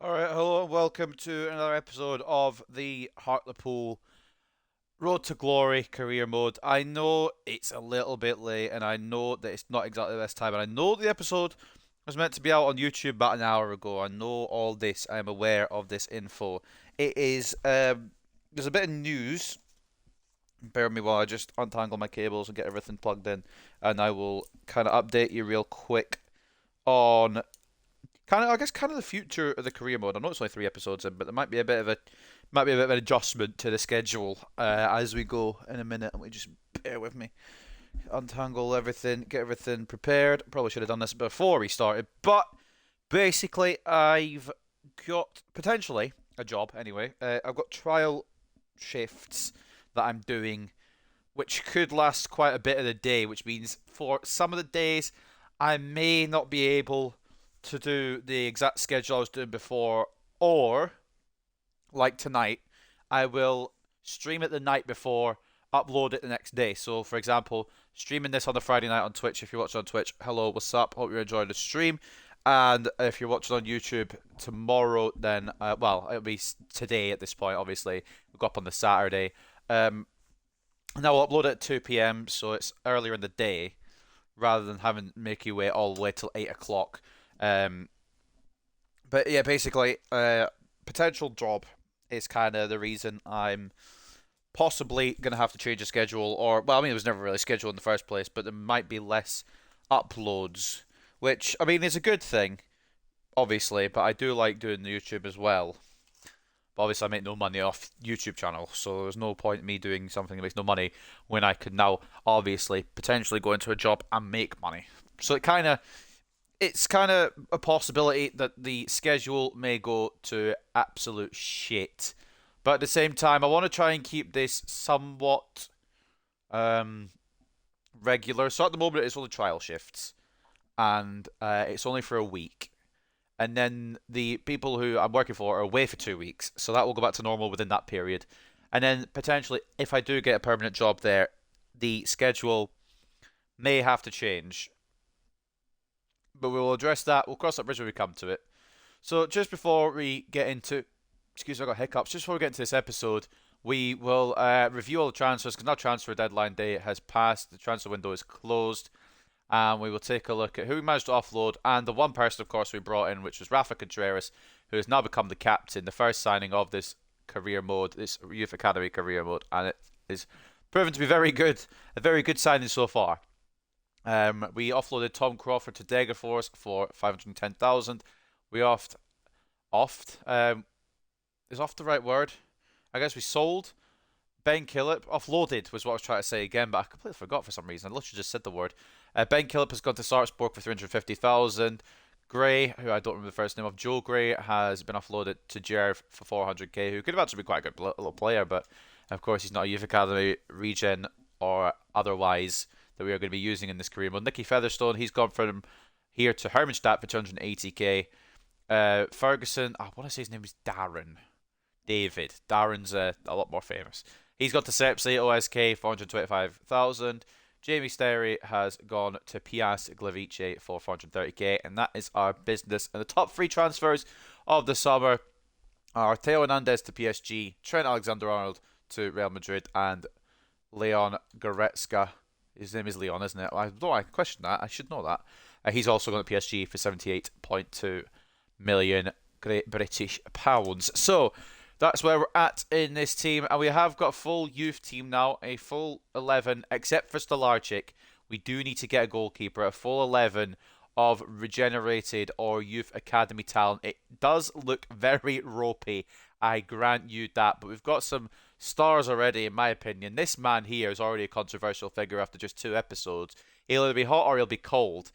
All right, hello and welcome to another episode of the Hartlepool Road to Glory career mode. I know it's a little bit late and I know that it's not exactly this time, and I know the episode was meant to be out on YouTube about an hour ago. I know all this, I am aware of this info. It is, there's a bit of news. Bear with me while I just untangle my cables and get everything plugged in, and I will kind of update you real quick on kind of the future of the career mode. I know it's only 3 episodes in, but there might be a bit of an adjustment to the schedule as we go in a minute. And we just bear with me, untangle everything, get everything prepared. Probably should have done this before we started, but basically, I've got potentially a job anyway. I've got trial shifts that I'm doing, which could last quite a bit of the day, which means for some of the days I may not be able to do the exact schedule I was doing before, or like tonight, I will stream it the night before, upload it the next day. So, for example, streaming this on a Friday night on Twitch. If you're watching on Twitch, hello, what's up? Hope you're enjoying the stream. And if you're watching on YouTube tomorrow, then well, it'll be today at this point. Obviously, we'll go up on the Saturday. And I'll upload it at 2 p.m. so it's earlier in the day, rather than having to make you wait all the way till 8 o'clock. Um, but yeah, basically, potential job is kind of the reason I'm possibly going to have to change the schedule. Or, well, I mean, it was never really scheduled in the first place, but there might be less uploads, which, I mean, is a good thing, obviously, but I do like doing the YouTube as well. But obviously, I make no money off YouTube channel, so there's no point in me doing something that makes no money when I could now, obviously, potentially go into a job and make money. So it's kind of a possibility that the schedule may go to absolute shit. But at the same time, I want to try and keep this somewhat um, regular. So at the moment, it's only trial shifts, and it's only for a week. And then the people who I'm working for are away for 2 weeks, so that will go back to normal within that period. And then potentially, if I do get a permanent job there, the schedule may have to change, but we will address that. We'll cross that bridge when we come to it. So just before we get into, excuse me, I got hiccups. Just before we get into this episode, we will review all the transfers because now transfer deadline day has passed. The transfer window is closed, and we will take a look at who we managed to offload and the one person, of course, we brought in, which was Rafa Contreras, who has now become the captain, the first signing of this career mode, this youth academy career mode, and it is proven to be very good, a very good signing so far. We offloaded Tom Crawford to Degerfors for 510,000. We oft is off the right word? I guess we sold Ben Killip. Offloaded was what I was trying to say again, but I completely forgot for some reason. I literally just said the word. Ben Killip has gone to Sarpsborg for 350,000. Gray, who I don't remember the first name of, Joe Gray, has been offloaded to Jerv for 400k, who could have actually been quite a good little player, but of course he's not a youth academy regen or otherwise that we are going to be using in this career mode. Nicky Featherstone, he's gone from here to Hermannstadt for 280k. Ferguson, I want to say his name is Darren. David. Darren's a lot more famous. He's got to Sepsi, OSK, 425,000. Jamie Sterry has gone to Pias Gliwice for 430k, and that is our business. And the top three transfers of the summer are Theo Hernandez to PSG, Trent Alexander-Arnold to Real Madrid, and Leon Goretzka. His name is Leon, isn't it? I don't. I question that. I should know that. He's also going to PSG for 78.2 million Great British pounds. So that's where we're at in this team, and we have got a full youth team now, a full 11, except for Stolarczyk. We do need to get a goalkeeper, a full 11 of regenerated or youth academy talent. It does look very ropey, I grant you that, but we've got some stars already, in my opinion. This man here is already a controversial figure after just 2 episodes. He'll either be hot or he'll be cold.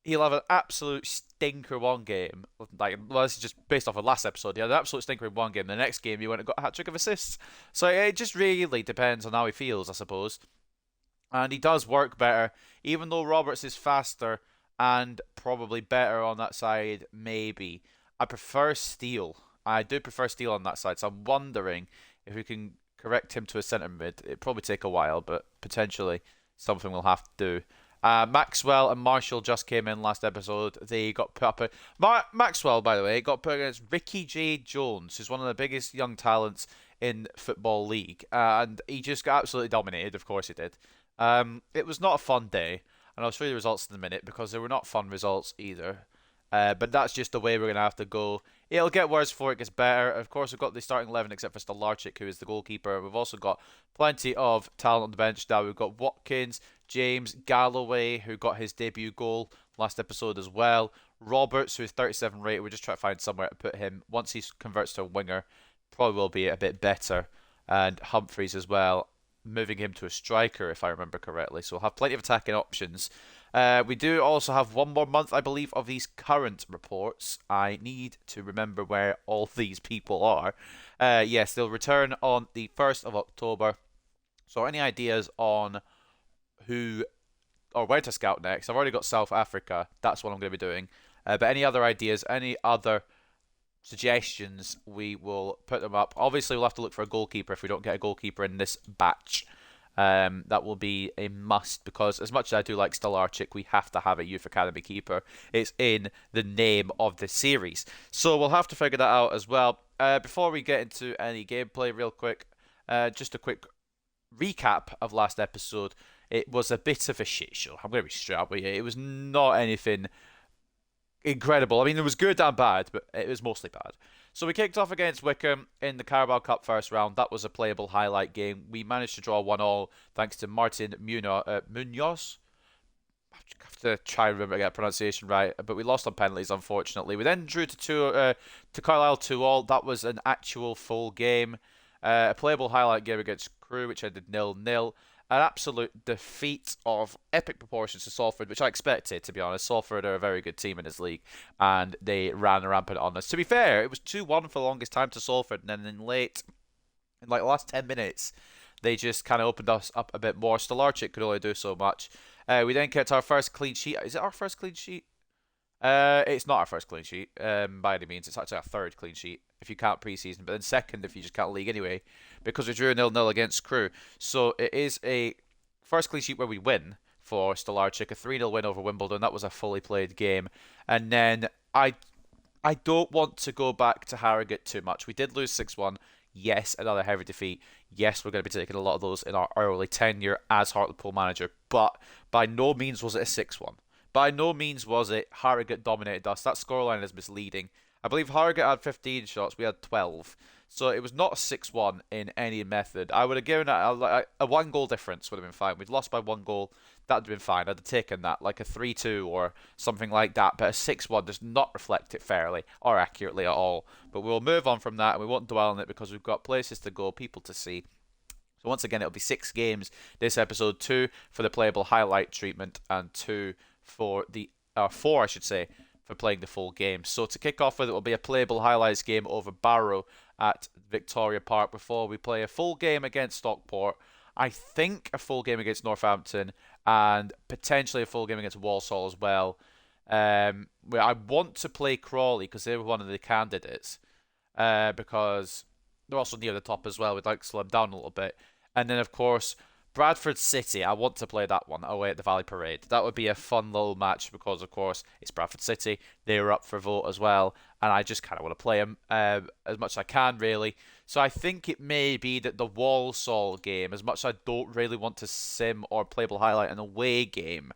He'll have an absolute stinker one game. Like, well, this is just based off of last episode. He had an absolute stinker in one game. The next game, he went and got a hat trick of assists. So it just really depends on how he feels, I suppose. And he does work better, even though Roberts is faster and probably better on that side. Maybe I prefer Steele. I do prefer Steele on that side. So I'm wondering if we can correct him to a centre mid. It'd probably take a while, but potentially something we'll have to do. Maxwell and Marshall just came in last episode. They got put up. Maxwell, by the way, got put against Ricky J. Jones, who's one of the biggest young talents in Football League. And he just got absolutely dominated. Of course he did. It was not a fun day. And I'll show you the results in a minute because they were not fun results either. But that's just the way we're going to have to go. It'll get worse before it gets better. Of course, we've got the starting 11 except for Stolarczyk, who is the goalkeeper. We've also got plenty of talent on the bench now. We've got Watkins, James, Galloway, who got his debut goal last episode as well. Roberts, who's 37 rated. We're just trying to find somewhere to put him. Once he converts to a winger, probably will be a bit better. And Humphreys as well, moving him to a striker, if I remember correctly. So we'll have plenty of attacking options. We do also have one more month, I believe, of these current reports. I need to remember where all these people are. Yes, they'll return on the 1st of October. So any ideas on who or where to scout next? I've already got South Africa. That's what I'm going to be doing. But any other ideas, any other suggestions, we will put them up. Obviously, we'll have to look for a goalkeeper if we don't get a goalkeeper in this batch. That will be a must because as much as I do like Stolarczyk, we have to have a Youth Academy keeper. It's in the name of the series. So we'll have to figure that out as well. Before we get into any gameplay real quick, just a quick recap of last episode. It was a bit of a shit show. I'm going to be straight up with you. It was not anything incredible. I mean, it was good and bad, but it was mostly bad. So we kicked off against Wickham in the Carabao Cup first round. That was a playable highlight game. We managed to draw 1-1 thanks to Martin Munoz. I have to try and remember to get the pronunciation right, but we lost on penalties, unfortunately. We then drew to Carlisle 2-2. That was an actual full game. A playable highlight game against Crewe, which ended 0-0. An absolute defeat of epic proportions to Salford, which I expected, to be honest. Salford are a very good team in this league, and they ran rampant on us. To be fair, it was 2-1 for the longest time to Salford, and then in the last 10 minutes, they just kind of opened us up a bit more. Stolarczyk could only do so much. We then kept our first clean sheet. Is it our first clean sheet? It's not our first clean sheet, by any means. It's actually our third clean sheet, if you count pre-season, but then second if you just count league anyway, because we drew 0-0 against Crewe. So it is a first clean sheet where we win for Stolarczyk, a 3-0 win over Wimbledon. That was a fully played game. And then I don't want to go back to Harrogate too much. We did lose 6-1. Yes, another heavy defeat. Yes, we're going to be taking a lot of those in our early tenure as Hartlepool manager, but by no means was it a 6-1. By no means was it Harrogate dominated us. That scoreline is misleading. I believe Harrogate had 15 shots, we had 12. So it was not a 6-1 in any method. I would have given it a one goal difference would have been fine. We'd lost by one goal, that would have been fine. I'd have taken that, like a 3-2 or something like that. But a 6-1 does not reflect it fairly or accurately at all. But we'll move on from that and we won't dwell on it because we've got places to go, people to see. So once again, it'll be 6 games this episode, 2 for the playable highlight treatment and 2 for the 4, I should say, for playing the full game. So to kick off with, it will be a playable highlights game over Barrow at Victoria Park before we play a full game against Stockport. I think a full game against Northampton and potentially a full game against Walsall as well. I want to play Crawley because they were one of the candidates because they're also near the top as well. We'd like to slow them down a little bit. And then, of course, Bradford City, I want to play that one away at the Valley Parade. That would be a fun little match because, of course, it's Bradford City. They were up for vote as well, and I just kind of want to play them as much as I can, really. So I think it may be that the Walsall game, as much as I don't really want to sim or playable highlight an away game,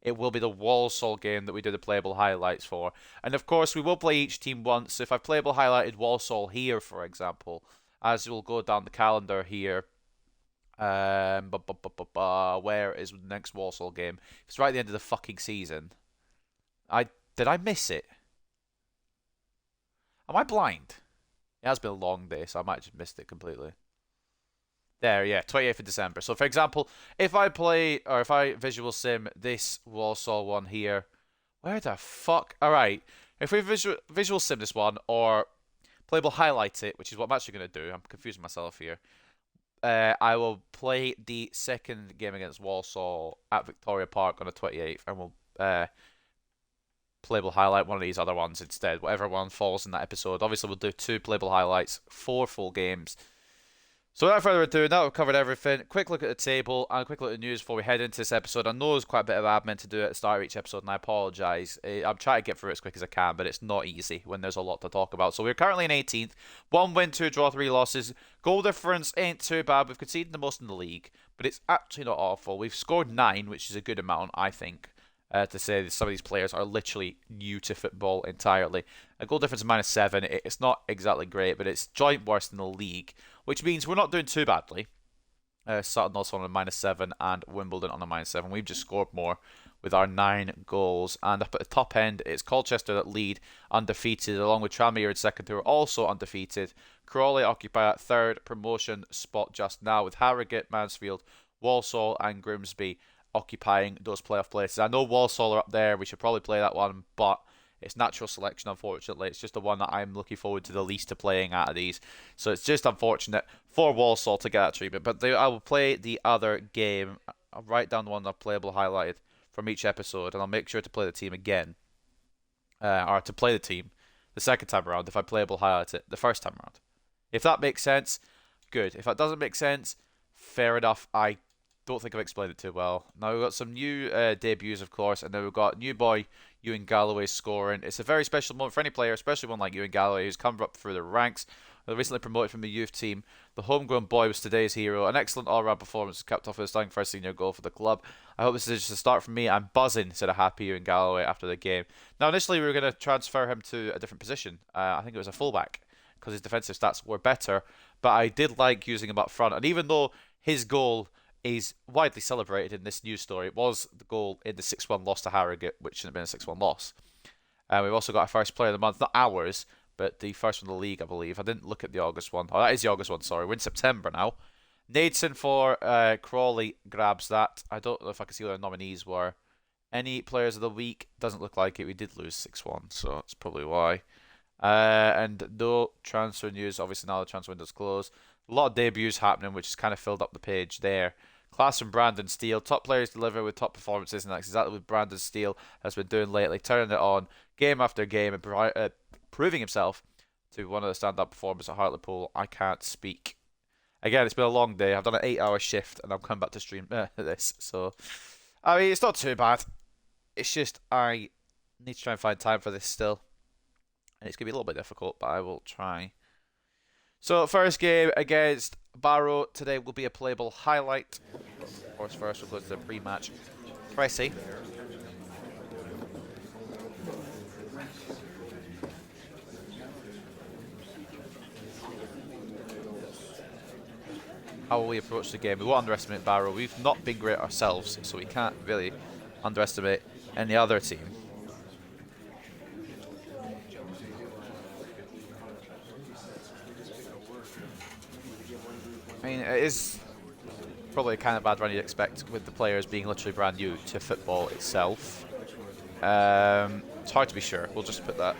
it will be the Walsall game that we do the playable highlights for. And, of course, we will play each team once. So if I've playable highlighted Walsall here, for example, as you'll go down the calendar here, where is the next Walsall game? It's right at the end of the fucking season. Did I miss it? Am I blind? It has been a long day, so I might have just missed it completely. There, yeah, 28th of December. So, for example, if I visual sim this Walsall one here, where the fuck? Alright, if we visual sim this one, or playable highlight it, which is what I'm actually going to do, I'm confusing myself here. I will play the second game against Walsall at Victoria Park on the 28th, and we'll playable highlight one of these other ones instead, whatever one falls in that episode. Obviously, we'll do 2 playable highlights, 4 full games. So without further ado, now we've covered everything, quick look at the table and a quick look at the news before we head into this episode. I know there's quite a bit of admin to do at the start of each episode, and I apologise. I'm trying to get through it as quick as I can, but it's not easy when there's a lot to talk about. So we're currently in 18th, 1 win, 2 draw, 3 losses. Goal difference ain't too bad. We've conceded the most in the league, but it's actually not awful. We've scored 9, which is a good amount, I think. To say that some of these players are literally new to football entirely. A goal difference of -7. It's not exactly great, but it's joint worst in the league, which means we're not doing too badly. Sutton also on a -7 and Wimbledon on a -7. We've just scored more with our 9 goals. And up at the top end, it's Colchester that lead undefeated, along with Tranmere in second, who are also undefeated. Crawley occupy that third promotion spot just now, with Harrogate, Mansfield, Walsall and Grimsby occupying those playoff places. I know Walsall are up there. We should probably play that one, but it's natural selection, unfortunately. It's just the one that I'm looking forward to the least to playing out of these. So it's just unfortunate for Walsall to get that treatment. But I will play the other game. I'll write down the one I've playable highlighted from each episode, and I'll make sure to play the team again. Or to play the team the second time around if I playable highlight it the first time around. If that makes sense, good. If that doesn't make sense, fair enough. I don't think I've explained it too well. Now we've got some new debuts, of course, and then we've got new boy Ewan Galloway scoring. It's a very special moment for any player, especially one like Ewan Galloway, who's come up through the ranks. Recently promoted from the youth team. The homegrown boy was today's hero. An excellent all-round performance, capped off with a stunning first senior goal for the club. I hope this is just a start from me. I'm buzzing, said a happy Ewan Galloway after the game. Now, initially, we were going to transfer him to a different position. I think it was a fullback, because his defensive stats were better. But I did like using him up front. And even though his goal is widely celebrated in this news story, it was the goal in the 6-1 loss to Harrogate, which shouldn't have been a 6-1 loss. We've also got our first player of the month, not ours, but the first one in the league, I believe. I didn't look at the August one. Oh, that is the August one, sorry. We're in September now. Nadeson for Crawley grabs that. I don't know if I can see what our nominees were. Any players of the week? Doesn't look like it. We did lose 6-1, so that's probably why. And no transfer news. Obviously, now the transfer window's closed. A lot of debuts happening, which has kind of filled up the page there. Class from Brandon Steele. Top players deliver with top performances, and that's exactly what Brandon Steele has been doing lately. Turning it on game after game and proving himself to be one of the stand-up performers at Hartlepool. I can't speak. Again, it's been a long day. I've done an 8-hour shift, and I'm coming back to stream this. So, I mean, it's not too bad. It's just I need to try and find time for this still. And it's going to be a little bit difficult, but I will try. So, first game against Barrow today will be a playable highlight. Of course, first we'll go to the pre-match pressy. How will we approach the game? We won't underestimate Barrow. We've not been great ourselves, so we can't really underestimate any other team. I mean, it is probably a kind of bad run you'd expect with the players being literally brand new to football itself. It's hard to be sure. We'll just put that.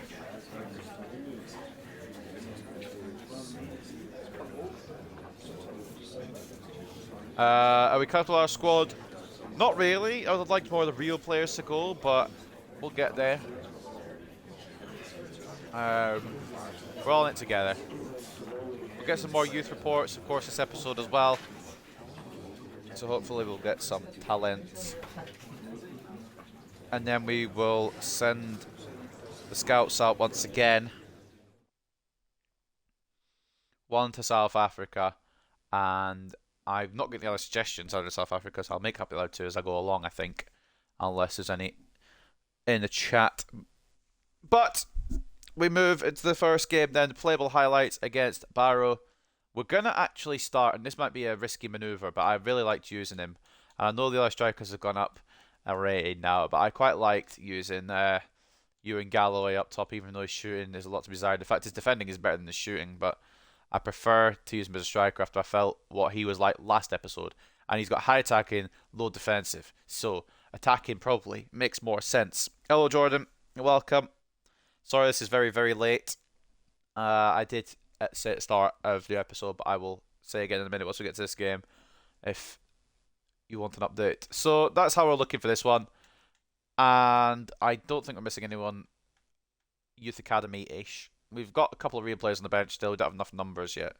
Are we comfortable with our squad? Not really. I would have liked more of the real players to go, but we'll get there. We're all in it together. We'll get some more youth reports, of course, this episode as well. So hopefully we'll get some talent. And then we will send the scouts out once again. One to South Africa, and I'm not getting the other suggestions out of South Africa, so I'll make up the other two as I go along, I think. Unless there's any in the chat. But we move into the first game then, playable highlights against Barrow. We're going to actually start, and this might be a risky manoeuvre, but I really liked using him. And I know the other strikers have gone up a rating now, but I quite liked using Ewan Galloway up top, even though his shooting is a lot to be desired. In fact, his defending is better than his shooting, but I prefer to use him as a striker after I felt what he was like last episode. And he's got high attacking, low defensive. So attacking probably makes more sense. Hello, Jordan. Welcome. Sorry this is very, very late. I did say at the start of the episode, but I will say again in a minute once we get to this game if you want an update. So that's how we're looking for this one. And I don't think we're missing anyone Youth Academy-ish. We've got a couple of real players on the bench still. We don't have enough numbers yet.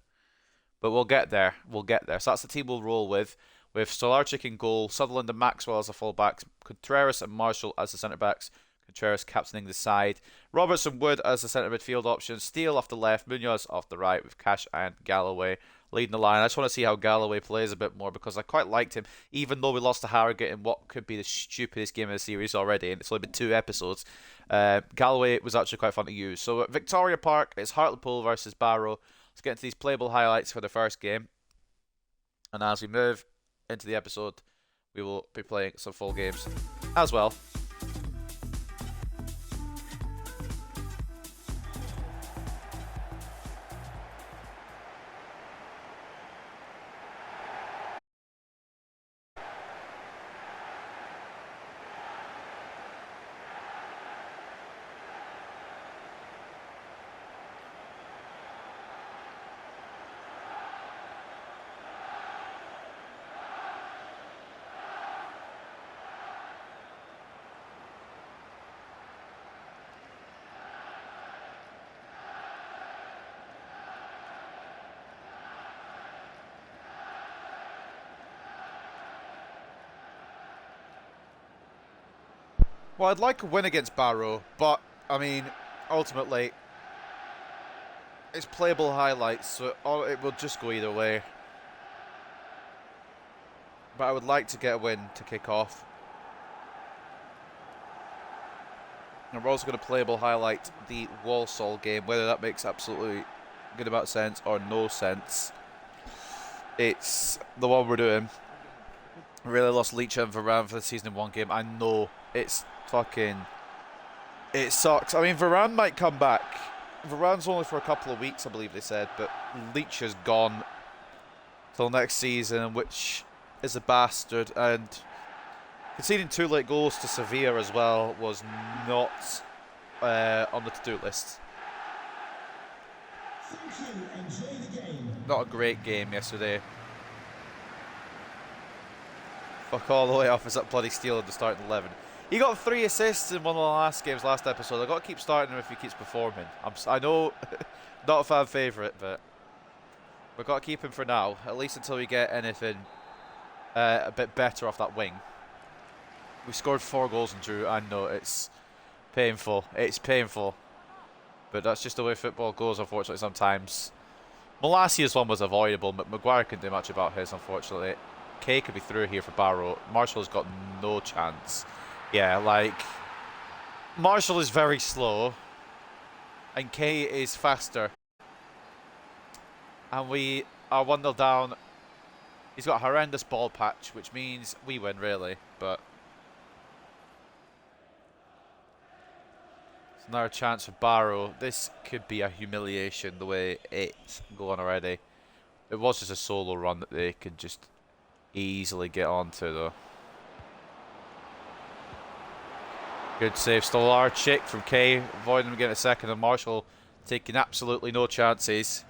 But we'll get there. We'll get there. So that's the team we'll roll with Stolarczyk in goal, Sutherland and Maxwell as the full-backs, Contreras and Marshall as the centre-backs, Contreras captaining the side, Robertson Wood as the centre midfield option, Steele off the left, Munoz off the right with Cash and Galloway leading the line. I just want to see how Galloway plays a bit more because I quite liked him, even though we lost to Harrogate in what could be the stupidest game of the series already, and it's only been 2 episodes. Galloway was actually quite fun to use. So at Victoria Park, it's Hartlepool versus Barrow. Let's get into these playable highlights for the first game. And as we move into the episode, we will be playing some full games as well. Well, I'd like a win against Barrow, but, I mean, ultimately, it's playable highlights, so it will just go either way. But I would like to get a win to kick off. And we're also going to playable highlight the Walsall game, whether that makes absolutely good amount of sense or no sense. It's the one we're doing. Really lost Leach and Varane for the season in 1 game. I know it's fucking... It sucks. I mean, Varane might come back. Varane's only for a couple of weeks, I believe they said, but Leach is gone till next season, which is a bastard. And conceding 2 late goals to Sevilla as well was not on the to-do list. Not a great game yesterday. Fuck all the way off as that bloody Steele in the starting 11. He got 3 assists in one of the last games, last episode. I've got to keep starting him if he keeps performing. I know, not a fan favourite, but we've got to keep him for now, at least until we get anything a bit better off that wing. We scored 4 goals and drew. I know, it's painful. It's painful. But that's just the way football goes, unfortunately, sometimes. Malassia's one was avoidable, but Maguire couldn't do much about his, unfortunately. Kay could be through here for Barrow. Marshall's got no chance. Yeah, like, Marshall is very slow, and Kay is faster. And we are 1-0 down. He's got a horrendous ball patch, which means we win, really, but... It's another chance for Barrow. This could be a humiliation, the way it's going already. It was just a solo run that they could just easily get onto, though. Good save, Stolarczyk from Kay, avoiding him getting a second, and Marshall taking absolutely no chances.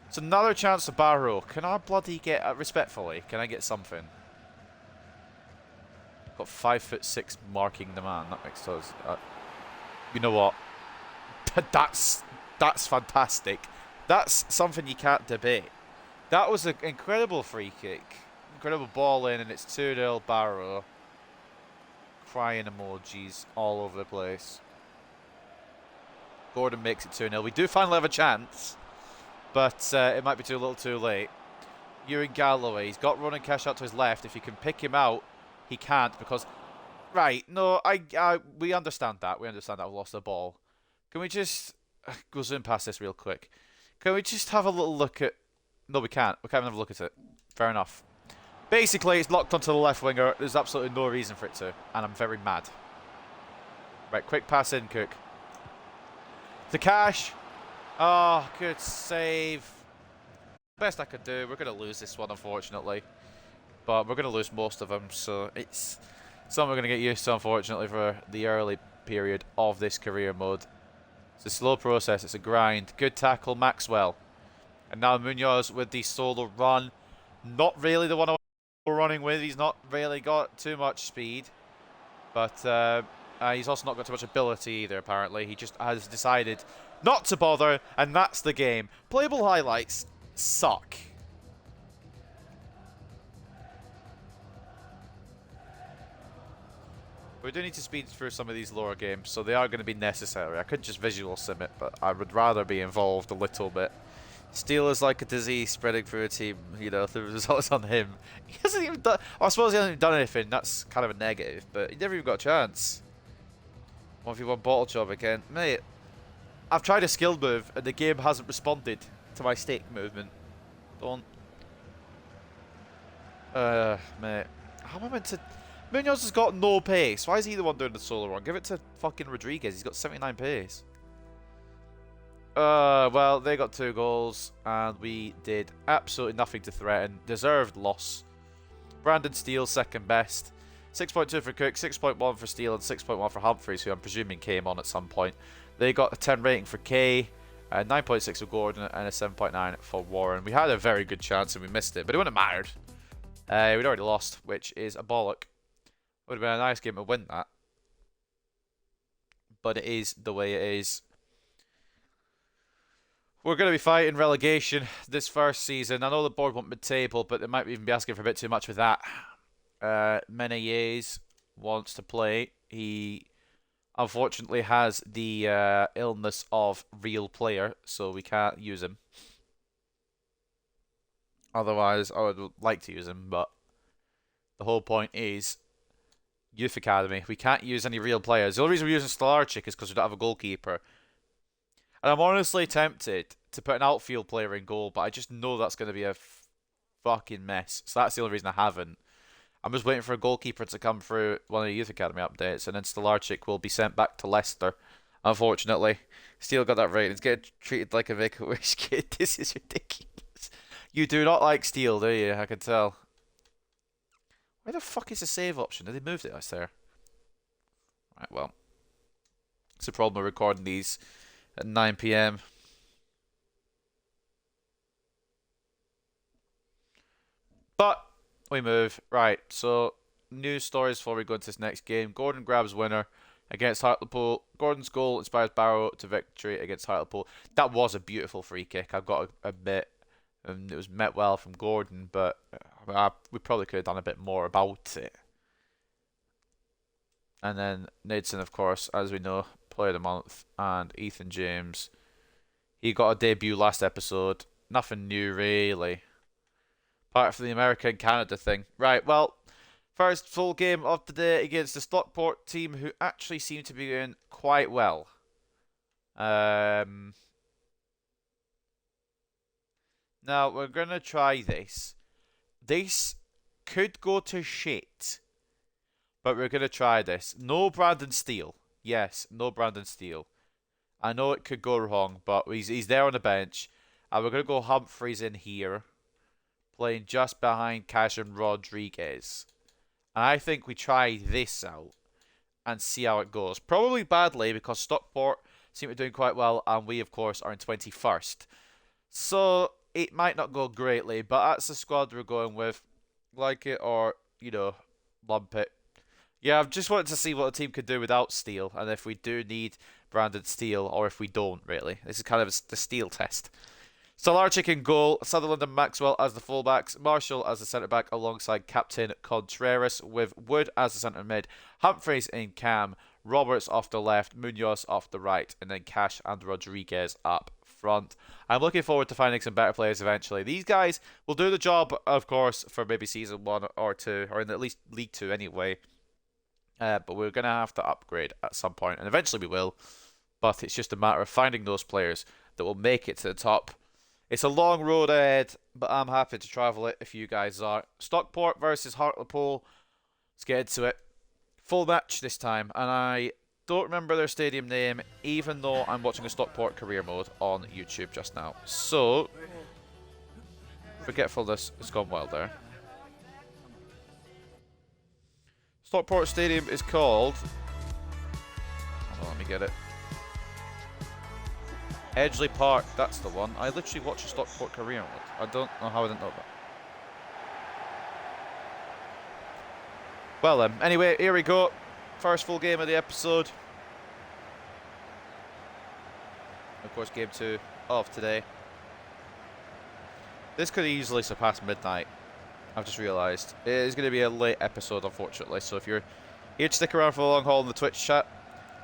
It's another chance to Barrow. Can I bloody get, respectfully, can I get something? Got 5'6" marking the man. That makes us. You know what? That's fantastic. That's something you can't debate. That was an incredible free kick. Incredible ball in, and it's 2-0 Barrow. Crying emojis all over the place. Gordon makes it 2-0. We do finally have a chance, but it might be a little too late. Ewan Galloway, he's got Ronan Cash out to his left. If you can pick him out, he can't because... Right, no, we understand that. We understand that we've lost the ball. Can we just... Go zoom past this real quick. Can we just have a little look at... No, we can't. We can't even have a look at it. Fair enough. Basically, it's locked onto the left winger. There's absolutely no reason for it to. And I'm very mad. Right, quick pass in, Cook. To Cash. Oh, good save. Best I could do. We're going to lose this one, unfortunately. But we're going to lose most of them. So it's something we're going to get used to, unfortunately, for the early period of this career mode. It's a slow process. It's a grind. Good tackle, Maxwell. And now Munoz with the solo run. Not really the one we're running with. He's not really got too much speed. But he's also not got too much ability either, apparently. He just has decided not to bother, and that's the game. Playable highlights. suck. We do need to speed through some of these lower games, so they are going to be necessary. I could just visual sim it, but I would rather be involved a little bit. Steel is like a disease spreading through a team, you know, the results on him. He hasn't even done... I suppose he hasn't even done anything, that's kind of a negative, but he never even got a chance. 1v1 bottle job again. Mate, I've tried a skill move, and the game hasn't responded to my stick movement. Don't. Mate. How am I meant to... Munoz has got no pace. Why is he the one doing the solo run? Give it to fucking Rodriguez. He's got 79 pace. Well, they got 2 goals, and we did absolutely nothing to threaten. Deserved loss. Brandon Steele, second best. 6.2 for Cook, 6.1 for Steele, and 6.1 for Humphreys, who I'm presuming came on at some point. They got a 10 rating for Kay, 9.6 for Gordon, and a 7.9 for Warren. We had a very good chance, and we missed it, but it wouldn't have mattered. We'd already lost, which is a bollock. Would have been a nice game to win that. But it is the way it is. We're going to be fighting relegation this first season. I know the board want mid-table, but they might even be asking for a bit too much with that. Menayes wants to play. He unfortunately has the illness of real player, so we can't use him. Otherwise, I would like to use him, but the whole point is Youth Academy. We can't use any real players. The only reason we're using Stolarczyk is because we don't have a goalkeeper. And I'm honestly tempted to put an outfield player in goal, but I just know that's going to be a fucking mess. So that's the only reason I haven't. I'm just waiting for a goalkeeper to come through one of the Youth Academy updates, and then Stolarczyk will be sent back to Leicester. Unfortunately, Steele got that right. He's getting treated like a Make-A-Wish kid. This is ridiculous. You do not like Steele, do you? I can tell. Where the fuck is the save option? Did they move it? That's there. Right, well. It's the problem with recording these at 9 PM. But we move. Right, so news stories before we go into this next game. Gordon grabs winner against Hartlepool. Gordon's goal inspires Barrow to victory against Hartlepool. That was a beautiful free kick, I've got to admit. And it was met well from Gordon, but we probably could have done a bit more about it. And then Nadeson, of course, as we know, player of the month. And Ethan James, he got a debut last episode. Nothing new, really. Apart from the America and Canada thing. Right, well, first full game of the day against the Stockport team, who actually seem to be doing quite well. Now, we're going to try this. This could go to shit. But we're going to try this. No Brandon Steele. Yes, no Brandon Steele. I know it could go wrong, but he's there on the bench. And we're going to go Humphreys in here. Playing just behind Cash and Rodriguez. And I think we try this out. And see how it goes. Probably badly, because Stockport seem to be doing quite well. And we, of course, are in 21st. So it might not go greatly, but that's the squad we're going with. Like it or, you know, lump it. Yeah, I've just wanted to see what the team could do without Steele, and if we do need Brandon Steele, or if we don't, really. This is kind of the Steele test. Stolarczyk in goal, Sutherland and Maxwell as the fullbacks, Marshall as the centre-back alongside Captain Contreras, with Wood as the centre mid, Humphreys in cam, Roberts off the left, Munoz off the right, and then Cash and Rodriguez up front. I'm looking forward to finding some better players eventually. These guys will do the job, of course, for maybe season 1 or 2, or in at least League 2 anyway. But we're going to have to upgrade at some point, and eventually we will. But it's just a matter of finding those players that will make it to the top. It's a long road ahead, but I'm happy to travel it if you guys are. Stockport versus Hartlepool. Let's get into it. Full match this time, and I don't remember their stadium name, even though I'm watching a Stockport career mode on YouTube just now. So, forgetfulness has gone well there. Stockport Stadium is called... Hold on, let me get it. Edgeley Park, that's the one. I literally watched a Stockport career mode. I don't know how I didn't know that. Well then, anyway, here we go. First full game of the episode. Of course, game 2 of today. This could easily surpass midnight. I've just realised. It is going to be a late episode, unfortunately. So if you're here to stick around for the long haul in the Twitch chat,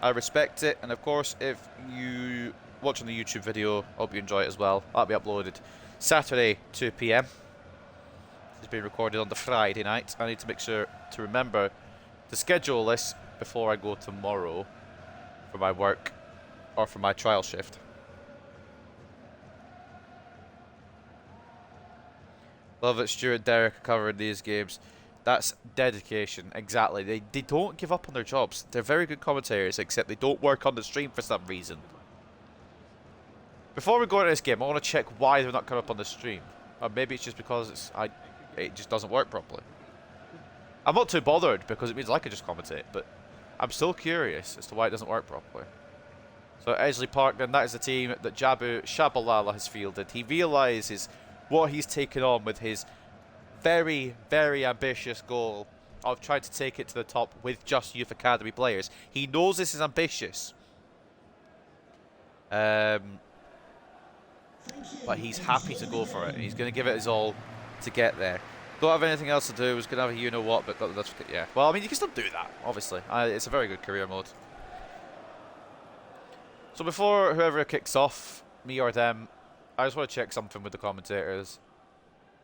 I respect it. And of course, if you watching the YouTube video, I hope you enjoy it as well. That'll be uploaded Saturday, 2 PM. It's being recorded on the Friday night. I need to make sure to remember to schedule this before I go tomorrow for my work or for my trial shift. Love it, Stuart and Derek are covering these games. That's dedication, exactly. They don't give up on their jobs. They're very good commentators, except they don't work on the stream for some reason. Before we go into this game, I want to check why they're not coming up on the stream. Or maybe it's just because it just doesn't work properly. I'm not too bothered because it means I could just commentate, but I'm still curious as to why it doesn't work properly. So Edgeley Park, then, that is the team that Jabu Tshabalala has fielded. He realises what he's taken on with his very, very ambitious goal of trying to take it to the top with just youth academy players. He knows this is ambitious. But he's happy to go for it. He's going to give it his all to get there. Don't have anything else to do. Was going to have a you-know-what, but that's... Yeah. Well, I mean, you can still do that, obviously. It's a very good career mode. So before whoever kicks off, me or them, I just want to check something with the commentators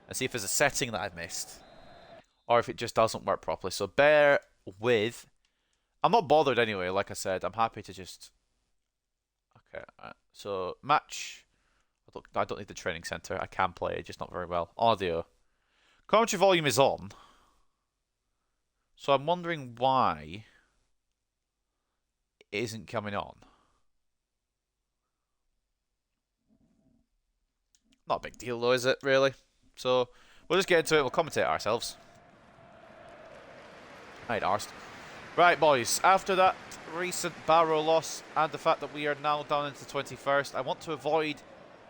and see if there's a setting that I've missed or if it just doesn't work properly. So bear with. I'm not bothered anyway, like I said. I'm happy to just... Okay, so match. I don't need the training centre. I can play, just not very well. Audio. Commentary volume is on. So I'm wondering why it isn't coming on. Not a big deal though, is it, really? So, we'll just get into it, we'll commentate ourselves. Right, arsed. Right, boys, after that recent Barrow loss and the fact that we are now down into 21st, I want to avoid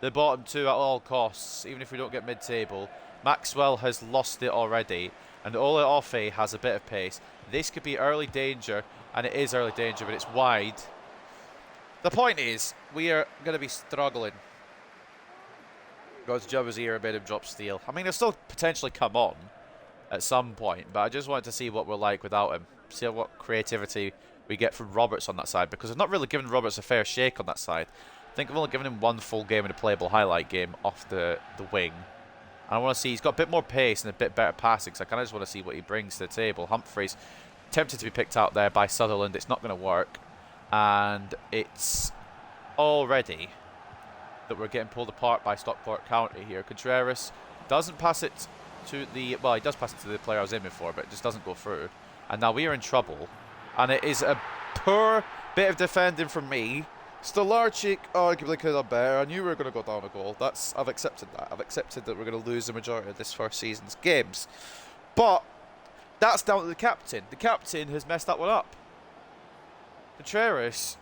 the bottom two at all costs, even if we don't get mid-table. Maxwell has lost it already, and Ole Offe has a bit of pace. This could be early danger, and it is early danger, but it's wide. The point is, we are going to be struggling. Because Jabu's here made him drop steel. I mean, he'll still potentially come on at some point, but I just wanted to see what we're like without him. See what creativity we get from Roberts on that side, because I've not really given Roberts a fair shake on that side. I think I've only given him one full game in a playable highlight game off the wing. And I want to see, he's got a bit more pace and a bit better passing, so I kind of just want to see what he brings to the table. Humphreys tempted to be picked out there by Sutherland. It's not going to work. And it's already that we're getting pulled apart by Stockport County here. Contreras doesn't pass it to the... Well, he does pass it to the player I was aiming for, but it just doesn't go through. And now we are in trouble. And it is a poor bit of defending from me. Stolarczyk arguably could have done better. I knew we were going to go down a goal. I've accepted that. I've accepted that we're going to lose the majority of this first season's games. But that's down to the captain. The captain has messed that one up. Contreras,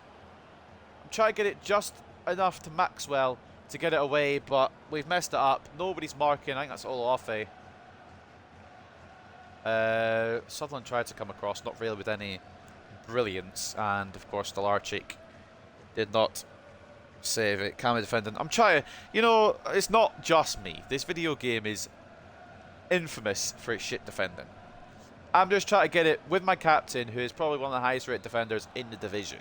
I'm trying to get it just enough to Maxwell to get it away, but we've messed it up. Nobody's marking. I think that's Ole Offe. Sutherland tried to come across, not really with any brilliance, and of course Stolarczyk did not save it. Camera defending. I'm trying to, you know, it's not just me. This video game is infamous for its shit defending. I'm just trying to get it with my captain, who is probably one of the highest rated defenders in the division,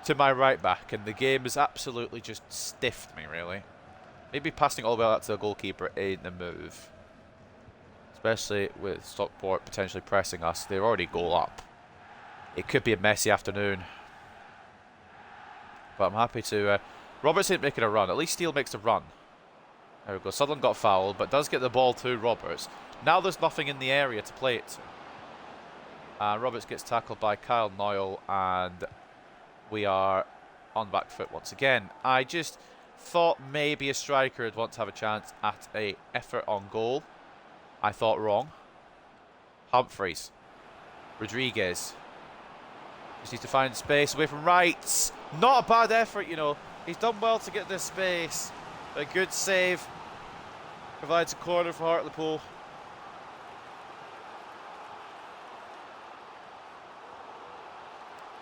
to my right back, and the game has absolutely just stiffed me, really. Maybe passing all the way out to the goalkeeper ain't the move. Especially with Stockport potentially pressing us. They're already goal up. It could be a messy afternoon. But I'm happy to... Roberts ain't making a run. At least Steele makes a run. There we go. Sutherland got fouled, but does get the ball to Roberts. Now there's nothing in the area to play it to. Roberts gets tackled by Kyle Noyle, and we are on the back foot once again. I just thought maybe a striker would want to have a chance at an effort on goal. I thought wrong. Humphreys. Rodriguez. Just needs to find space away from right. Not a bad effort, you know. He's done well to get this space. A good save. Provides a corner for Hartlepool.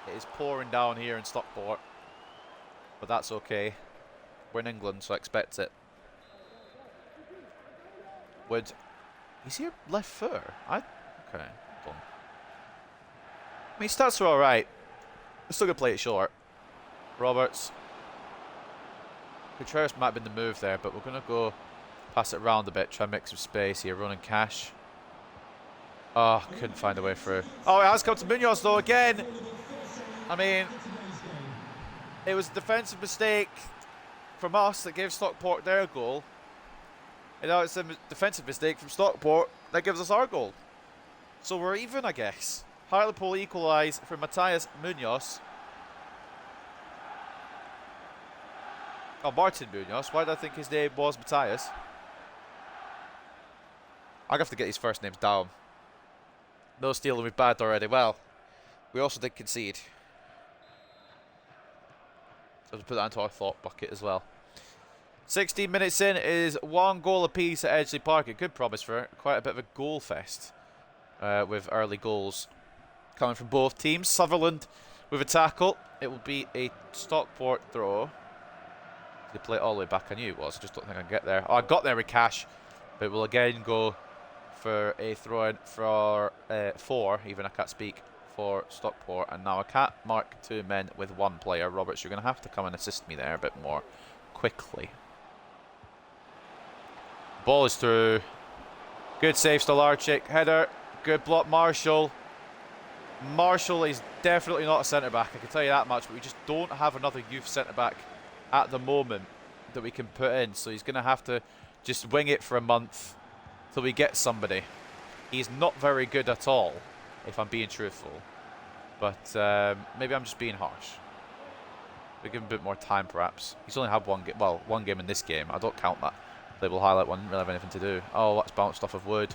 It is pouring down here in Stockport. But that's okay. We're in England, so I expect it. Wood. Is he a left footer? Okay. Hold on. I mean, stats are alright. We're still going to play it short. Roberts. Contreras might have been the move there, but we're going to go pass it around a bit, try and make some space here. Running Cash. Oh, couldn't find a way through. Oh, it has come to Munoz though again. I mean, it was a defensive mistake from us that gave Stockport their goal. And now it's a defensive mistake from Stockport that gives us our goal. So we're even, I guess. Hartlepool equalise for Matthias Munoz. Oh, Martin Munoz. Why did I think his name was Matthias? I'd have to get these first names down. No stealing, we've bagged already. Well, we also did concede. So to put that into our thought bucket as well. 16 minutes in is 1 goal apiece at Edgeley Park. A good promise for quite a bit of a goal fest with early goals coming from both teams. Sutherland with a tackle. It will be a Stockport throw. They play it all the way back. I knew it was. I just don't think I can get there. Oh, I got there with Cash. But it will again go for a throw-in for 4. Even I can't speak for Stockport. And now I can't mark 2 men with 1 player. Roberts, you're going to have to come and assist me there a bit more quickly. Ball is through. Good save, Stolarczyk. Header. Good block, Marshall. Marshall is definitely not a centre-back. I can tell you that much. But we just don't have another youth centre-back at the moment that we can put in. So he's going to have to just wing it for a month till we get somebody. He's not very good at all, if I'm being truthful. But maybe I'm just being harsh. We give him a bit more time, perhaps. He's only had one game in this game. I don't count that. Label highlight one, didn't really have anything to do. Oh, that's bounced off of Wood.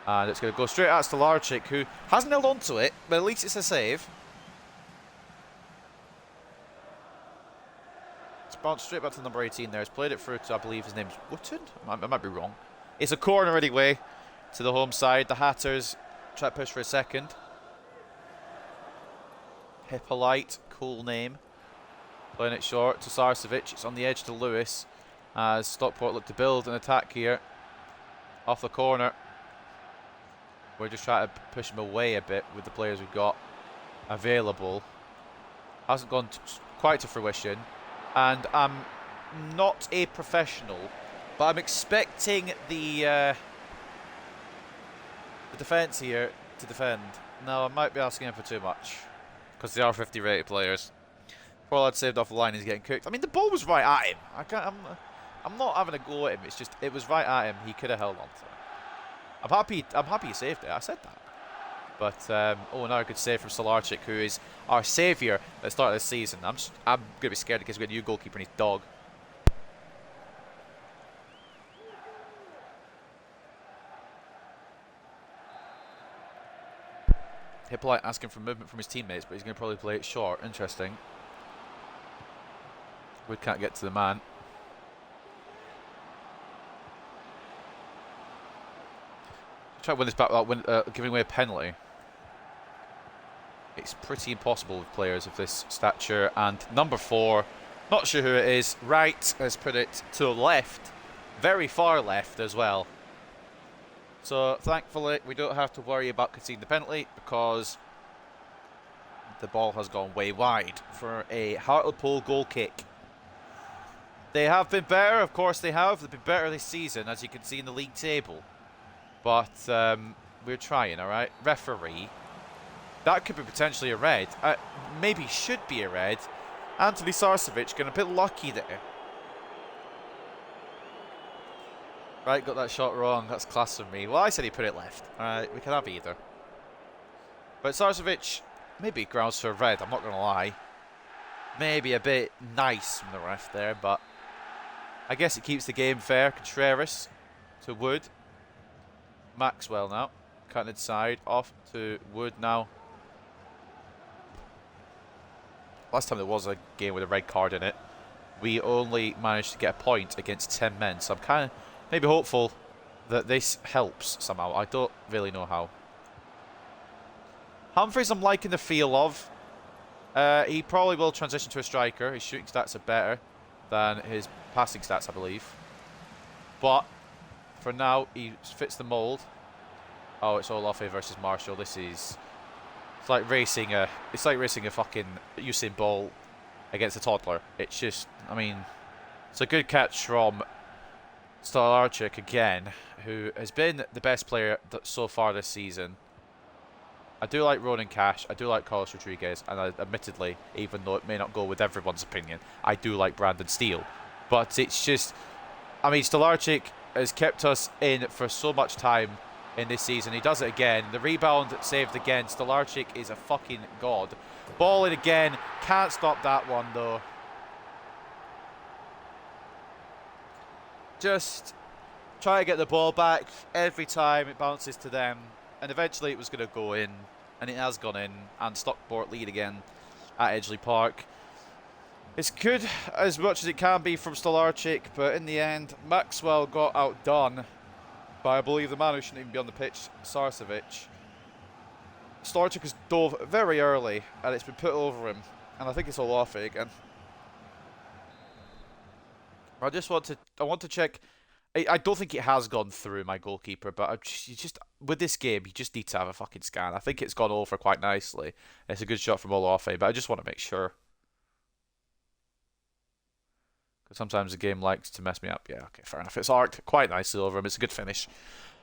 And it's going to go straight at Stolarczyk, who hasn't held on to it, but at least it's a save. It's bounced straight back to number 18 there. He's played it through to, I believe his name's Wootton? I might be wrong. It's a corner anyway to the home side. The Hatters try to push for a second. Hippolyte, cool name. Playing it short to Sarcevic. It's on the edge to Lewis as Stockport look to build an attack here. Off the corner. We're just trying to push him away a bit with the players we've got available. Hasn't gone quite to fruition. And I'm not a professional, but I'm expecting the defence here to defend. No, I might be asking him for too much, because they are 50 rated players. Poor lad saved off the line, he's getting cooked. I mean, the ball was right at him. I'm not having a go at him. It's just, it was right at him. He could have held on to it. I'm happy he saved it. I said that. But, another good save from Stolarczyk, who is our saviour at the start of this season. I'm going to be scared because we've got a new goalkeeper and his dog. Hippolyte asking for movement from his teammates, but he's going to probably play it short. Interesting. We can't get to the man. Try to win this back without giving away a penalty. It's pretty impossible with players of this stature. And number 4, not sure who it is. Right, let's put it to the left. Very far left as well. So thankfully we don't have to worry about conceding the penalty because the ball has gone way wide for a Hartlepool goal kick. They have been better, of course they have. They've been better this season, as you can see in the league table. But we're trying, all right? Referee. That could be potentially a red. Maybe should be a red. Anthony Sarcevic getting a bit lucky there. Right, got that shot wrong. That's class of me. Well, I said he put it left. All right, we can have either. But Sarcevic, maybe grounds for a red, I'm not going to lie. Maybe a bit nice from the ref there, but I guess it keeps the game fair. Contreras to Wood. Maxwell now. Cutting inside. Off to Wood now. Last time there was a game with a red card in it, we only managed to get a point against 10 men. So I'm kind of maybe hopeful that this helps somehow. I don't really know how. Humphreys I'm liking the feel of. He probably will transition to a striker. His shooting stats are better than his passing stats, I believe. But For now, he fits the mould. Oh, it's Olafe versus Marshall. This is... It's like racing a fucking Usain Bolt against a toddler. It's just... I mean... It's a good catch from Stolarczyk again, who has been the best player so far this season. I do like Ronan Cash, I do like Carlos Rodriguez, and admittedly, even though it may not go with everyone's opinion, I do like Brandon Steele. But it's just, I mean, Stolarczyk has kept us in for so much time in this season. He does it again. The rebound saved again. Stolarczyk is a fucking god. Ball in again. Can't stop that one though. Just try to get the ball back. Every time it bounces to them. And eventually it was going to go in. And it has gone in. And Stockport lead again at Edgeley Park. It's good as much as it can be from Stolarczyk. But in the end, Maxwell got outdone by, I believe, the man who shouldn't even be on the pitch, Sarcevic. Stolarczyk has dove very early. And it's been put over him. And I think it's Olafe again. I want to check. I don't think it has gone through my goalkeeper, but with this game, you just need to have a fucking scan. I think it's gone over quite nicely. It's a good shot from Olafe, but I just want to make sure. Because sometimes the game likes to mess me up. Yeah, okay, fair enough. It's arced quite nicely over him. It's a good finish.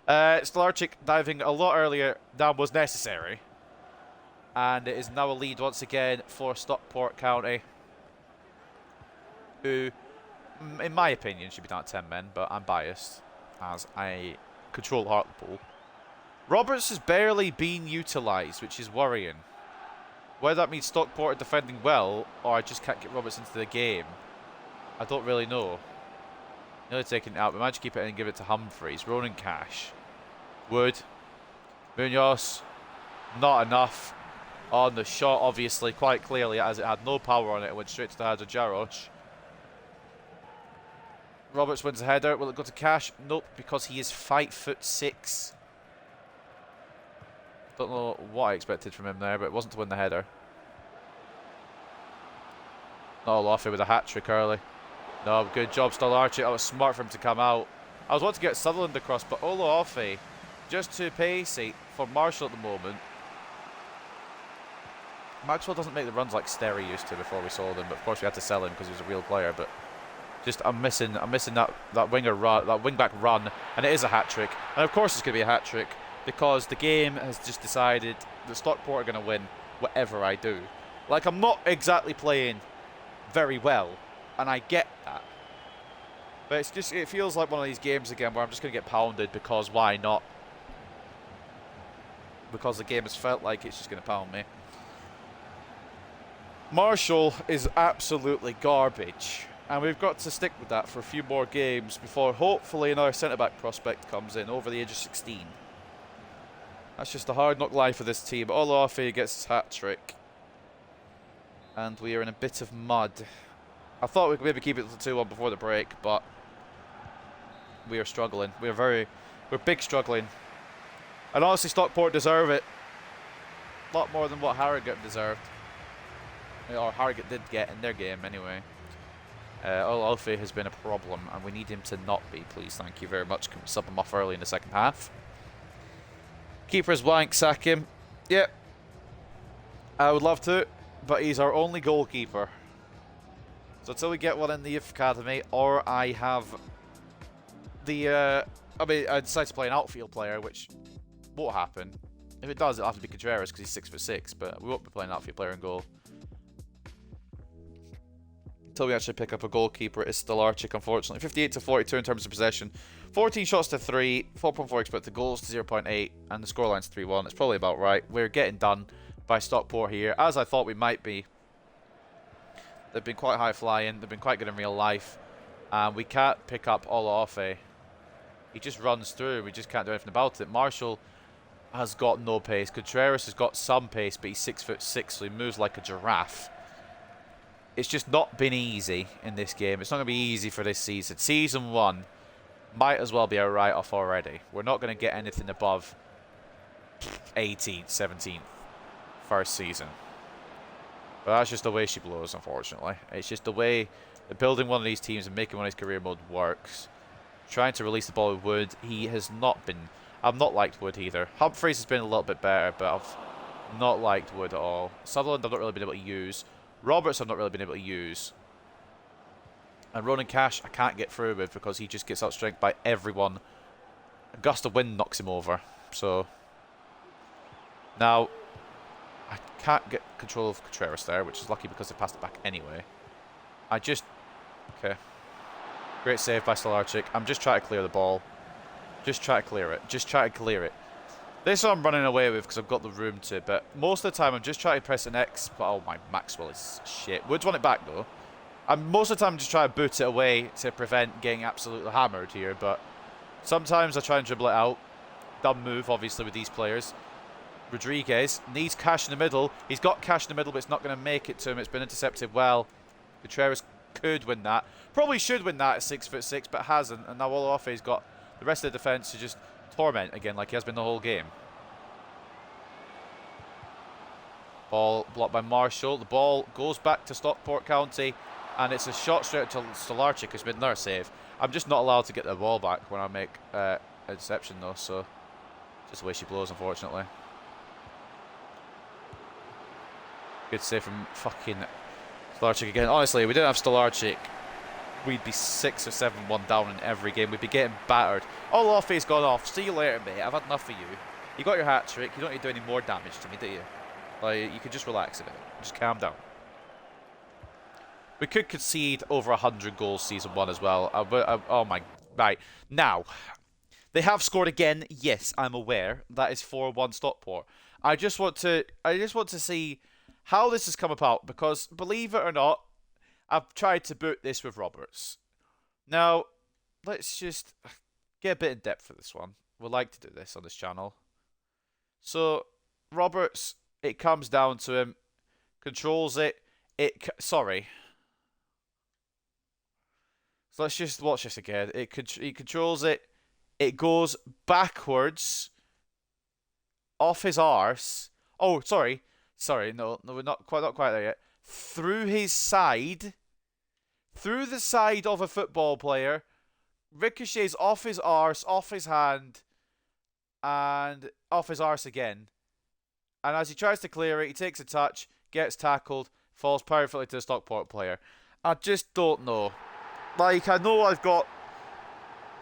Stolarczyk diving a lot earlier than was necessary. And it is now a lead once again for Stockport County, who, in my opinion, should be down to 10 men, but I'm biased as I control Hartlepool. Roberts has barely been utilised, which is worrying. Whether that means Stockport are defending well, or I just can't get Roberts into the game, I don't really know. Nearly taking it out. We might just keep it in and give it to Humphreys. Ronan Cash. Wood. Munoz. Not enough on the shot, obviously, quite clearly, as it had no power on it. It went straight to the hands of Jarosz. Roberts wins the header. Will it go to Cash? Nope, because he is 5'6". Don't know what I expected from him there, but it wasn't to win the header. No, Olafe with a hat-trick early. No, good job, Stolarczyk. That was smart for him to come out. I was wanting to get Sutherland across, but Olafe, just too pacey for Marshall at the moment. Maxwell doesn't make the runs like Sterry used to before we sold him, but of course we had to sell him because he was a real player. But just I'm missing that winger run, that wing back run, and it is a hat trick. And of course it's going to be a hat trick because the game has just decided that Stockport are going to win whatever I do. Like, I'm not exactly playing very well, and I get that. But it's just, it feels like one of these games again where I'm just going to get pounded because why not? Because the game has felt like it's just going to pound me. Marshall is absolutely garbage, and we've got to stick with that for a few more games before hopefully another centre-back prospect comes in over the age of 16. That's just the hard knock life of this team. Olafe gets his hat-trick, and we are in a bit of mud. I thought we could maybe keep it to 2-1 before the break, but we are struggling. We're big struggling. And honestly, Stockport deserve it. A lot more than what Harrogate deserved. Or Harrogate did get in their game anyway. Olafe has been a problem, and we need him to not be, please. Thank you very much. Can we sub him off early in the second half? Keeper's blank, sack him. Yep. I would love to, but he's our only goalkeeper. So until we get one in the youth academy, or I have the... I decide to play an outfield player, which won't happen. If it does, it'll have to be Contreras because he's 6'6", but we won't be playing an outfield player in goal. Until we actually pick up a goalkeeper, it's Stolarczyk, unfortunately. 58 to 42 in terms of possession. 14 shots to 3, 4.4 expected goals to 0.8, and the scoreline's 3-1. It's probably about right. We're getting done by Stockport here, as I thought we might be. They've been quite high-flying. They've been quite good in real life. And we can't pick up Olafe. He just runs through. We just can't do anything about it. Marshall has got no pace. Contreras has got some pace, but he's 6'6", so he moves like a giraffe. It's just not been easy in this game. It's not going to be easy for this season. Season 1 might as well be a write-off already. We're not going to get anything above 18th, 17th first season. But that's just the way she blows, unfortunately. It's just the way that building one of these teams and making one of these career mode works. Trying to release the ball with Wood. He has not been... I've not liked Wood either. Humphreys has been a little bit better, but I've not liked Wood at all. Sutherland I've not really been able to use. Roberts I've not really been able to use. And Ronan Cash I can't get through with because he just gets outstrengthed by everyone. A gust of wind knocks him over. So now I can't get control of Contreras there, which is lucky because they passed it back anyway. Okay. Great save by Stolarczyk. I'm just trying to clear the ball. Just try to clear it. Just try to clear it. This I'm running away with because I've got the room to, but most of the time I'm just trying to press an X. But oh my, Maxwell is shit. Woods won it back though. Most of the time I'm just trying to boot it away to prevent getting absolutely hammered here, but sometimes I try and dribble it out. Dumb move, obviously, with these players. Rodriguez needs Cash in the middle. He's got Cash in the middle, but it's not going to make it to him. It's been intercepted well. Contreras could win that. Probably should win that at 6'6", but hasn't. And now Olafe's got the rest of the defence to just torment again like he has been the whole game. Ball blocked by Marshall. The ball goes back to Stockport County. And it's a shot straight to Stolarczyk, who's made another save. I'm just not allowed to get the ball back when I make a interception, though, so just the way she blows, unfortunately. Good save from fucking Stolarczyk again. Honestly, if we didn't have Stolarczyk, we'd be 6 or 7-1 down in every game. We'd be getting battered. Olafe's gone off. See you later, mate. I've had enough of you. You got your hat trick. You don't need to do any more damage to me, do you? Like, you could just relax a bit. Just calm down. We could concede over 100 goals season 1 as well. Oh my... Right. Now, they have scored again. Yes, I'm aware. That is 4-1 Stockport. I just want to see how this has come about, because believe it or not, I've tried to boot this with Roberts. Now, let's just get a bit in depth for this one. We like to do this on this channel. So, Roberts, it comes down to him. Controls it. Sorry. So let's just watch this again. He controls it. It goes backwards off his arse. Oh, sorry. No, we're not quite there yet. Through his side, through the side of a football player, ricochets off his arse, off his hand, and off his arse again. And as he tries to clear it, he takes a touch, gets tackled, falls perfectly to the Stockport player. I just don't know. Like, I know I've got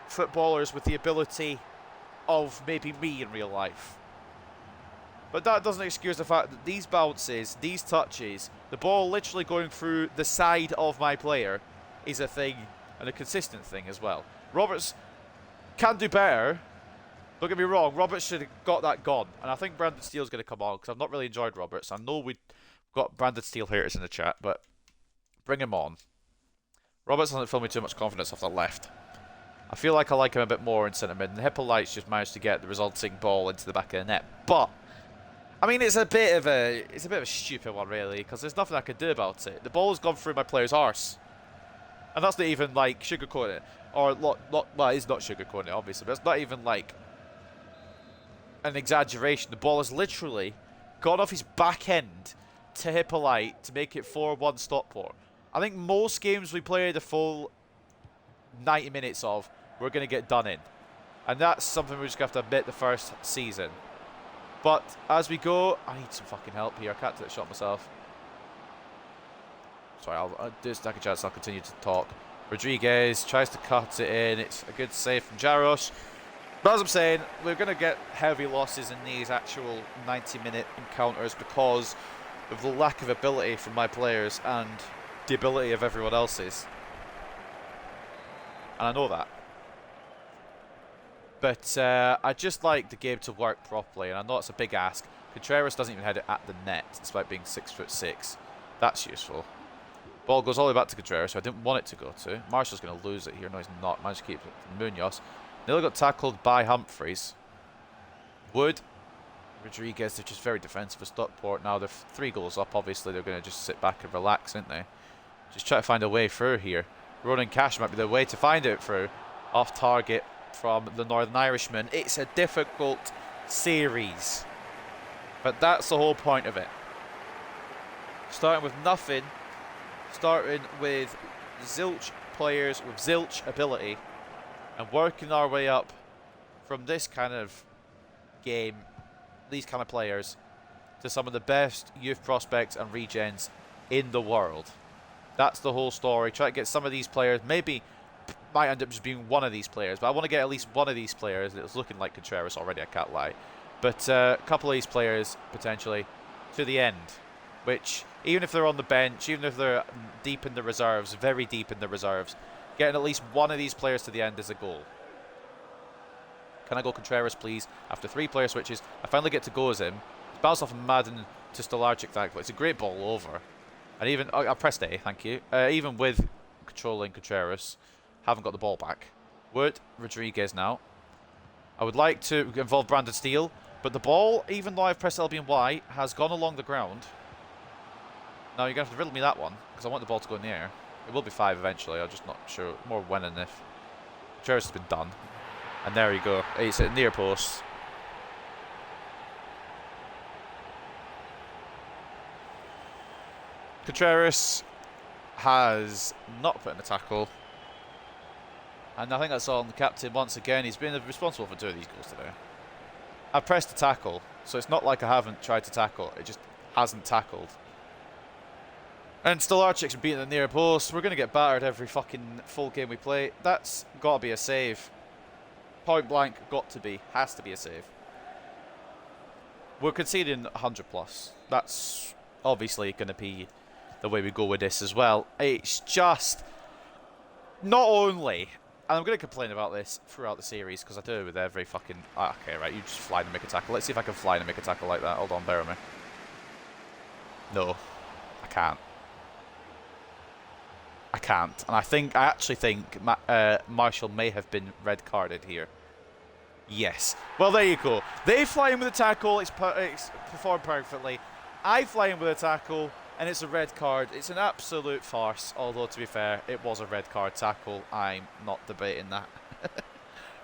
footballers with the ability of maybe me in real life. But that doesn't excuse the fact that these bounces, these touches, the ball literally going through the side of my player is a thing, and a consistent thing as well. Roberts can do better. Don't get me wrong, Roberts should have got that gone. And I think Brandon Steele's going to come on, because I've not really enjoyed Roberts. I know we've got Brandon Steele haters in the chat, but bring him on. Roberts doesn't fill me too much confidence off the left. I feel like I like him a bit more in centre mid. And Hippolyte's just managed to get the resulting ball into the back of the net. But I mean, it's a bit of a stupid one, really, because there's nothing I can do about it. The ball's gone through my player's arse, and that's not even like sugarcoating it, or well, it's not sugarcoating it, obviously, but it's not even like an exaggeration. The ball has literally gone off his back end to Hippolyte to make it 4-1 Stockport. I think most games we play the full 90 minutes of, we're going to get done in. And that's something we just have to admit the first season. But as we go, I need some fucking help here. I can't take the shot myself. Sorry, I'll do a stack of chance. I'll continue to talk. Rodriguez tries to cut it in. It's a good save from Jaros. But as I'm saying, we're going to get heavy losses in these actual 90-minute encounters because of the lack of ability from my players and the ability of everyone else's. And I know that. But I just like the game to work properly, and I know it's a big ask. Contreras doesn't even head it at the net, despite being 6'6". That's useful. Ball goes all the way back to Contreras, who I didn't want it to go to. Marshall's going to lose it here. No, he's not. Managed to keep it from Munoz. Nearly got tackled by Humphreys. Wood. Rodriguez, they're just very defensive with Stockport. Now they're 3 goals up. Obviously, they're going to just sit back and relax, aren't they? Just try to find a way through here. Ronan Cash might be the way to find it through. Off target from the Northern Irishman. It's a difficult series, but that's the whole point of it. Starting with nothing, starting with zilch players with zilch ability, and working our way up from this kind of game, these kind of players, to some of the best youth prospects and regens in the world. That's the whole story. Try to get some of these players, maybe might end up just being one of these players, but I want to get at least one of these players. It was looking like Contreras already, I can't lie. But a couple of these players, potentially, to the end. Which, even if they're on the bench, even if they're deep in the reserves, very deep in the reserves, getting at least one of these players to the end is a goal. Can I go Contreras, please? After 3 player switches, I finally get to go as him. Bounce off Madden to Stolarczyk, thankfully. It's a great ball over. And even, I pressed A, thank you. Even with controlling Contreras, haven't got the ball back. Wood, Rodriguez now. I would like to involve Brandon Steele, but the ball, even though I've pressed LB and Y, has gone along the ground. Now you're going to have to riddle me that one, because I want the ball to go in the air. It will be 5 eventually, I'm just not sure. More when and if. Contreras has been done. And there you go. It's at near post. Contreras has not put in a tackle. And I think that's on the captain once again. He's been responsible for 2 of these goals today. I've pressed to tackle, so it's not like I haven't tried to tackle. It just hasn't tackled. And Stolarczyk's beating the near post. We're going to get battered every fucking full game we play. That's got to be a save. Point blank, got to be. Has to be a save. We're conceding 100 plus. That's obviously going to be the way we go with this as well. It's just not only, and I'm going to complain about this throughout the series because I do it with every fucking. Okay, right, you just fly and make a tackle. Let's see if I can fly and make a tackle like that. Hold on, bear with me. No, I can't. I can't, and I actually think Marshall may have been red carded here. Yes. Well, there you go. They fly in with a tackle. It's performed perfectly. I fly in with a tackle, and it's a red card. It's an absolute farce. Although, to be fair, it was a red card tackle. I'm not debating that.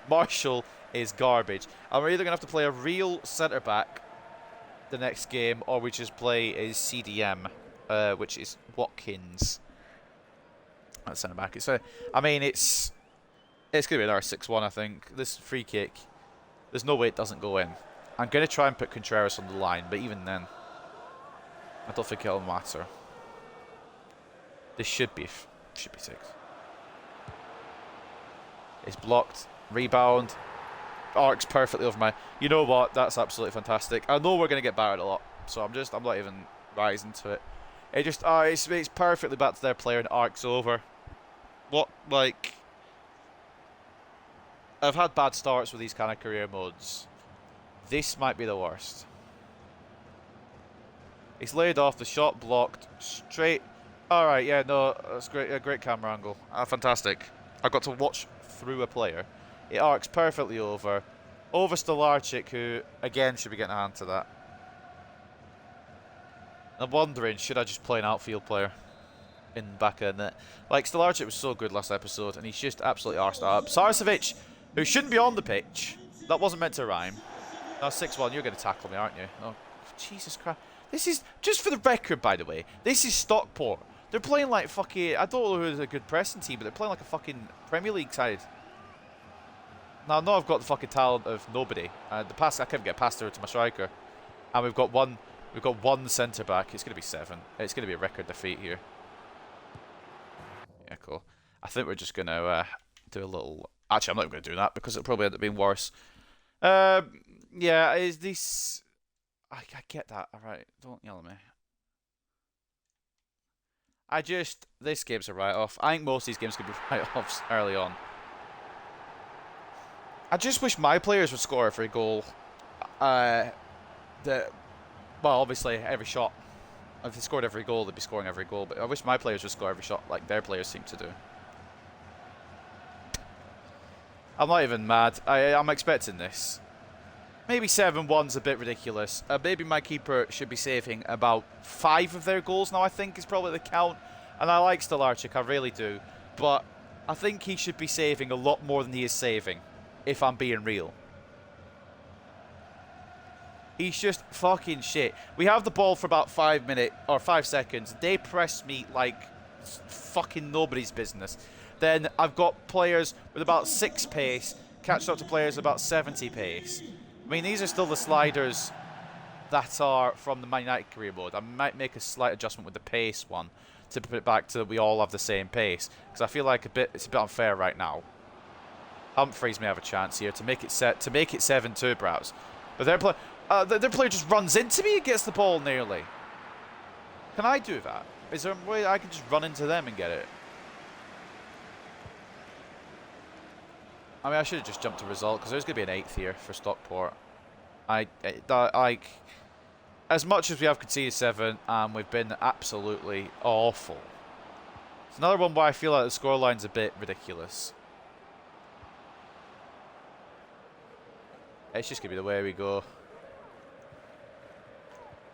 Marshall is garbage. And we're either going to have to play a real centre-back the next game, or we just play a CDM, which is Watkins. That's centre-back. I mean, it's going to be another 6-1, I think. This free kick, there's no way it doesn't go in. I'm going to try and put Contreras on the line, but even then, I don't think it'll matter. This should be 6. It's blocked. Rebound. Arcs perfectly over my. You know what? That's absolutely fantastic. I know we're going to get battered a lot, so I'm not even rising to it. It just it's perfectly back to their player and arcs over. What, like, I've had bad starts with these kind of career modes. This might be the worst. He's laid off, the shot blocked, straight. Alright, yeah, no, that's great, a great camera angle. Fantastic. I got to watch through a player. It arcs perfectly over Stolarczyk, who, again, should be getting a hand to that. I'm wondering, should I just play an outfield player in back of the net? Like, Stolarczyk was so good last episode, and he's just absolutely arsed up. Sarcevic, who shouldn't be on the pitch. That wasn't meant to rhyme. Now, 6-1, you're going to tackle me, aren't you? Oh, Jesus Christ. This is, just for the record, by the way, this is Stockport. They're playing like fucking, I don't know who's a good pressing team, but they're playing like a fucking Premier League side. Now, I know I've got the fucking talent of nobody. The pass, I can't get past her to my striker. And we've got one centre back. It's going to be 7. It's going to be a record defeat here. Yeah, cool. I think we're just going to do a little. Actually, I'm not even going to do that because it'll probably end up being worse. Yeah, is this? I get that. All right, don't yell at me. This game's a write-off. I think most of these games could be write-offs early on. I just wish my players would score every goal. Well, obviously, every shot. If they scored every goal, they'd be scoring every goal. But I wish my players would score every shot like their players seem to do. I'm not even mad. I'm expecting this. Maybe 7-1's a bit ridiculous. Maybe my keeper should be saving about 5 of their goals now, I think, is probably the count. And I like Stolarczyk, I really do. But I think he should be saving a lot more than he is saving, if I'm being real. He's just fucking shit. We have the ball for about 5 minutes, or 5 seconds. They press me like fucking nobody's business. then I've got players with about 6 pace catching up to players with about 70 pace. I mean, these are still the sliders that are from the Man United career mode. I might make a slight adjustment with the pace one to put it back to that we all have the same pace, because I feel like it's a bit unfair right now. Humphreys may have a chance here to make it 7-2 perhaps, but their player just runs into me and gets the ball nearly. Can I do that? Is there a way I can just run into them and get it? I mean, I should have just jumped to result, because there's going to be an 8th here for Stockport. As much as we have conceded 7 and we've been absolutely awful, it's another one where I feel like the scoreline's a bit ridiculous. It's just going to be the way we go.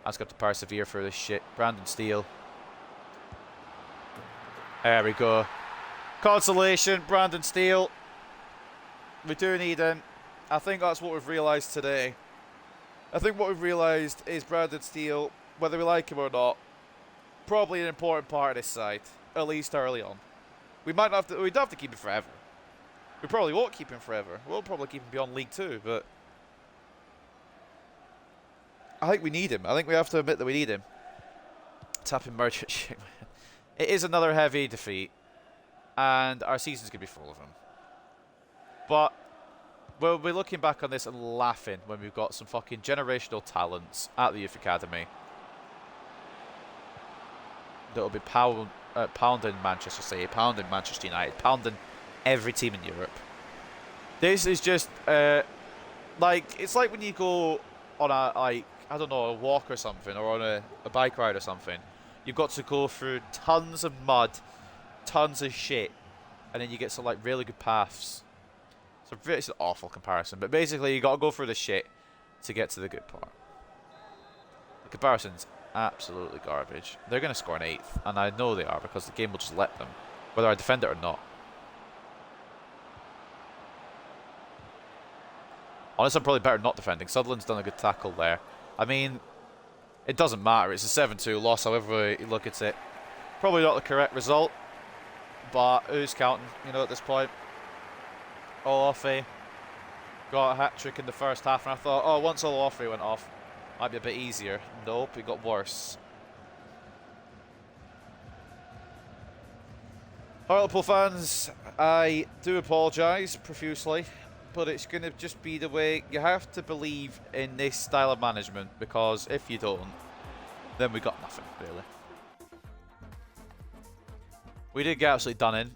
I just got to persevere through this shit. Brandon Steele. There we go. Consolation, Brandon Steele. We do need him. I think that's what we've realised today. I think what we've realised is Brandon Steele, whether we like him or not, probably an important part of this side, at least early on. We don't have to keep him forever. We probably won't keep him forever. We'll probably keep him beyond League 2, but I think we need him. I think we have to admit that we need him. Tapping Merchant. It is another heavy defeat, and our season's going to be full of them. But we'll be looking back on this and laughing when we've got some fucking generational talents at the Youth Academy that'll be pounding Manchester City, pounding Manchester United, pounding every team in Europe. This is just it's like when you go on a walk or something, or on a bike ride or something. You've got to go through tons of mud, tons of shit, and then you get some really good paths. So it's an awful comparison, but basically you got to go through the shit to get to the good part. The comparison's absolutely garbage. They're going to score an 8th, and I know they are, because the game will just let them, whether I defend it or not. Honestly, I'm probably better not defending. Sutherland's done a good tackle there. I mean, it doesn't matter. It's a 7-2 loss, however you look at it. Probably not the correct result, but who's counting, at this point? Oloffe got a hat-trick in the first half, and I thought, once Oloffe went off, might be a bit easier. Nope, it got worse. Hartlepool fans, I do apologise profusely, but it's going to just be the way. You have to believe in this style of management, because if you don't, then we got nothing, really. We did get absolutely done in,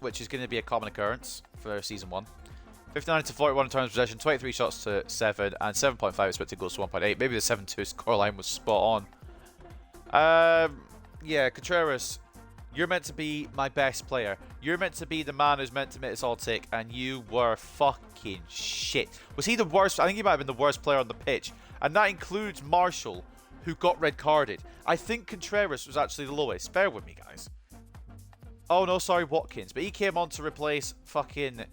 which is going to be a common occurrence for Season 1. 59 to 41 in terms of possession, 23 shots to 7, and 7.5 expected goals to 1.8. Maybe the 7-2 scoreline was spot on. Yeah, Contreras, you're meant to be my best player. You're meant to be the man who's meant to make us all tick, and you were fucking shit. Was he the worst? I think he might have been the worst player on the pitch, and that includes Marshall, who got red carded. I think Contreras was actually the lowest. Bear with me, guys. Oh no, sorry, Watkins. But he came on to replace fucking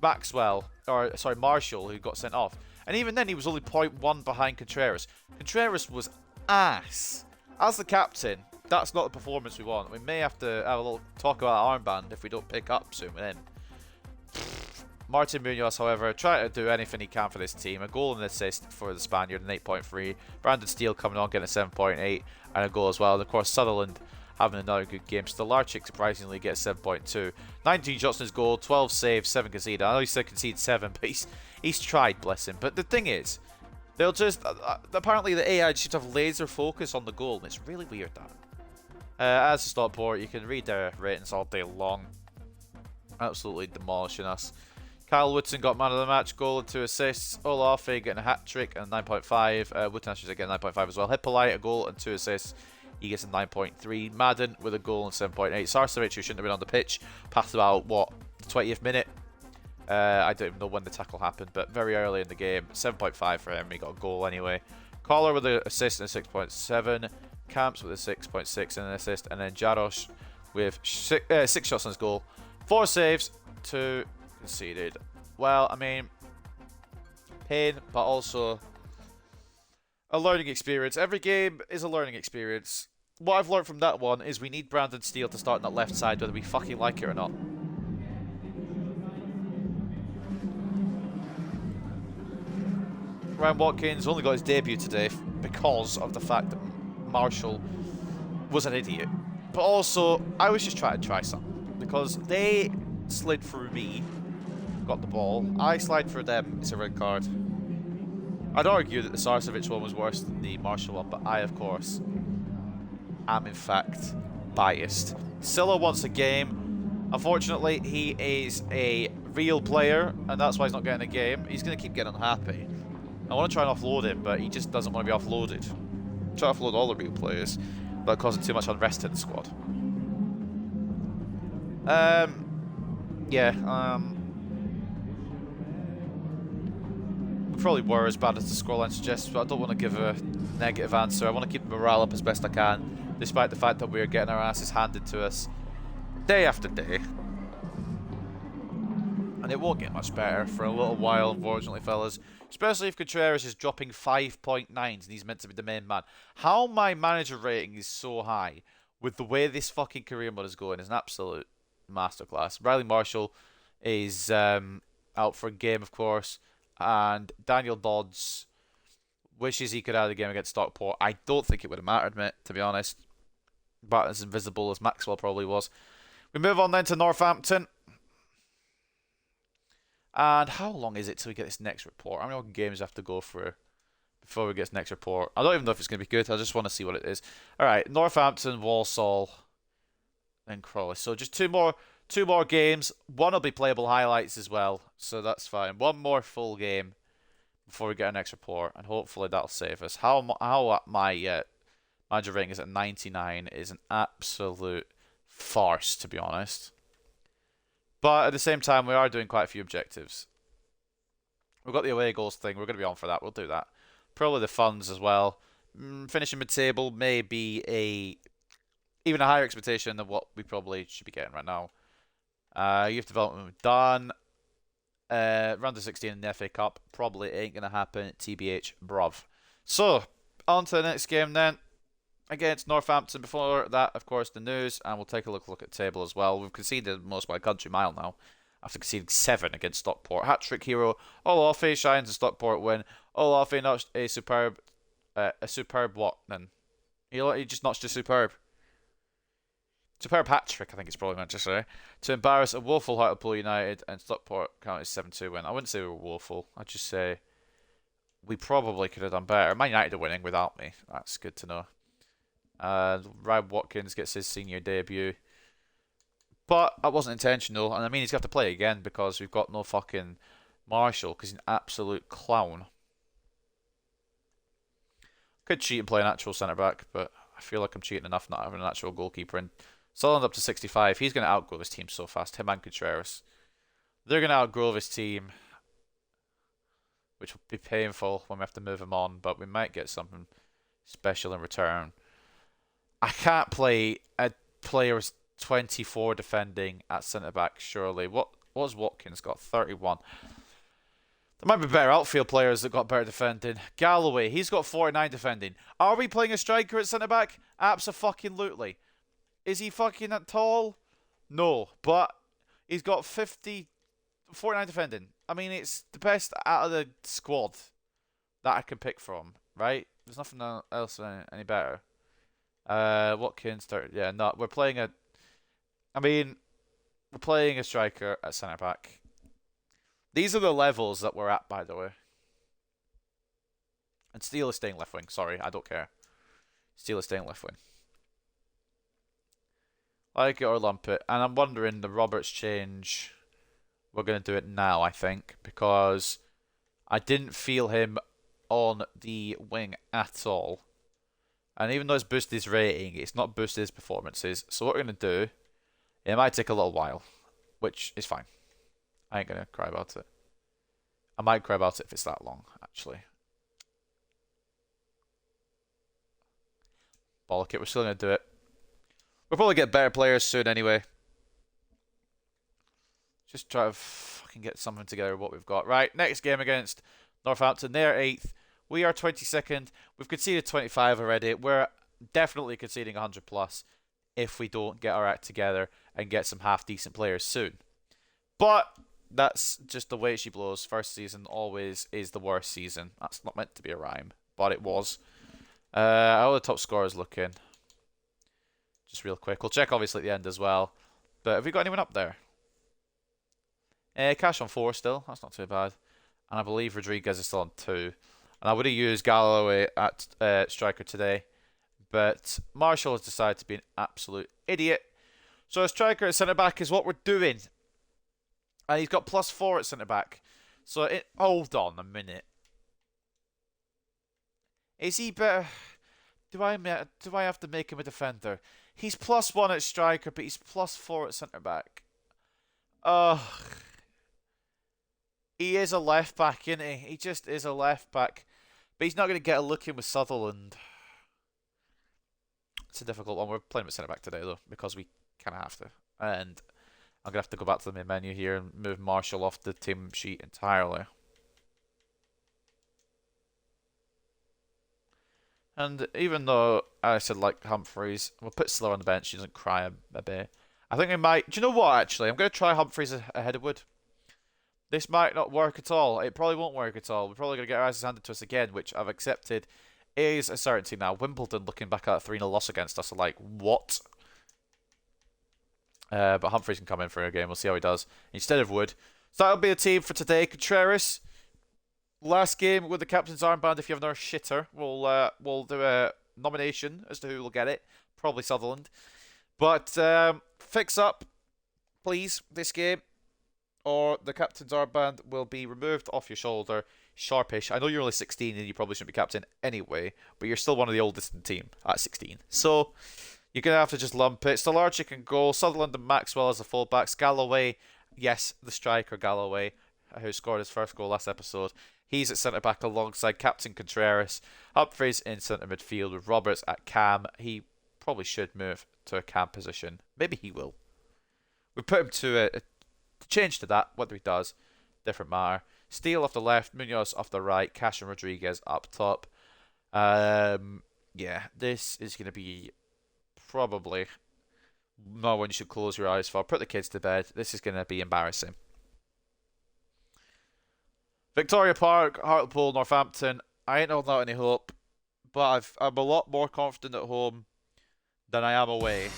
Marshall, who got sent off. And even then, he was only 0.1 behind Contreras. Contreras was ass. As the captain, that's not the performance we want. We may have to have a little talk about armband if we don't pick up soon with him. Martin Munoz, however, trying to do anything he can for this team. A goal and an assist for the Spaniard, an 8.3. Brandon Steele coming on, getting a 7.8 and a goal as well. And of course, Sutherland having another good game. Stolarczyk surprisingly gets 7.2. 19 shots in his goal, 12 saves, 7 conceded. I know he said conceded 7, but he's tried, bless him. But the thing is, they'll just apparently the AI just have laser focus on the goal, and it's really weird that. As for Stockport, you can read their ratings all day long. Absolutely demolishing us. Kyle Woodson got man of the match, goal and 2 assists. Olafé getting a hat-trick and a 9.5. Woodson actually getting a 9.5 as well. Hippolyte, a goal and 2 assists. He gets a 9.3. Madden with a goal and 7.8. Sarcevic, who shouldn't have been on the pitch, passed about, what, the 20th minute? I don't even know when the tackle happened, but very early in the game. 7.5 for him. He got a goal anyway. Collar with an assist and a 6.7. Camps with a 6.6 and an assist. And then Jarosz with 6 shots on his goal. 4 saves, 2 conceded. Well, I mean, pain, but also a learning experience. Every game is a learning experience. what I've learned from that one is we need Brandon Steele to start on that left side, whether we fucking like it or not. Ryan Watkins only got his debut today because of the fact that Marshall was an idiot. But also, I was just trying to try something. Because they slid through me, got the ball. I slide through them, it's a red card. I'd argue that the Sarcevic one was worse than the Marshall one, but I, of course, am in fact biased. Silla wants a game. Unfortunately, he is a real player, and that's why he's not getting a game. He's going to keep getting unhappy. I want to try and offload him, but he just doesn't want to be offloaded. Try to offload all the real players without causing too much unrest in the squad. We probably were as bad as the scoreline suggests, but I don't want to give a negative answer. I want to keep the morale up as best I can, despite the fact that we're getting our asses handed to us day after day. And it won't get much better for a little while, unfortunately, fellas. Especially if Contreras is dropping 5.9s and he's meant to be the main man. How my manager rating is so high with the way this fucking career mode is going is an absolute masterclass. Riley Marshall is out for a game, of course. And Daniel Dodds wishes he could have the game against Stockport. I don't think it would have mattered, mate, to be honest. But as invisible as Maxwell probably was. We move on then to Northampton. And how long is it till we get this next report? How many games have to go through before we get this next report? I don't even know if it's going to be good. I just want to see what it is. Alright, Northampton, Walsall, and Crawley. So just two more games. One will be playable highlights as well. So that's fine. One more full game before we get our next report. And hopefully that'll save us. How my manager rating is at 99 is an absolute farce, to be honest. But at the same time, we are doing quite a few objectives. We've got the away goals thing. We're going to be on for that. We'll do that. Probably the funds as well. Finishing mid-table may be even a higher expectation than what we probably should be getting right now. Youth development we've done. Round of 16 in the FA Cup. Probably ain't going to happen. TBH, bruv. So, on to the next game then. Against Northampton. Before that, of course, the news, and we'll take a look at the table as well. We've conceded most by a country mile now, after conceding 7 against Stockport. Hat-trick hero Olaofe shines, a Stockport win. Olaofe notched a superb what then? He just notched a superb hat-trick, I think it's probably meant to say, to embarrass a woeful Hartlepool United and Stockport County 7-2 win. I wouldn't say we were woeful. I'd just say we probably could have done better. Man United are winning without me. That's good to know. Ryan Watkins gets his senior debut. But that wasn't intentional. And I mean, he's got to play again because we've got no fucking Marshall because he's an absolute clown. Could cheat and play an actual centre-back, but I feel like I'm cheating enough not having an actual goalkeeper. And Sutherland up to 65. He's going to outgrow this team so fast. Him and Contreras. They're going to outgrow this team, which will be painful when we have to move him on. But we might get something special in return. I can't play a player with 24 defending at centre-back, surely. What's Watkins got? 31. There might be better outfield players that got better defending. Galloway, he's got 49 defending. Are we playing a striker at centre-back? Abso-fucking-lutely. Is he fucking that tall? No, but he's got 49 defending. I mean, it's the best out of the squad that I can pick from, right? There's nothing else any better. Watkins started. Yeah, no, we're playing a striker at centre back. These are the levels that we're at, by the way. And Steele is staying left wing. Sorry, I don't care. Steele is staying left wing. Like it or lump it. And I'm wondering the Roberts change. We're going to do it now, I think, because I didn't feel him on the wing at all. And even though it's boosted his rating, it's not boosted his performances. So what we're going to do, it might take a little while, which is fine. I ain't going to cry about it. I might cry about it if it's that long, actually. Bollock it, we're still going to do it. We'll probably get better players soon anyway. Just try to fucking get something together with what we've got. Right, next game against Northampton. They're 8th. We are 22nd. We've conceded 25 already. We're definitely conceding 100 plus if we don't get our act together and get some half decent players soon. But that's just the way she blows. First season always is the worst season. That's not meant to be a rhyme, but it was. How are the top scorers looking? Just real quick. We'll check obviously at the end as well. But have we got anyone up there? Cash on 4 still. That's not too bad. And I believe Rodriguez is still on 2. And I would have used Galloway at striker today. But Marshall has decided to be an absolute idiot. So a striker at centre-back is what we're doing. And he's got +4 at centre-back. So, hold on a minute. Is he better? Do I have to make him a defender? He's +1 at striker, but he's +4 at centre-back. Ugh. He is a left-back, isn't he? He just is a left-back. But he's not going to get a look in with Sutherland. It's a difficult one. We're playing with centre-back today, though, because we kind of have to. And I'm going to have to go back to the main menu here and move Marshall off the team sheet entirely. And even though I said like Humphreys, we'll put Slur on the bench. He doesn't cry a bit. I think we might. Do you know what, actually? I'm going to try Humphreys ahead of Wood. This might not work at all. It probably won't work at all. We're probably going to get our asses handed to us again, which I've accepted is a certainty now. Wimbledon looking back at a 3-0 loss against us are like, what? But Humphreys can come in for a game. We'll see how he does instead of Wood. So that'll be the team for today. Contreras, last game with the captain's armband. If you have another shitter, we'll do a nomination as to who will get it. Probably Sutherland. But fix up, please, this game, or the captain's armband will be removed off your shoulder. Sharpish. I know you're only 16 and you probably shouldn't be captain anyway, but you're still one of the oldest in the team at 16. So you're going to have to just lump it. Stolarczyk can go. Sutherland and Maxwell as the fullbacks. Galloway, yes, the striker Galloway, who scored his first goal last episode. He's at centre-back alongside Captain Contreras. Humphreys in centre midfield with Roberts at cam. He probably should move to a cam position. Maybe he will. We put him to a change to that. Whether he does, different matter. Steele off the left, Munoz off the right, Cash and Rodriguez up top. Yeah, this is going to be probably not one you should close your eyes for. Put the kids to bed. This is going to be embarrassing. Victoria Park, Hartlepool, Northampton. I ain't holding out any hope, but I'm a lot more confident at home than I am away.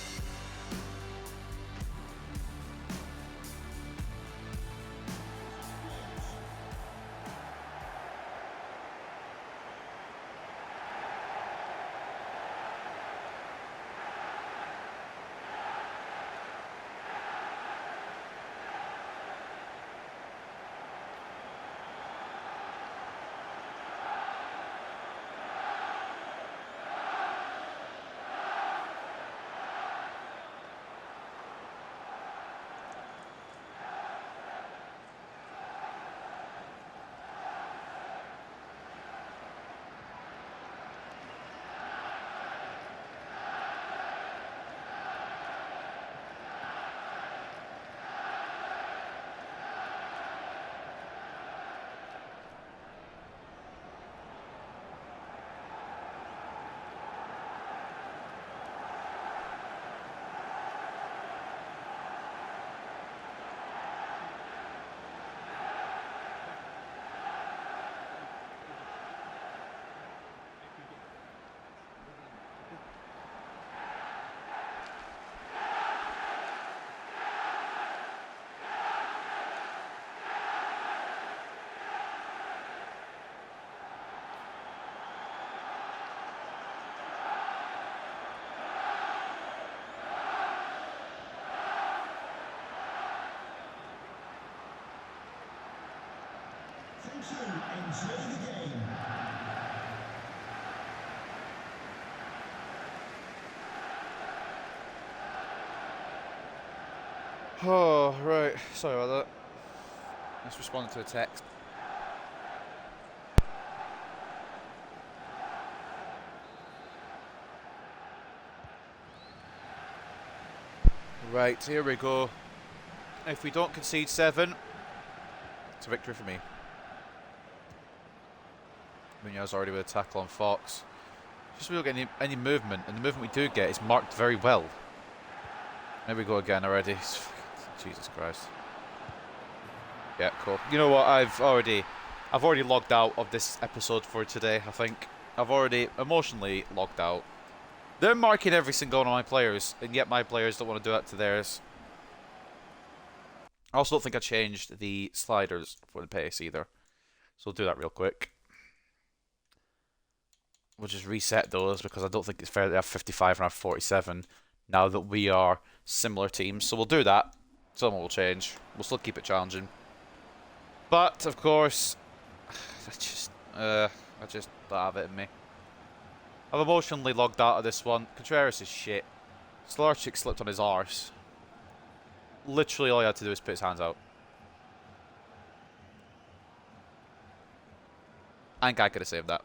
Enjoy the game. Oh, right. Sorry about that. Let's respond to a text. Right, here we go. If we don't concede 7, it's a victory for me. Munoz already with a tackle on Fox. Just we don't get any movement, and the movement we do get is marked very well. There we go again already. Jesus Christ. Yeah, cool. You know what? I've already logged out of this episode for today. I think I've already emotionally logged out. They're marking every single one of my players, and yet my players don't want to do that to theirs. I also don't think I changed the sliders for the pace either. So we'll do that real quick. We'll just reset those because I don't think it's fair that I have 55 and I have 47 now that we are similar teams. So we'll do that. Something will change. We'll still keep it challenging. But, of course, I just don't have it in me. I've emotionally logged out of this one. Contreras is shit. Slarchik slipped on his arse. Literally all he had to do was put his hands out. I think I could have saved that.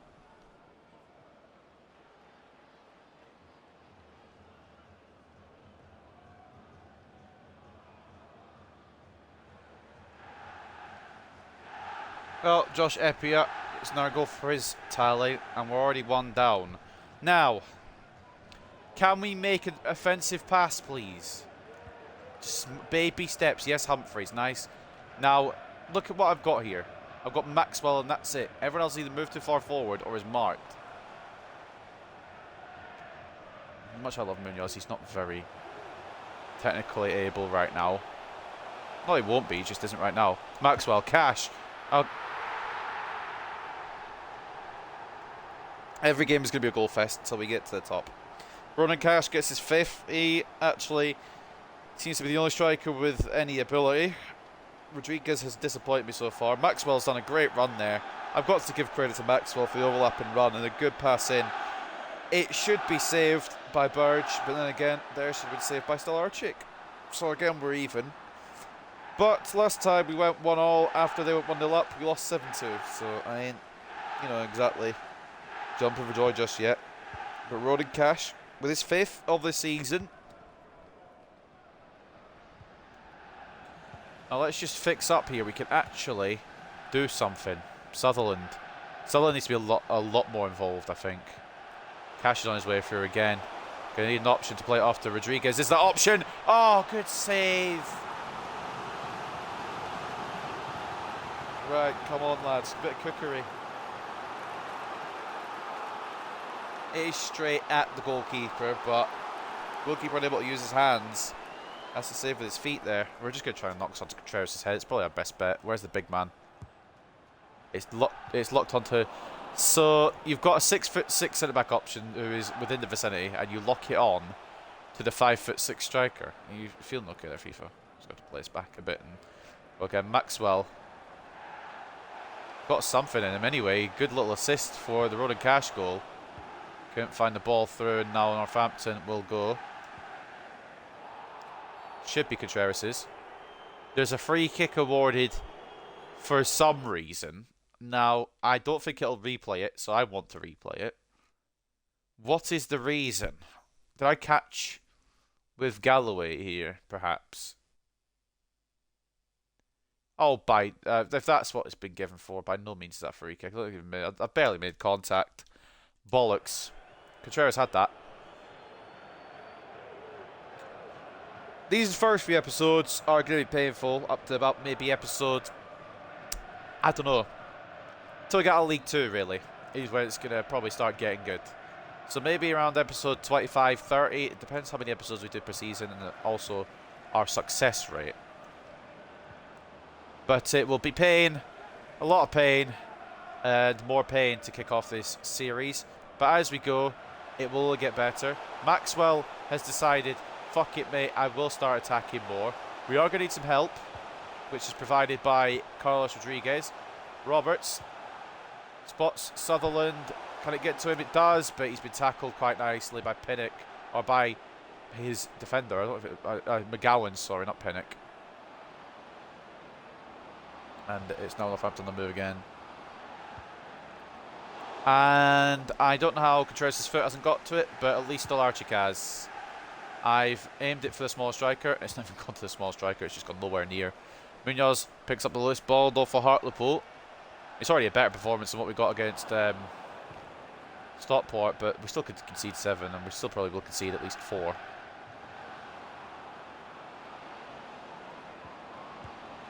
Well, Josh Eppiah is now go for his tally, and we're already one down. Now, can we make an offensive pass, please? Just baby steps. Yes, Humphreys, nice. Now, look at what I've got here. I've got Maxwell, and that's it. Everyone else either moved too far forward or is marked. As much as I love Munoz, he's not very technically able right now. No, he won't be. He just isn't right now. Maxwell, Cash. Every game is going to be a goal fest until we get to the top. Ronan Cash gets his 5th. He actually seems to be the only striker with any ability. Rodriguez has disappointed me so far. Maxwell's done a great run there. I've got to give credit to Maxwell for the overlap and run and a good pass in. It should be saved by Burge, but then again, there should have been saved by Stolarczyk. So again, we're even. But last time we went 1-1 after they went 1-0 up, we lost 7-2. So I ain't, exactly jumping for joy just yet. But Ronan Cash with his 5th of the season. Now let's just fix up here. We can actually do something. Sutherland needs to be a lot more involved, I think. Cash is on his way through again. Gonna need an option to play it off to Rodriguez. Is that option? Oh, good save. Right, come on, lads. A bit of cookery. It is straight at the goalkeeper, but goalkeeper unable to use his hands. That's the save with his feet there. We're just going to try and knock this onto Contreras' head. It's probably our best bet. Where's the big man? It's locked onto... So, you've got a 6'6" centre-back option who is within the vicinity, and you lock it on to the 5'6" striker. Are you feeling okay there, FIFA? Just got to play this back a bit. And okay, Maxwell got something in him anyway. Good little assist for the Ronan Cash goal. Couldn't find the ball through, and now Northampton will go. Should be Contreras'. There's a free kick awarded for some reason. Now, I don't think it'll replay it, so I want to replay it. What is the reason? Did I catch with Galloway here, perhaps? Oh, if that's what it's been given for, by no means is that free kick. I barely made contact. Bollocks. Contreras had that. These first few episodes are going to be painful, up to about maybe episode, I don't know, until we get out of League 2, really, is when it's going to probably start getting good. So maybe around episode 25, 30, it depends how many episodes we do per season, and also our success rate. But it will be pain, a lot of pain, and more pain to kick off this series. But as we go, it will get better. Maxwell has decided, fuck it, mate, I will start attacking more. We are going to need some help, which is provided by Carlos Rodriguez. Roberts spots Sutherland. Can it get to him? It does, but he's been tackled quite nicely by Pinnock, or by his defender. I don't know if it, McGowan, sorry, not Pinnock. And it's now Northampton on the move again. And I don't know how Contreras' foot hasn't got to it, but at least Stolarczyk has. I've aimed it for the small striker. It's not even gone to the small striker. It's just gone nowhere near. Munoz picks up the loose ball, though, for Hartlepool. It's already a better performance than what we got against Stockport, but we still could concede 7, and we still probably will concede at least 4.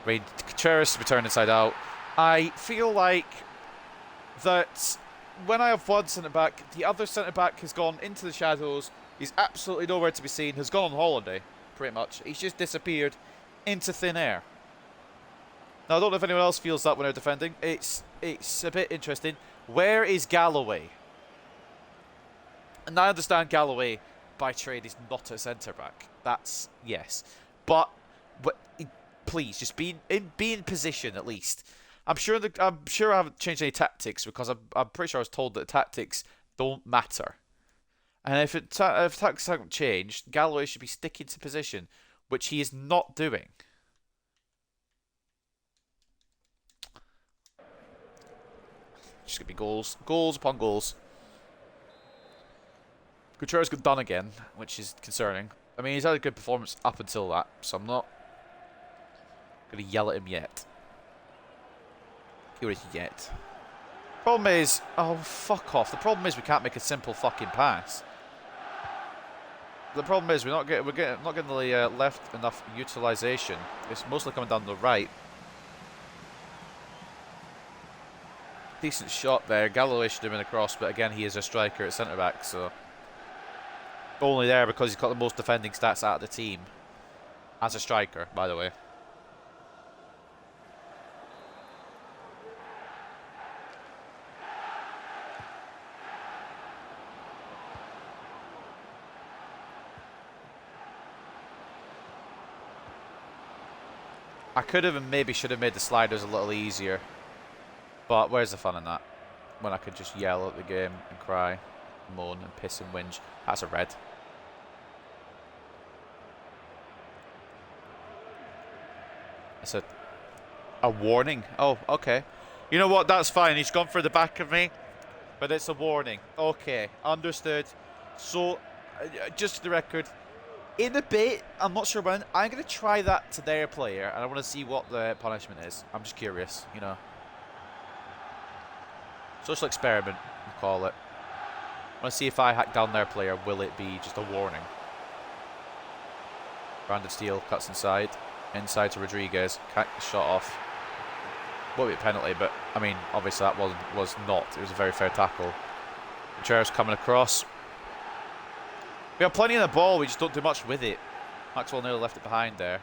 Contreras to be turned inside out. I feel like that when I have one centre-back, the other centre-back has gone into the shadows. He's absolutely nowhere to be seen. Has gone on holiday, pretty much. He's just disappeared into thin air. Now, I don't know if anyone else feels that when they're defending. It's a bit interesting. Where is Galloway? And I understand Galloway, by trade, is not a centre-back. That's, yes. But please, just be in position at least. I'm sure I haven't changed any tactics, because I'm pretty sure I was told that tactics don't matter. And if tactics haven't changed, Galloway should be sticking to position, which he is not doing. Just gonna be goals upon goals. Gutierrez got done again, which is concerning. I mean, he's had a good performance up until that, so I'm not gonna yell at him yet. Yet. Problem is, oh fuck off. The problem is we can't make a simple fucking pass. The problem is we're not getting the left enough utilization. It's mostly coming down the right. Decent shot there. Galloway should have been across, but again, he is a striker at centre back, so only there because he's got the most defending stats out of the team as a striker, by the way. I could have and maybe should have made the sliders a little easier. But where's the fun in that? When I could just yell at the game and cry, moan and piss and whinge. That's a red. It's a warning. Oh, okay. You know what? That's fine. He's gone for the back of me. But it's a warning. Okay. Understood. So, just for the record, in a bit, I'm not sure when, I'm going to try that to their player. And I want to see what the punishment is. I'm just curious, you know. Social experiment, we'll call it. I want to see if I hack down their player, will it be just a warning? Brandon Steele cuts inside. Inside to Rodriguez. Can't get the shot off. Won't be a penalty, but, I mean, obviously that was not. It was a very fair tackle. Contreras coming across. We have plenty of the ball, we just don't do much with it. Maxwell nearly left it behind there.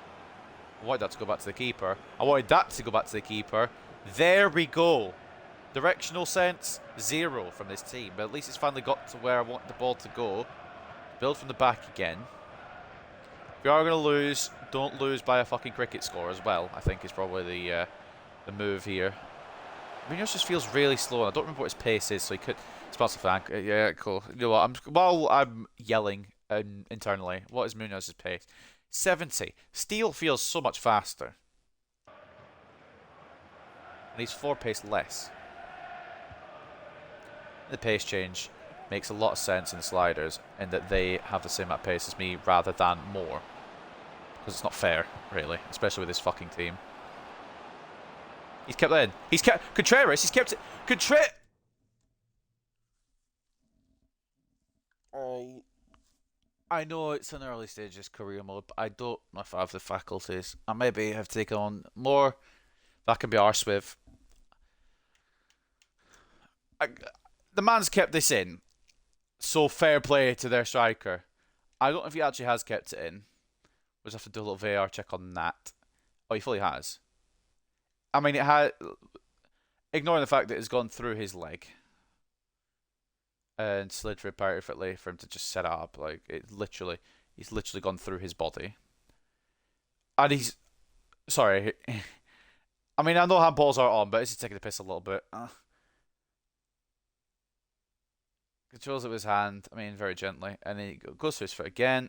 I wanted that to go back to the keeper. I wanted that to go back to the keeper. There we go. Directional sense, 0 from this team. But at least it's finally got to where I want the ball to go. Build from the back again. If we are going to lose, don't lose by a fucking cricket score as well, I think is probably the move here. Munoz just feels really slow. I don't remember what his pace is, so he could... Spots the flank. Yeah, cool. You know what? While I'm yelling internally, what is Munoz's pace? 70. Steele feels so much faster. And he's 4 pace less. The pace change makes a lot of sense in the sliders, in that they have the same amount of pace as me rather than more. Because it's not fair, really, especially with this fucking team. He's kept that in. He's kept... Contreras, he's kept it... I know it's an early stages career mode, but I don't know if I have the faculties. I maybe have taken on more that I can be arsed with. The man's kept this in, so fair play to their striker. I don't know if he actually has kept it in. We'll just have to do a little VAR check on that. Oh, he fully has. I mean, it had... Ignoring the fact that it's gone through his leg. And slid very perfectly for him to just set it up. Like, he's literally gone through his body. And he's... Sorry. I mean, I know handballs are on, but this is taking the piss a little bit. Controls it with his hand. I mean, very gently. And then he goes to his foot again.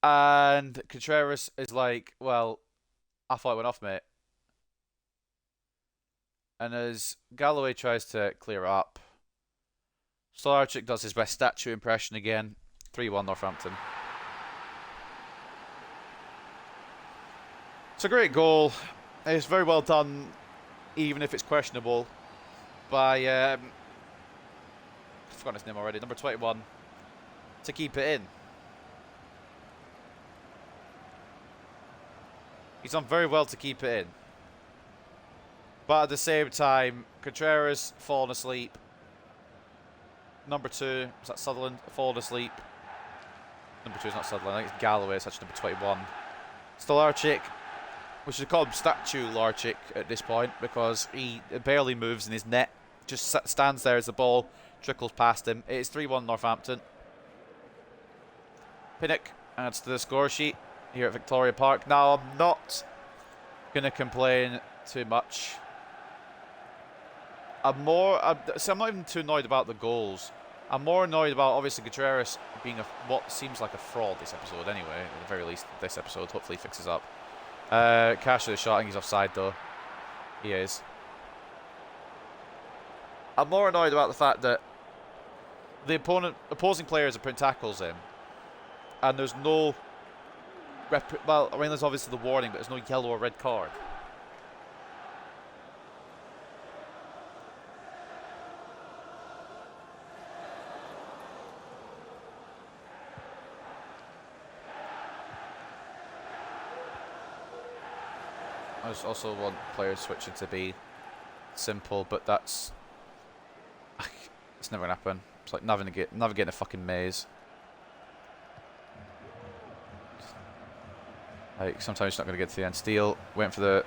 And Contreras is like, well, I thought it went off, mate. And as Galloway tries to clear up, Stolarczyk does his best statue impression again. 3-1 Northampton. It's a great goal. It's very well done, even if it's questionable. by, I've forgotten his name already, number 21, to keep it in. He's done very well to keep it in. But at the same time, Contreras fallen asleep. Number 2, is that Sutherland? Fallen asleep. Number 2 is not Sutherland, I think it's Galloway, it's actually number 21. Stolarczyk, we should call him Statue Larchik at this point, because he barely moves in his net. Just stands there as the ball trickles past him. It is 3-1 Northampton. Pinnock adds to the score sheet here at Victoria Park. Now, I'm not going to complain too much. I'm not even too annoyed about the goals. I'm more annoyed about, obviously, Contreras being what seems like a fraud this episode anyway. At the very least, this episode. Hopefully he fixes up. Cash with a shot. I think he's offside, though. He is. I'm more annoyed about the fact that the opposing players are putting tackles in, and there's no... well, I mean, there's obviously the warning, but there's no yellow or red card. I just also want players switching to be simple, but that's... it's never going to happen. It's like navigating a fucking maze. Like, sometimes you're not going to get to the end. Steele went for the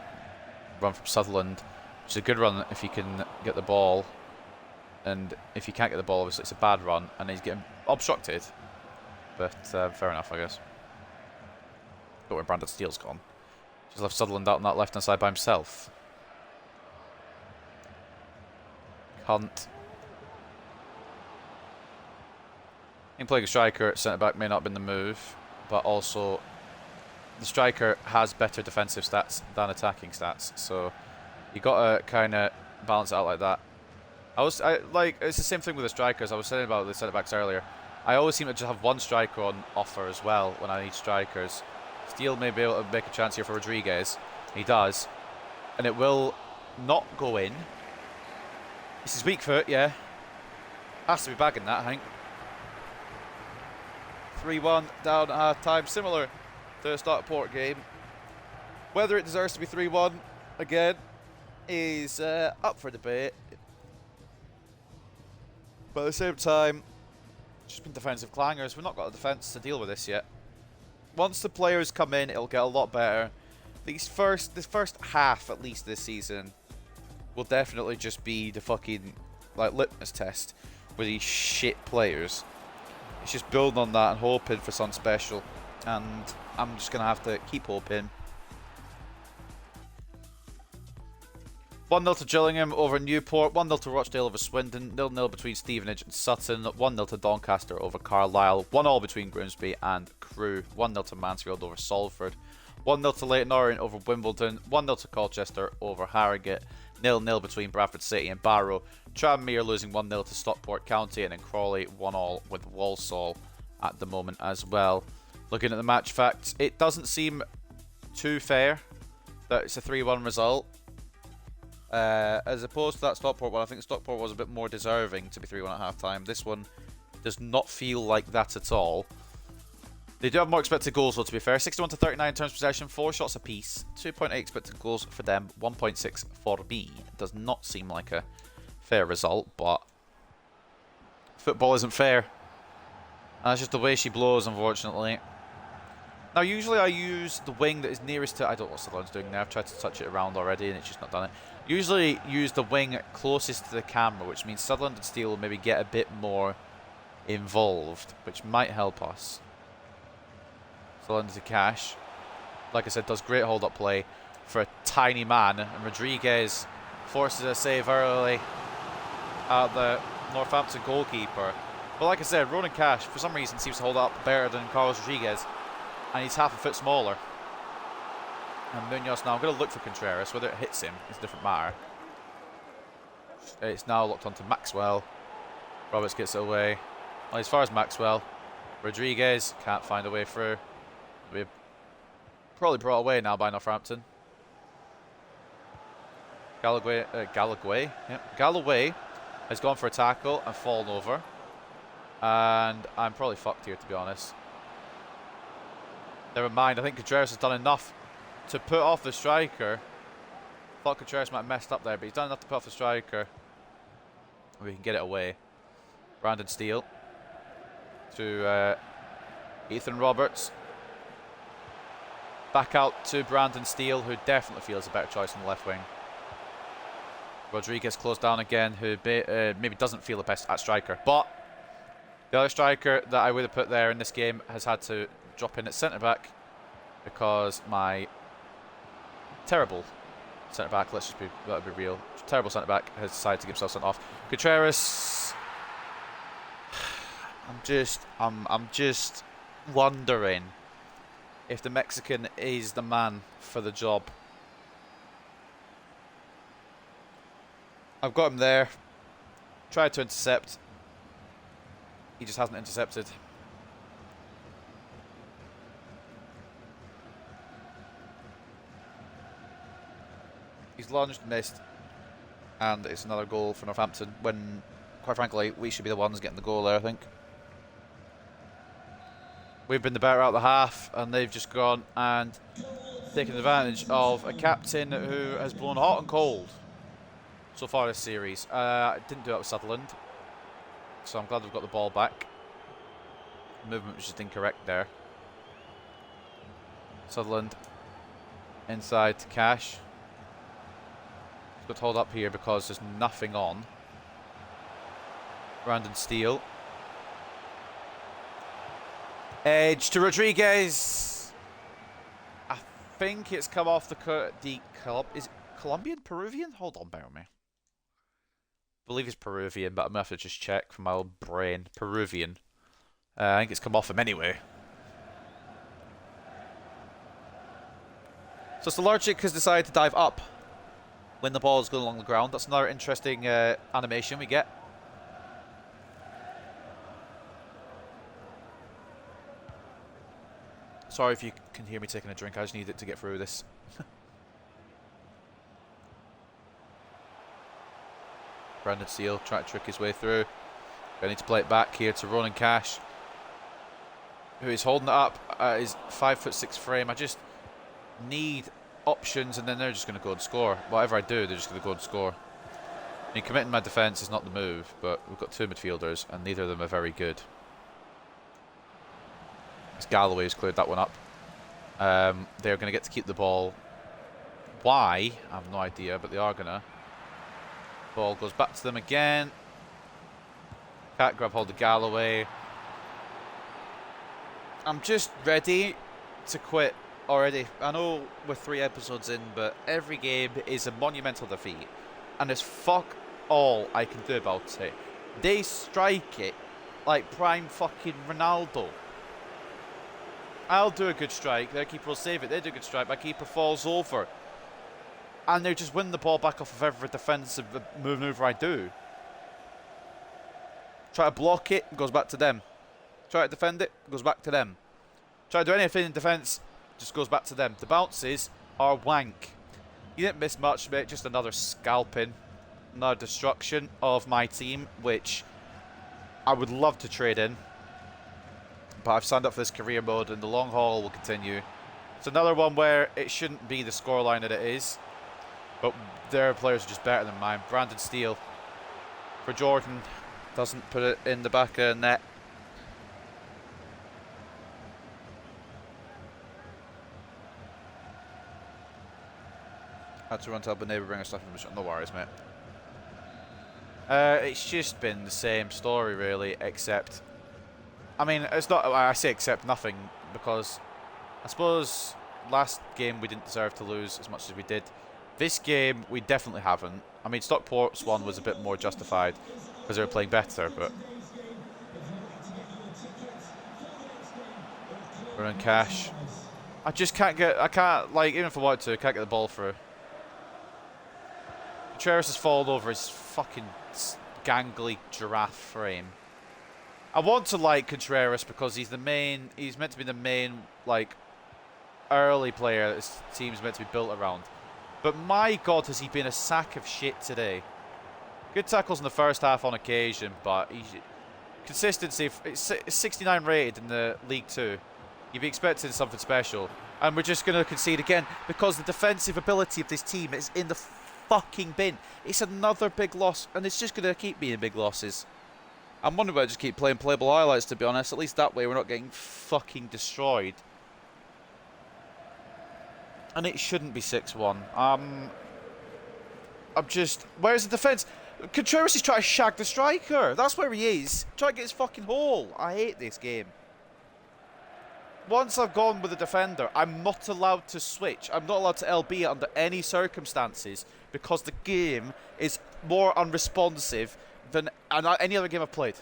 run from Sutherland, which is a good run if he can get the ball. And if he can't get the ball, obviously it's a bad run, and he's getting obstructed. But fair enough, I guess. But where Brandon Steele's gone. Just left Sutherland out on that left-hand side by himself. Hunt. I think playing a striker at centre-back may not have been the move, but also the striker has better defensive stats than attacking stats, so you got to kind of balance it out like that. Like, it's the same thing with the strikers. I was saying about the centre-backs earlier. I always seem to just have one striker on offer as well when I need strikers. Steele may be able to make a chance here for Rodriguez. He does. And it will not go in. This is weak foot, yeah. Has to be bagging that, I think. 3-1 down at half-time. Similar to the Stockport game. Whether it deserves to be 3-1 again is up for debate. But at the same time, it's just been defensive clangers. We've not got a defence to deal with this yet. Once the players come in, it'll get a lot better. This first half, at least this season, will definitely just be the fucking like litmus test with these shit players. It's just building on that and hoping for something special. And I'm just gonna have to keep hoping. 1-0 to Gillingham over Newport, 1-0 to Rochdale over Swindon, 0-0 between Stevenage and Sutton, 1-0 to Doncaster over Carlisle, 1-1 between Grimsby and Crewe, 1-0 to Mansfield over Salford, 1-0 to Leyton Orient over Wimbledon, 1-0 to Colchester over Harrogate, 0-0 between Bradford City and Barrow, Tranmere losing 1-0 to Stockport County, and then Crawley 1-1 with Walsall at the moment as well. Looking at the match facts, it doesn't seem too fair that it's a 3-1 result. As opposed to that Stockport one, I think Stockport was a bit more deserving to be 3-1 at half-time. This one does not feel like that at all. They do have more expected goals, though, to be fair. 61 to 39 in terms of possession, 4 shots apiece. 2.8 expected goals for them, 1.6 for me. It does not seem like a fair result, but football isn't fair. That's just the way she blows, unfortunately. Now, usually I use the wing that is nearest to... I don't know what Sutherland's doing there. I've tried to touch it around already, and it's just not done it. Usually use the wing closest to the camera, which means Sutherland and Steele will maybe get a bit more involved, which might help us. Sutherland to Cash. Like I said, does great hold-up play for a tiny man, and Rodriguez forces a save early at the Northampton goalkeeper. But like I said, Ronan Cash, for some reason, seems to hold up better than Carlos Rodriguez, and he's half a foot smaller. And Munoz now, I'm going to look for Contreras. Whether it hits him is a different matter. It's now locked onto Maxwell. Roberts gets it away. Well, as far as Maxwell, Rodriguez can't find a way through. We're probably brought away now by Northampton. Galloway has gone for a tackle and fallen over. And I'm probably fucked here, to be honest. Never mind, I think Contreras has done enough to put off the striker. Thought Contreras might have messed up there, but he's done enough to put off the striker. We can get it away. Brandon Steele to Ethan Roberts. Back out to Brandon Steele, who definitely feels a better choice on the left wing. Rodriguez closed down again, who maybe doesn't feel the best at striker. But the other striker that I would have put there in this game has had to drop in at centre-back because my terrible centre-back, let's just be real, terrible centre-back has decided to get himself sent off. Contreras, I'm just wondering if the Mexican is the man for the job. I've got him there. Tried to intercept. He just hasn't intercepted. He's lunged, missed, and it's another goal for Northampton when, quite frankly, we should be the ones getting the goal there, I think. We've been the better out of the half, and they've just gone and taken advantage of a captain who has blown hot and cold so far this series. I didn't do that with Sutherland, so I'm glad we've got the ball back. Movement was just incorrect there. Sutherland inside to Cash. He's got to hold up here because there's nothing on. Brandon Steele. Edge to Rodriguez. I think it's come off is it Colombian? Peruvian? Hold on, bear with me. I believe it's Peruvian, but I'm going to have to just check from my old brain. Peruvian. I think it's come off him anyway. So Stolarczyk has decided to dive up when the ball is going along the ground. That's another interesting animation we get. Sorry if you can hear me taking a drink, I just need it to get through this. Brandon Steele trying to trick his way through. I need to play it back here to Ronan Cash, who is holding it up at his 5'6" frame. I just need options, and then they're just going to go and score. Whatever I do, they're just going to go and score. I mean, committing my defence is not the move, but we've got two midfielders, and neither of them are very good. As Galloway has cleared that one up. They're going to get to keep the ball. Why? I have no idea, but they are going to. Ball goes back to them again. Can't grab hold of Galloway. I'm just ready to quit already. I know we're 3 episodes in, but every game is a monumental defeat. And there's fuck all I can do about it. They strike it like prime fucking Ronaldo. I'll do a good strike, their keeper will save it. They do a good strike, my keeper falls over. And they just win the ball back off of every defensive maneuver I do. Try to block it, it goes back to them. Try to defend it, it goes back to them. Try to do anything in defence, just goes back to them. The bounces are wank. You didn't miss much, mate, just another scalping. Another destruction of my team, which I would love to trade in. But I've signed up for this career mode and the long haul will continue. It's another one where it shouldn't be the scoreline that it is. But their players are just better than mine. Brandon Steele for Jordan. Doesn't put it in the back of net. Had to run to help a neighbour bring us stuff in the shop. No worries, mate. It's just been the same story, really, except... I mean, it's not... I say except nothing, because I suppose last game we didn't deserve to lose as much as we did. This game, we definitely haven't. I mean, Stockport's one was a bit more justified, because they were playing better, but... We're in Cash. I just can't get... I can't, like, even if I wanted to, I can't get the ball through. Contreras has fallen over his fucking gangly giraffe frame. I want to like Contreras because he's the main... He's meant to be the main, like, early player that this team's meant to be built around. But my God, has he been a sack of shit today. Good tackles in the first half on occasion, but consistency, it's 69 rated in the League 2. You'd be expecting something special. And we're just going to concede again because the defensive ability of this team is in the fucking bin. It's another big loss, and it's just going to keep being big losses. I'm wondering whether I just keep playing playable highlights, to be honest. At least that way we're not getting fucking destroyed. And it shouldn't be 6-1. I'm just... Where's the defence? Contreras is trying to shag the striker. That's where he is. Try to get his fucking hole. I hate this game. Once I've gone with the defender, I'm not allowed to switch. I'm not allowed to LB it under any circumstances because the game is more unresponsive than any other game I've played.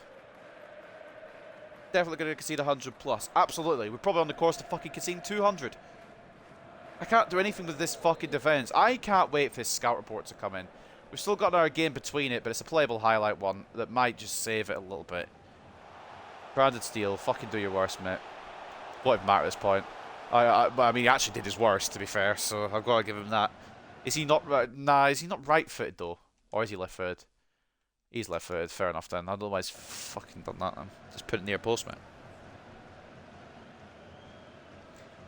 Definitely going to concede 100 plus. Absolutely. We're probably on the course to fucking concede 200. I can't do anything with this fucking defence. I can't wait for this scout report to come in. We've still got our game between it, but it's a playable highlight one that might just save it a little bit. Branded Steele, fucking do your worst, mate. What even matter at this point? I mean, he actually did his worst, to be fair, so I've got to give him that. Is he not right? Nah, is he not right-footed, though? Or is he left-footed? He's left-footed, fair enough then. I don't know why he's fucking done that then. Just put it near post, mate.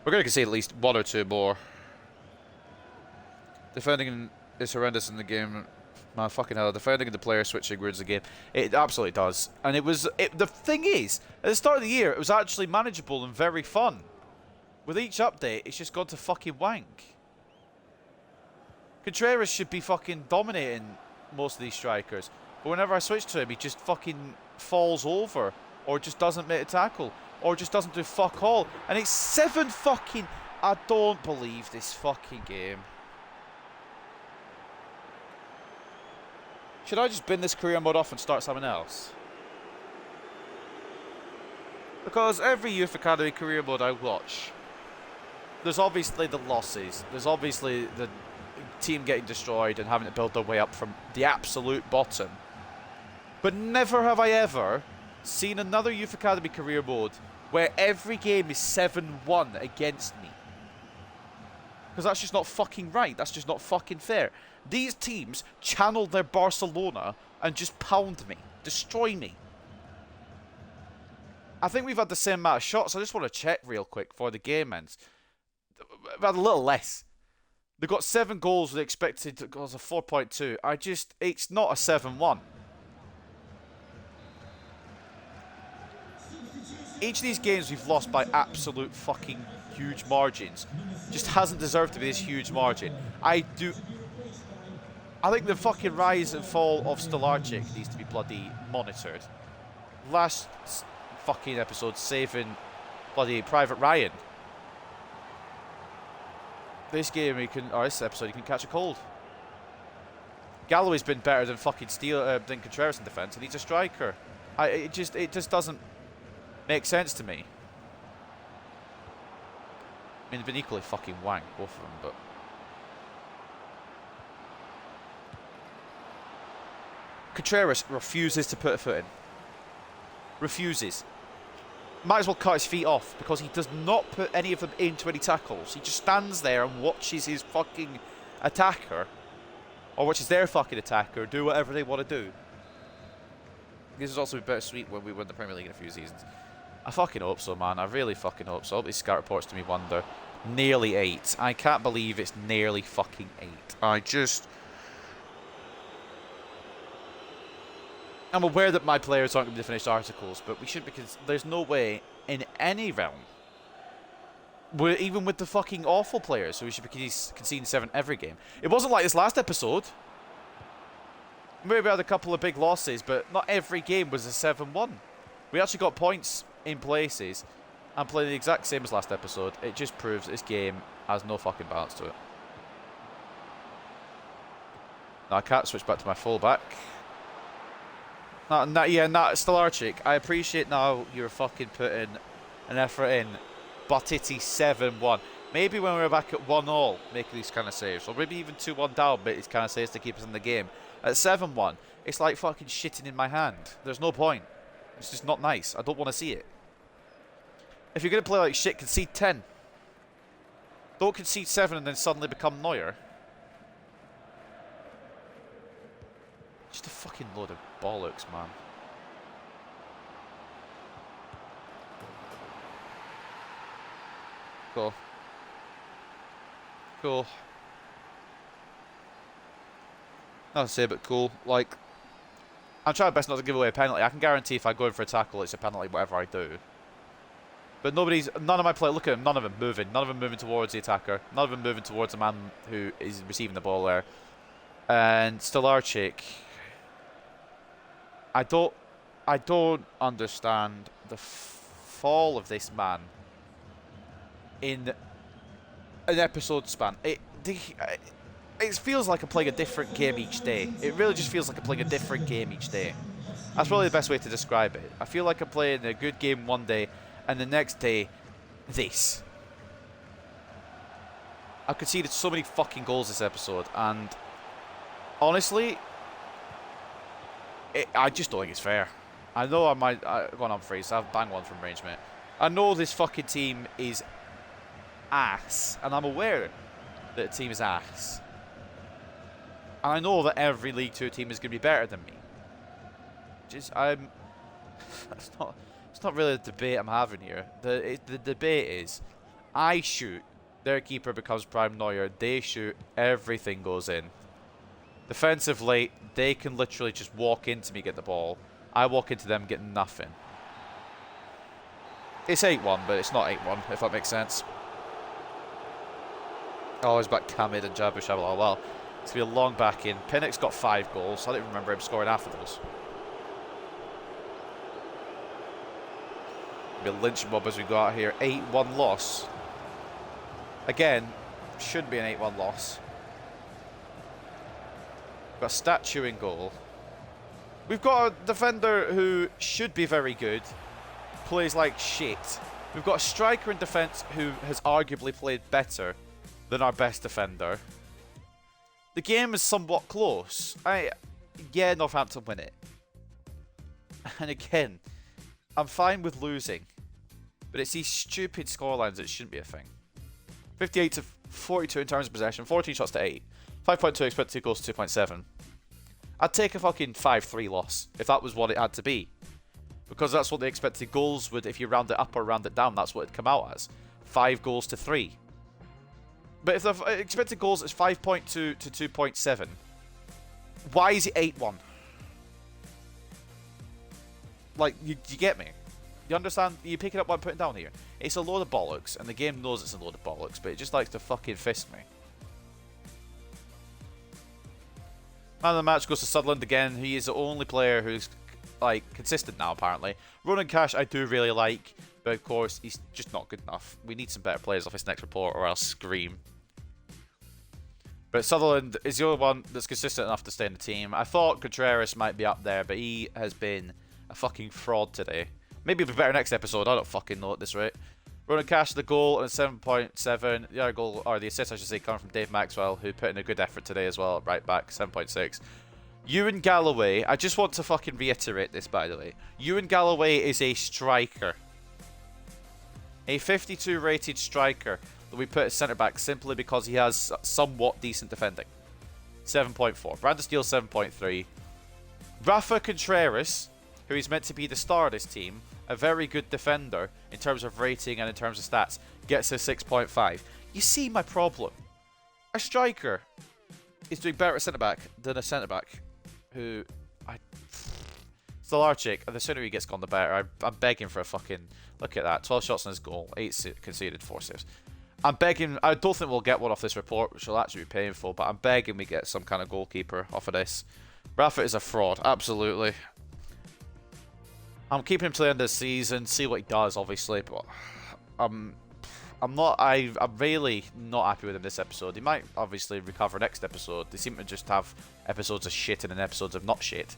We're going to concede at least 1 or 2 more. Defending is horrendous in the game. Man, fucking hell. Defending and the player switching ruins the game. It absolutely does. And it was... the thing is, at the start of the year, it was actually manageable and very fun. With each update, it's just gone to fucking wank. Contreras should be fucking dominating most of these strikers. But whenever I switch to him, he just fucking falls over. Or just doesn't make a tackle. Or just doesn't do fuck all. And it's 7 fucking... I don't believe this fucking game. Should I just bin this career mode off and start something else? Because every Youth Academy career mode I watch, there's obviously the losses. There's obviously the team getting destroyed and having to build their way up from the absolute bottom. But never have I ever seen another Youth Academy career mode where every game is 7-1 against me. Because that's just not fucking right. That's just not fucking fair. These teams channel their Barcelona and just pound me. Destroy me. I think we've had the same amount of shots. I just want to check real quick before the game ends. We've had a little less. They've got 7 goals with expected goals of 4.2. It's not a 7-1. Each of these games we've lost by absolute fucking huge margins. Just hasn't deserved to be this huge margin. I think the fucking rise and fall of Stolarczyk needs to be bloody monitored. Last fucking episode saving bloody Private Ryan. This game this episode you can catch a cold. Galloway's been better than fucking than Contreras in defence, and he's a striker. It just doesn't make sense to me. I mean, they've been equally fucking wank, both of them, but... Contreras refuses to put a foot in. Refuses. Might as well cut his feet off, because he does not put any of them into any tackles. He just stands there and watches his fucking attacker, or watches their fucking attacker, do whatever they want to do. This is also bittersweet when we win the Premier League in a few seasons. I fucking hope so, man. I really fucking hope so. I hope these scout reports to me wonder. Nearly 8. I can't believe it's nearly fucking 8. I'm aware that my players aren't going to be finished articles, but we should, because there's no way in any realm, even with the fucking awful players, so we should be conceding 7 every game. It wasn't like this last episode. Maybe we had a couple of big losses, but not every game was a 7-1. We actually got points in places and playing the exact same as last episode. It just proves this game has no fucking balance to it. Now I can't switch back to my fullback. Stolarczyk, I appreciate now you're fucking putting an effort in, but it's 7-1. Maybe when we're back at 1-1, making these kind of saves, or maybe even 2-1 down, but these kind of saves to keep us in the game. At 7-1, it's like fucking shitting in my hand. There's no point. It's just not nice. I don't want to see it. If you're going to play like shit, concede 10. Don't concede 7 and then suddenly become Neuer. Just a fucking load of bollocks, man. Cool. Cool. Not to say, but cool. Like, I'm trying my best not to give away a penalty. I can guarantee if I go in for a tackle, it's a penalty, whatever I do. But none of my players, look at them, none of them moving. None of them moving towards the attacker. None of them moving towards the man who is receiving the ball there. And Stolarczyk, I don't understand the fall of this man in an episode span. It feels like I'm playing a different game each day. It really just feels like I'm playing a different game each day. That's probably the best way to describe it. I feel like I'm playing a good game one day, and the next day, this. I've conceded so many fucking goals this episode, and honestly, I just don't think it's fair. I know I might go on free, so I've banged one from range, mate. I know this fucking team is ass, and I'm aware that the team is ass. And I know that every League 2 team is going to be better than me. It's not really the debate I'm having here. The debate is, I shoot, their keeper becomes prime Neuer, they shoot, everything goes in. Defensively, they can literally just walk into me, get the ball. I walk into them, get nothing. It's 8-1, but it's not 8-1, if that makes sense. Oh, he's back Kamid and Jabu Tshabalala. Well, it's going to be a long back in. Pinnock's got 5 goals. I don't remember him scoring after those. It'll be a lynch mob as we go out here. 8-1 loss. Again, should be an 8-1 loss. We've got a statue in goal. We've got a defender who should be very good. Plays like shit. We've got a striker in defence who has arguably played better than our best defender. The game is somewhat close. Yeah, Northampton win it. And again, I'm fine with losing. But it's these stupid scorelines that shouldn't be a thing. 58 to 42 in terms of possession. 14 shots to 8. 5.2 expected goals to 2.7. I'd take a fucking 5-3 loss if that was what it had to be. Because that's what the expected goals would, if you round it up or round it down, that's what it'd come out as. 5 goals to 3. But if the expected goals is 5.2 to 2.7, why is it 8-1? Like, you get me? You understand? You picking up what I'm putting down here? It's a load of bollocks, and the game knows it's a load of bollocks, but it just likes to fucking fist me. Man of the match goes to Sutherland again. He is the only player who's, like, consistent now, apparently. Ronan Cash I do really like, but of course, he's just not good enough. We need some better players off this next report, or I'll scream. But Sutherland is the only one that's consistent enough to stay in the team. I thought Contreras might be up there, but he has been a fucking fraud today. Maybe it'll be better next episode. I don't fucking know at this rate. Ronan Cash, the goal, and 7.7. The other goal, or the assist, I should say, coming from Dave Maxwell, who put in a good effort today as well. Right back, 7.6. Ewan Galloway, I just want to fucking reiterate this, by the way. Ewan Galloway is a striker. A 52 rated striker that we put at centre back simply because he has somewhat decent defending. 7.4. Brandon Steele, 7.3. Rafa Contreras, who is meant to be the star of this team, a very good defender in terms of rating and in terms of stats, gets a 6.5. You see my problem. A striker is doing better at centre-back than a centre-back who... Stolarczyk, the sooner he gets gone, the better. I'm begging for a fucking... Look at that. 12 shots on his goal. 8 conceded, 4 saves. I'm begging... I don't think we'll get one off this report, which will actually be painful, but I'm begging we get some kind of goalkeeper off of this. Rafa is a fraud. Absolutely. I'm keeping him till the end of the season, see what he does, obviously, but I'm really not happy with him this episode. He might obviously recover next episode. They seem to just have episodes of shit and then episodes of not shit.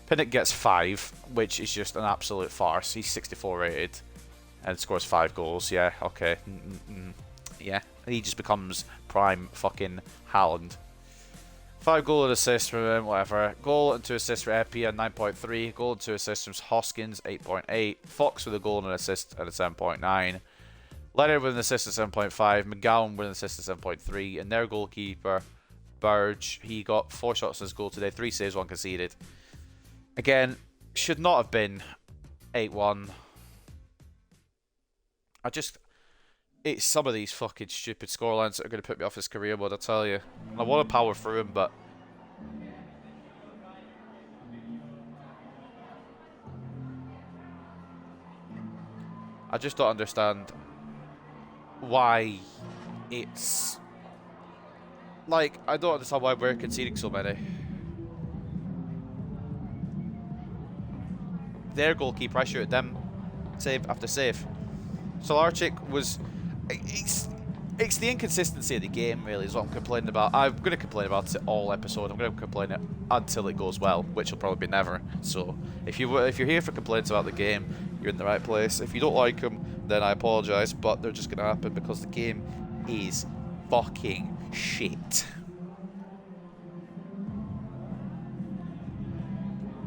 Pinnock gets 5, which is just an absolute farce. He's 64 rated and scores 5 goals. Yeah, okay. Yeah, he just becomes prime fucking Haaland. 5 goal and assists from him, whatever. Goal and 2 assists for Epi at 9.3. Goal and 2 assists from Hoskins, 8.8. Fox with a goal and an assist at a 7.9. Leonard with an assist at 7.5. McGowan with an assist at 7.3. And their goalkeeper, Burge. He got 4 shots on his goal today, 3 saves, 1 conceded. Again, should not have been 8-1. It's some of these fucking stupid scorelines that are going to put me off his career mode, I tell you. I want to power through him, but... I just don't understand why it's... Like, I don't understand why we're conceding so many. Their goalkeeper, I shoot at them save after save. Solarchik was... It's the inconsistency of the game, really, is what I'm complaining about. I'm going to complain about it all episode. I'm going to complain it until it goes well, which will probably be never. So, if you're here for complaints about the game, you're in the right place. If you don't like them, then I apologise, but they're just going to happen because the game is fucking shit.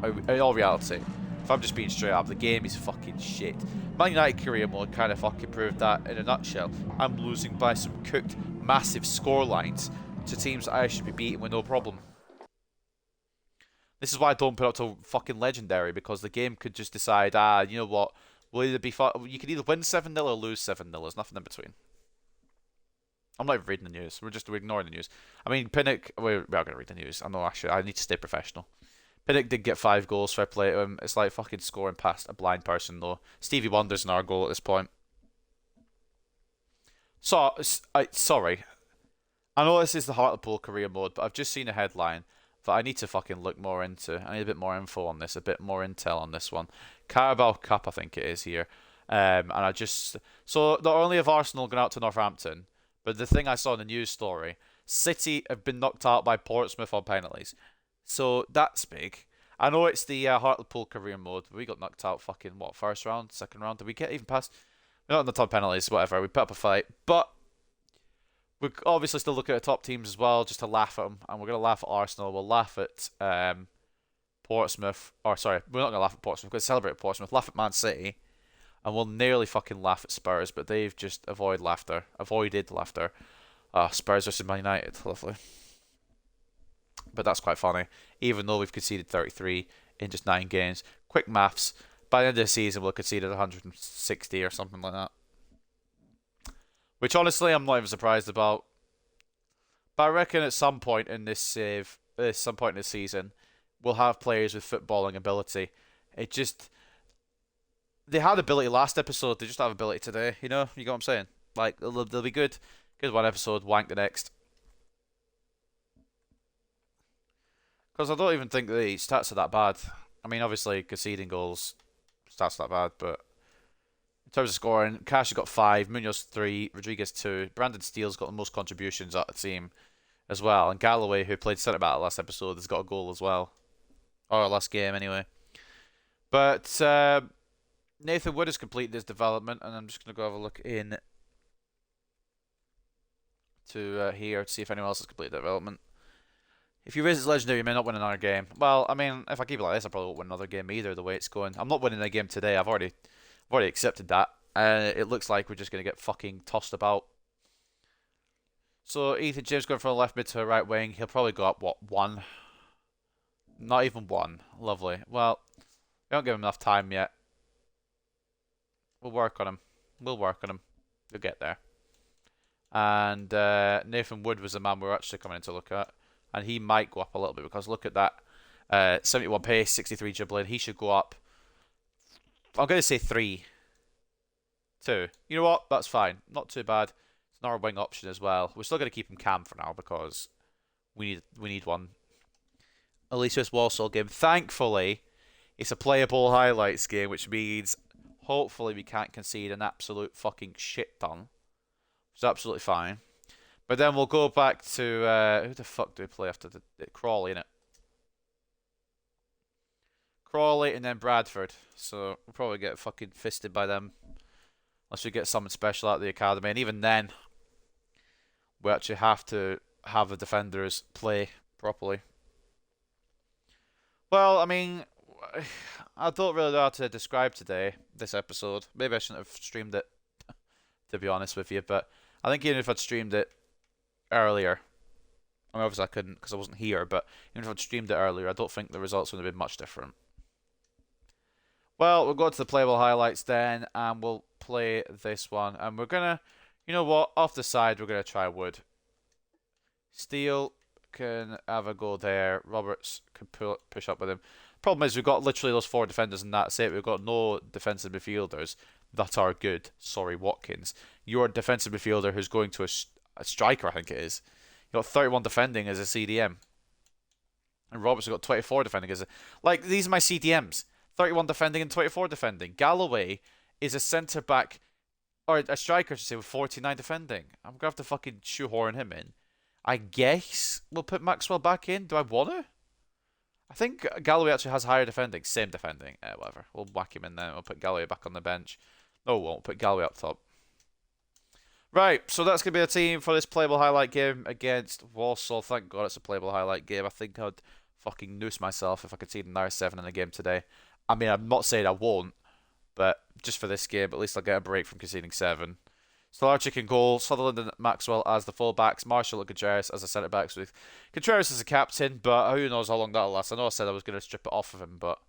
In all reality, if I'm just being straight up, the game is fucking shit. Man United career mode kind of fucking proved that in a nutshell. I'm losing by some cooked, massive scorelines to teams that I should be beating with no problem. This is why I don't put up to fucking legendary, because the game could just decide, you know what, you can either win 7-0 or lose 7-0. There's nothing in between. I'm not even reading the news. We're ignoring the news. I mean, Pinnock, we are going to read the news. I know, actually, I need to stay professional. Pinnock did get 5 goals, fair play to him. It's like fucking scoring past a blind person, though. Stevie Wonder's in our goal at this point. So, sorry. I know this is the Hartlepool career mode, but I've just seen a headline that I need to fucking look more into. I need a bit more info on this, a bit more intel on this one. Carabao Cup, I think it is here. And so, not only have Arsenal gone out to Northampton, but the thing I saw in the news story, City have been knocked out by Portsmouth on penalties. So, that's big. I know it's the Hartlepool career mode, but we got knocked out fucking, what, first round, second round? Did we get even past? We're not in the top penalties, whatever. We put up a fight. But we're obviously still looking at the top teams as well, just to laugh at them. And we're going to laugh at Arsenal. We'll laugh at Portsmouth. Or, sorry, we're not going to laugh at Portsmouth. We're going to celebrate Portsmouth. Laugh at Man City. And we'll nearly fucking laugh at Spurs, but they've just avoided laughter. Spurs versus Man United. Lovely. But that's quite funny, even though we've conceded 33 in just 9 games. Quick maths, by the end of the season we'll have conceded 160 or something like that. Which honestly I'm not even surprised about. But I reckon at some point in this season, we'll have players with footballing ability. They had ability last episode, they just have ability today, you know? You get what I'm saying? Like, they'll be good. Good one episode, wank the next. Because I don't even think the stats are that bad. I mean, obviously, conceding goals, stats are that bad, but in terms of scoring, Cash has got 5, Munoz 3, Rodriguez 2, Brandon Steele's got the most contributions at the team as well, and Galloway, who played centre-back last episode, has got a goal as well. Or last game, anyway. But Nathan Wood has completed his development, and I'm just going to go have a look in to here to see if anyone else has completed development. If you raise his legendary, you may not win another game. Well, I mean, if I keep it like this, I probably won't win another game either, the way it's going. I'm not winning a game today. I've already accepted that. It looks like we're just going to get fucking tossed about. So, Ethan James going from the left mid to the right wing. He'll probably go up, what, 1? Not even 1. Lovely. Well, we don't give him enough time yet. We'll work on him. We'll get there. And Nathan Wood was the man we were actually coming in to look at. And he might go up a little bit, because look at that. 71 pace, 63 dribbling. He should go up. I'm going to say 3. 2. You know what? That's fine. Not too bad. It's another wing option as well. We're still going to keep him cam for now, because we need one. At least this Walsall game. Thankfully, it's a playable highlights game, which means hopefully we can't concede an absolute fucking shit ton. It's absolutely fine. But then we'll go back to, who the fuck do we play after the Crawley, innit? Crawley and then Bradford. So we'll probably get fucking fisted by them. Unless we get something special out of the academy. And even then, we actually have to have the defenders play properly. Well, I mean, I don't really know how to describe this episode. Maybe I shouldn't have streamed it, to be honest with you. But I think even if I'd streamed it earlier, I mean, obviously I couldn't because I wasn't here, but even if I'd streamed it earlier, I don't think the results would have been much different. Well, we'll go to the playable highlights then, and we'll play this one. And we're gonna, you know what, off the side, we're gonna try wood. Steele can have a go there. Roberts can push up with him. Problem is, we've got literally those 4 defenders, and that's it. We've got no defensive midfielders that are good. Sorry, Watkins. You're a defensive midfielder who's going to a striker, I think it is. You've got 31 defending as a CDM. And Roberts has got 24 defending as a... Like, these are my CDMs. 31 defending and 24 defending. Galloway is a centre-back, or a striker, I should say, with 49 defending. I'm going to have to fucking shoehorn him in. I guess we'll put Maxwell back in. Do I want to? I think Galloway actually has higher defending. Same defending. Whatever. We'll whack him in there. We'll put Galloway back on the bench. No, we won't. We'll put Galloway up top. Right, so that's going to be a team for this playable highlight game against Walsall. Thank God it's a playable highlight game. I think I'd fucking noose myself if I could see an R7 in the game today. I mean, I'm not saying I won't, but just for this game, at least I'll get a break from conceding 7. Stolarczyk in goal, Sutherland and Maxwell as the full-backs, Marshall and Contreras as the centre-backs, with Contreras as a captain, but who knows how long that'll last. I know I said I was going to strip it off of him, but...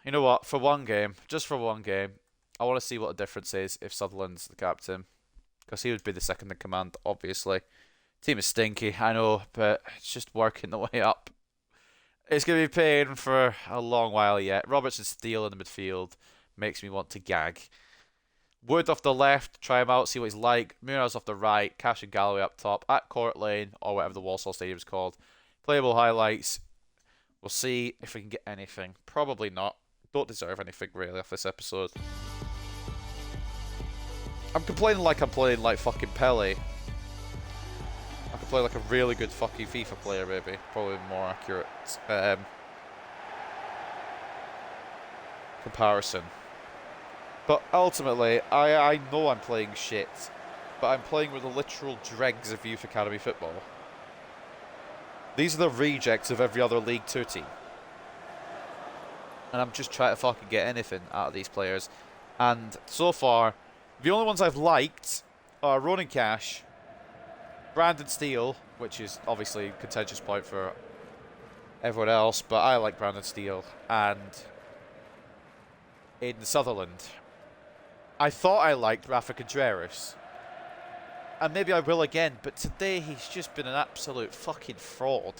You know what, for one game, just for one game, I want to see what the difference is if Sutherland's the captain. Because he would be the second in command, obviously. Team is stinky, I know, but it's just working the way up. It's going to be paying for a long while yet. Roberts and Steele in the midfield makes me want to gag. Wood off the left, try him out, see what he's like. Munoz off the right, Cash and Galloway up top, at Court Lane, or whatever the Walsall Stadium is called. Playable highlights. We'll see if we can get anything. Probably not. Don't deserve anything really off this episode. I'm complaining like I'm playing like fucking Pele. I could play like a really good fucking FIFA player, maybe. Probably more accurate comparison. But ultimately, I know I'm playing shit, but I'm playing with the literal dregs of youth academy football. These are the rejects of every other League 2 team. And I'm just trying to fucking get anything out of these players. And so far, the only ones I've liked are Ronan Cash, Brandon Steele, which is obviously a contentious point for everyone else, but I like Brandon Steele, and Aidan Sutherland. I thought I liked Rafa Contreras, and maybe I will again, but today he's just been an absolute fucking fraud.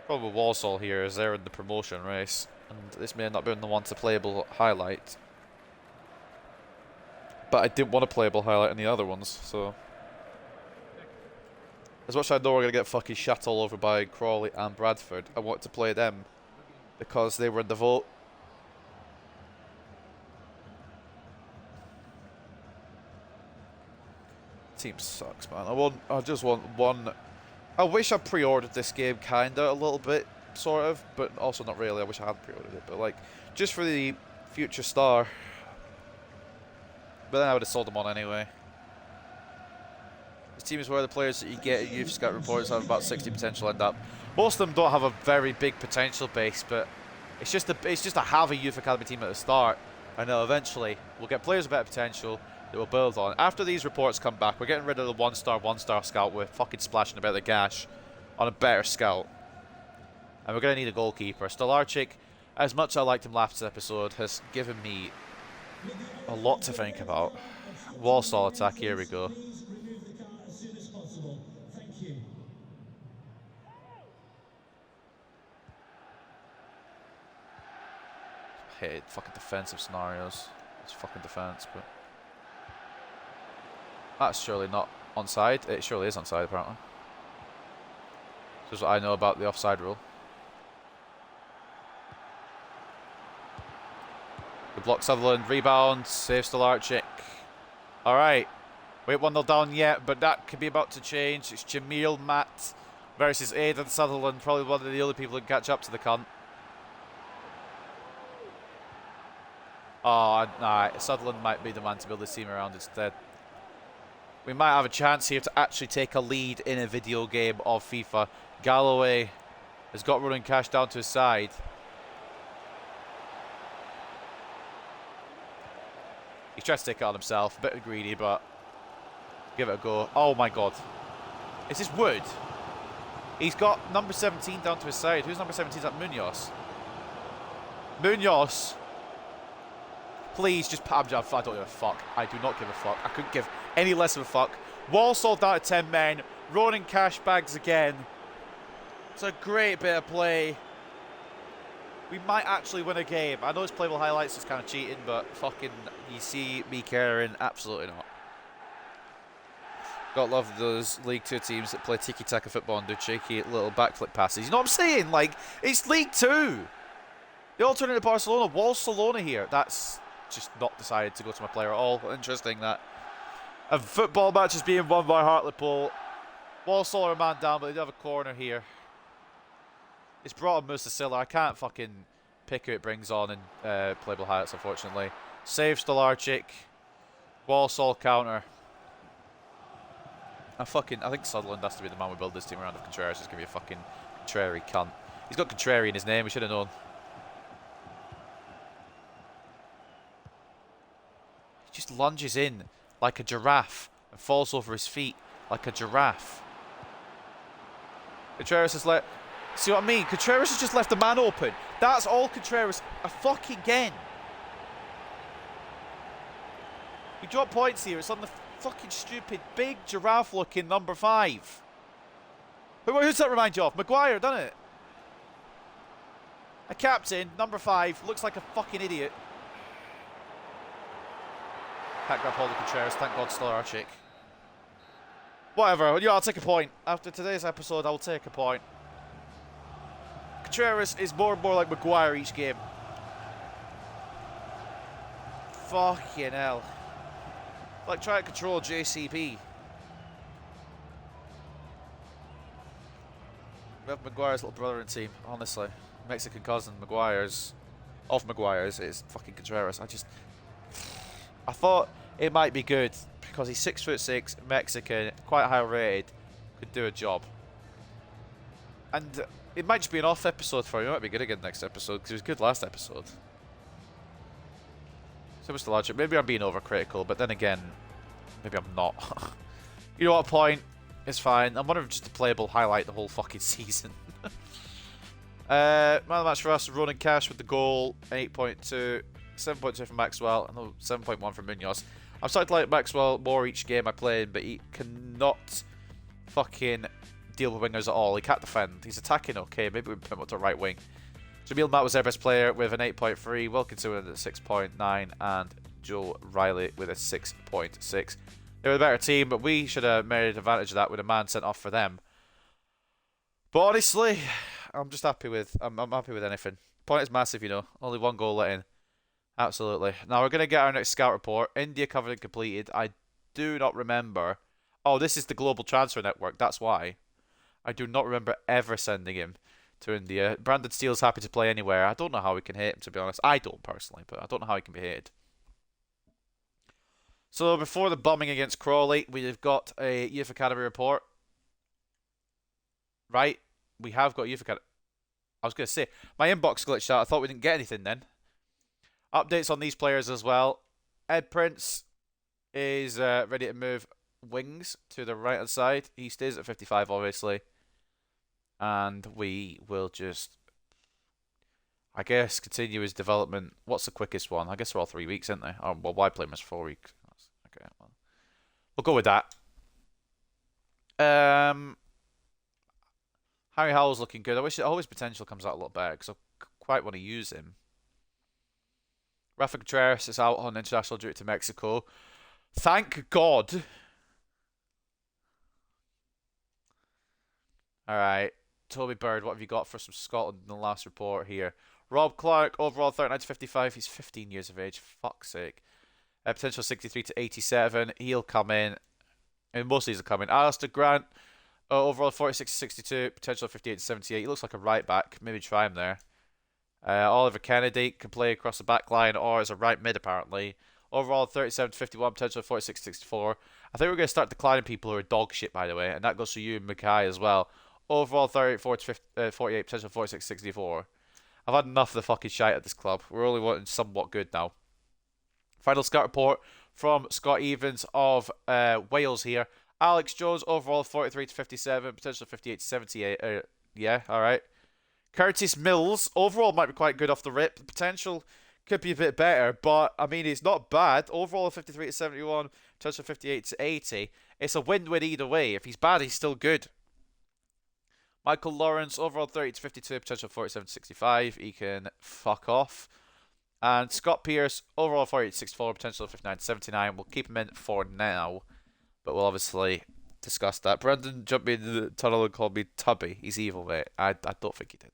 Problem with Walsall here is they're in the promotion race, and this may end up being the one to playable highlight. But I didn't want a playable highlight in the other ones, so... As much as I know we're going to get fucking shut all over by Crawley and Bradford, I wanted to play them because they were in the vote. Team sucks, man. I just want one... I wish I pre-ordered this game kinda a little bit, sort of, but also not really. I wish I had pre-ordered it, but like, just for the future star. But then I would have sold them on anyway. This team is where the players that you get at Youth Scout reports have about 60 potential end up. Most of them don't have a very big potential base, but it's just to have a Youth Academy team at the start, and then eventually we'll get players with better potential that we'll build on. After these reports come back, we're getting rid of the one-star scout. We're fucking splashing a bit of the cash on a better scout. And we're going to need a goalkeeper. Stolarczyk, as much as I liked him last episode, has given me a lot to think about. Walsall attack, here we go. I hate fucking defensive scenarios. It's fucking defense, but... That's surely not onside. It surely is onside, apparently. This is what I know about the offside rule. Good block, Sutherland. Rebound. Save Stolarczyk. Alright. Wait, 1-0 down yet, but that could be about to change. It's Jamil Matt versus Aidan Sutherland. Probably one of the only people who can catch up to the cunt. Oh, nah. Sutherland might be the man to build this team around instead. We might have a chance here to actually take a lead in a video game of FIFA. Galloway has got running cash down to his side. He tries to take it on himself. A bit greedy, but Give it a go. Oh my god. Is this Wood? He's got number 17 down to his side. Who's number 17? Is that Munoz? Munoz. Please just... I don't give a fuck. I do not give a fuck. I couldn't give any less of a fuck. Walsall down to 10 men. Ronan cash bags again. It's a great bit of play. We might actually win a game. I know it's playable highlights is kind of cheating, but fucking you see me caring? Absolutely not. Got love those League 2 teams that play tiki-taka football and do cheeky little backflip passes. You know what I'm saying? Like, it's League 2. They all turn into Barcelona. Walsall here. That's just not decided to go to my player at all. Interesting that. A football match is being won by Hartlepool. Walsall are a man down, but they do have a corner here. It's brought on Musa Silla. I can't fucking pick who it brings on in playable highlights, unfortunately. Save Stolarczyk. Walsall counter. I think Sutherland has to be the man we build this team around if Contreras is going to be a fucking contrary cunt. He's got contrary in his name. We should have known. He just lunges in like a giraffe and falls over his feet like a giraffe. Contreras has let... See what I mean? Contreras has just left the man open. That's all Contreras fucking again. We drop points here. It's on the fucking stupid, big, giraffe-looking number 5. Who's that remind you of? Maguire, doesn't it? A captain, number 5, looks like a fucking idiot. Can't grab hold of Contreras. Thank God, Stolarczyk. Whatever. Yeah, I'll take a point. After today's episode, I will take a point. Contreras is more and more like Maguire each game. Fucking hell. Like trying to control JCB. We have Maguire's little brother in team, honestly. Mexican cousin Maguire's is fucking Contreras. I thought it might be good because he's 6'6", Mexican, quite high rated, could do a job. And it might just be an off episode for him. It might be good again next episode because he was good last episode. So much the logic. Maybe I'm being overcritical, but then again, maybe I'm not. You know what? Point. It's fine. I'm wondering if just a playable highlight the whole fucking season. Man of the match for us, Ronan Cash with the goal, 8.2, 7.2 from Maxwell, and 7.1 from Munoz. I'm starting to like Maxwell more each game I play, but he cannot fucking deal with wingers at all. He can't defend. He's attacking okay. Maybe we put him up to right wing. Jamil Matt was their best player with an 8.3, Wilkinson with a 6.9, and Joe Riley with a 6.6. They were the better team, but we should have made advantage of that with a man sent off for them. But honestly, I'm just happy with I'm happy with anything. Point is massive, you know. Only one goal let in. Absolutely. Now we're gonna get our next scout report. India covered and completed. I do not remember. Oh, this is the global transfer network. That's why. I do not remember ever sending him to India. Brandon Steele's happy to play anywhere. I don't know how we can hate him, to be honest. I don't personally, but I don't know how he can be hated. So before the bombing against Crawley, we've got a Youth Academy report. Right? We have got Youth Academy. I was going to say, my inbox glitched out. I thought we didn't get anything then. Updates on these players as well. Ed Prince is ready to move wings to the right-hand side. He stays at 55, obviously. And we will just, I guess, continue his development. What's the quickest one? I guess they're all 3 weeks, aren't they? Oh, well, why play him as 4 weeks? Okay, well, we'll go with that. Harry Howell's looking good. I wish his potential comes out a little better because I quite want to use him. Rafa Contreras is out on international duty to Mexico. Thank God. All right. Toby Bird, what have you got for some Scotland in the last report here? Rob Clark, overall 39 to 55. He's 15 years of age. Fuck's sake. Potential 63 to 87. He'll come in. And most of these will come in. Alistair Grant, overall 46 to 62. Potential 58 to 78. He looks like a right back. Maybe try him there. Oliver Kennedy can play across the back line or as a right mid, apparently. Overall 37 to 51. Potential 46 to 64. I think we're going to start declining people who are dog shit, by the way. And that goes for you and Mackay as well. Overall 34 to 50, 48, potential 46 64. I've had enough of the fucking shite at this club. We're only wanting somewhat good now. Final scout report from Scott Evans of Wales here. Alex Jones, overall 43 to 57, potentially 58 to 78. Yeah, all right. Curtis Mills, overall might be quite good off the rip. The potential could be a bit better, but I mean, he's not bad. Overall 53 to 71, potential 58 to 80. It's a win-win either way. If he's bad, he's still good. Michael Lawrence, overall 30 to 52, potential 47 to 65. He can fuck off. And Scott Pearce, overall 48 to 64, potential 59 to 79. We'll keep him in for now, but we'll obviously discuss that. Brendan jumped me into the tunnel and called me Tubby. He's evil, mate. I don't think he did.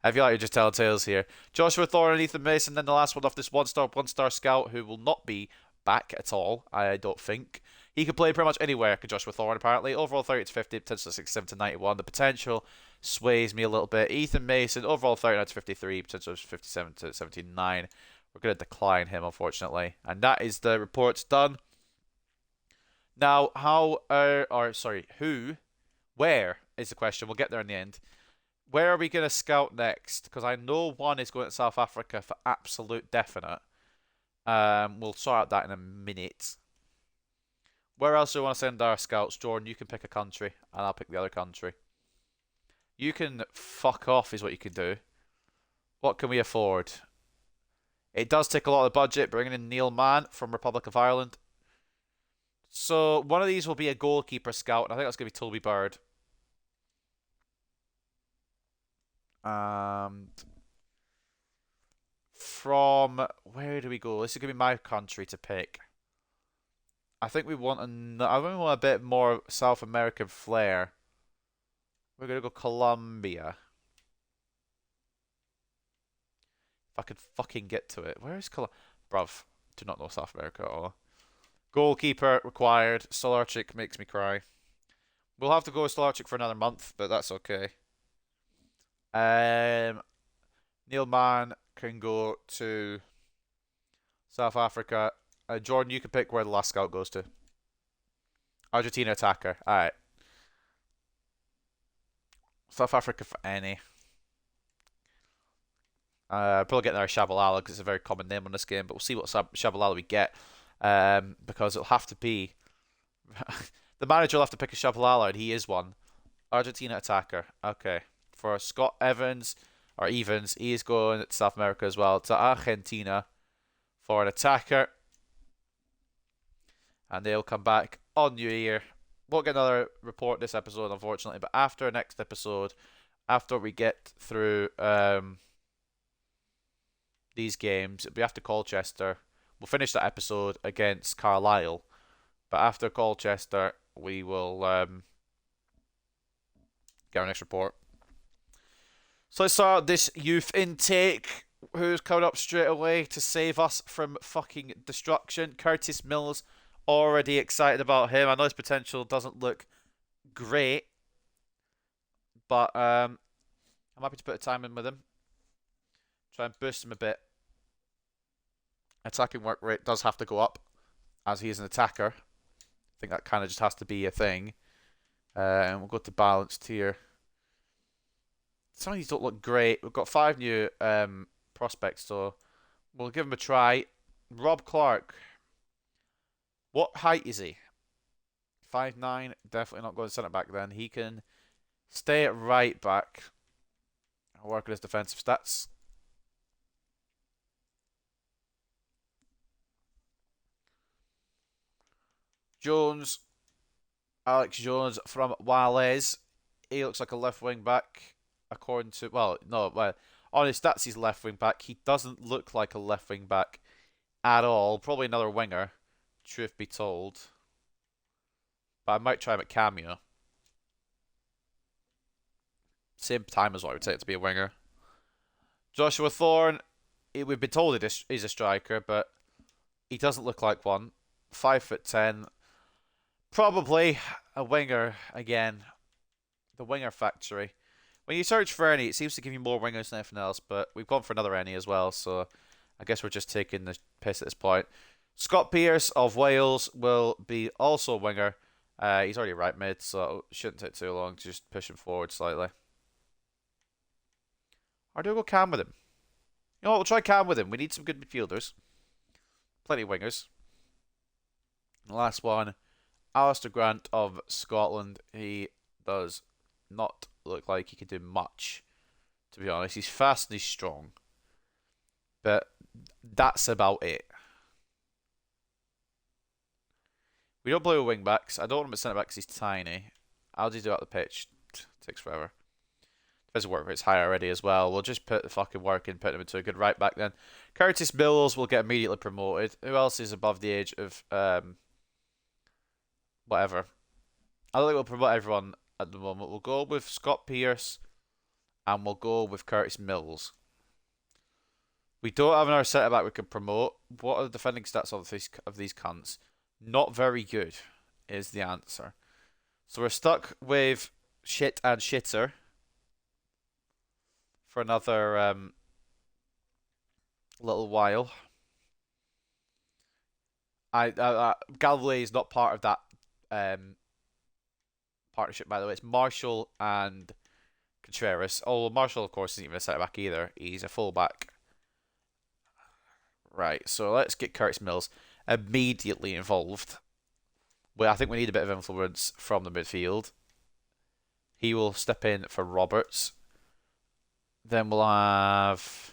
I feel like you're just telling tales here. Joshua Thorne and Ethan Mason, then the last one off this one-star scout who will not be back at all, I don't think. He can play pretty much anywhere, could Joshua Thorne, apparently. Overall 30 to 50, potential 67 to 91. The potential sways me a little bit. Ethan Mason, overall 39 to 53, potential 57 to 79. We're going to decline him, unfortunately. And that is the reports done. Now, where is the question? We'll get there in the end. Where are we going to scout next? Because I know one is going to South Africa for absolute definite. We'll sort out that in a minute. Where else do we want to send our scouts? Jordan, you can pick a country, and I'll pick the other country. You can fuck off is what you can do. What can we afford? It does take a lot of the budget, bringing in Neil Mann from Republic of Ireland. So one of these will be a goalkeeper scout, and I think that's going to be Toby Bird. And from where do we go? This is going to be my country to pick. I think we want a bit more South American flair. We're going to go Colombia. If I could fucking get to it. Where is Colombia? Bruv, do not know South America at all. Goalkeeper required. Stolarczyk makes me cry. We'll have to go with Stolarczyk for another month, but that's okay. Neil Mann can go to South Africa. Jordan, you can pick where the last scout goes to. Argentina attacker. Alright. South Africa for any. Probably getting our Tshabalala because it's a very common name on this game, but we'll see what Tshabalala we get. Because it'll have to be... the manager will have to pick a Tshabalala, and he is one. Argentina attacker. Okay. For Scott Evans, he is going to South America as well. To Argentina for an attacker. And they'll come back on New Year. Won't get another report this episode, unfortunately, but after next episode, after we get through these games, it'll be after Colchester. We'll finish that episode against Carlisle, but after Colchester, we will get our next report. So let's start out this youth intake. Who's coming up straight away to save us from fucking destruction? Curtis Mills. Already excited about him. I know his potential doesn't look great, but I'm happy to put a time in with him. Try and boost him a bit. Attacking work rate does have to go up, as he is an attacker. I think that kind of just has to be a thing. And we'll go to balanced here. Some of these don't look great. We've got 5 new prospects, so we'll give him a try. Rob Clark. What height is he? 5'9". Definitely not going centre back then. He can stay at right back. I'll work on his defensive stats. Jones. Alex Jones from Wales. He looks like a left wing back. According to... on his stats he's left wing back. He doesn't look like a left wing back at all. Probably another winger. Truth be told. But I might try him at cameo. Same time as what I would take to be a winger. Joshua Thorne. We've been told he's a striker, but he doesn't look like one. 5'10". Probably a winger again. The winger factory. When you search for any, it seems to give you more wingers than anything else, but we've gone for another any as well, so I guess we're just taking the piss at this point. Scott Pearce of Wales will be also a winger. He's already right mid, so it shouldn't take too long to just push him forward slightly. Or do we go Cam with him? You know what, we'll try Cam with him. We need some good midfielders. Plenty of wingers. The last one, Alistair Grant of Scotland. He does not look like he could do much, to be honest. He's fast and he's strong. But that's about it. We don't play with wing backs. I don't want him at centre back because he's tiny. I'll just do out the pitch. Takes forever. Defensive work rate's high already as well. We'll just put the fucking work in, put him into a good right back then. Curtis Mills will get immediately promoted. Who else is above the age of whatever? I don't think we'll promote everyone at the moment. We'll go with Scott Pearce and we'll go with Curtis Mills. We don't have another centre back we can promote. What are the defending stats of these cunts? Not very good is the answer. So we're stuck with shit and shitter for another little while. Galloway is not part of that partnership, by the way. It's Marshall and Contreras. Oh, Marshall, of course, isn't even a centre back either. He's a full back. Right, so let's get Curtis Mills immediately involved. Well, I think we need a bit of influence from the midfield. He will step in for Roberts. Then we'll have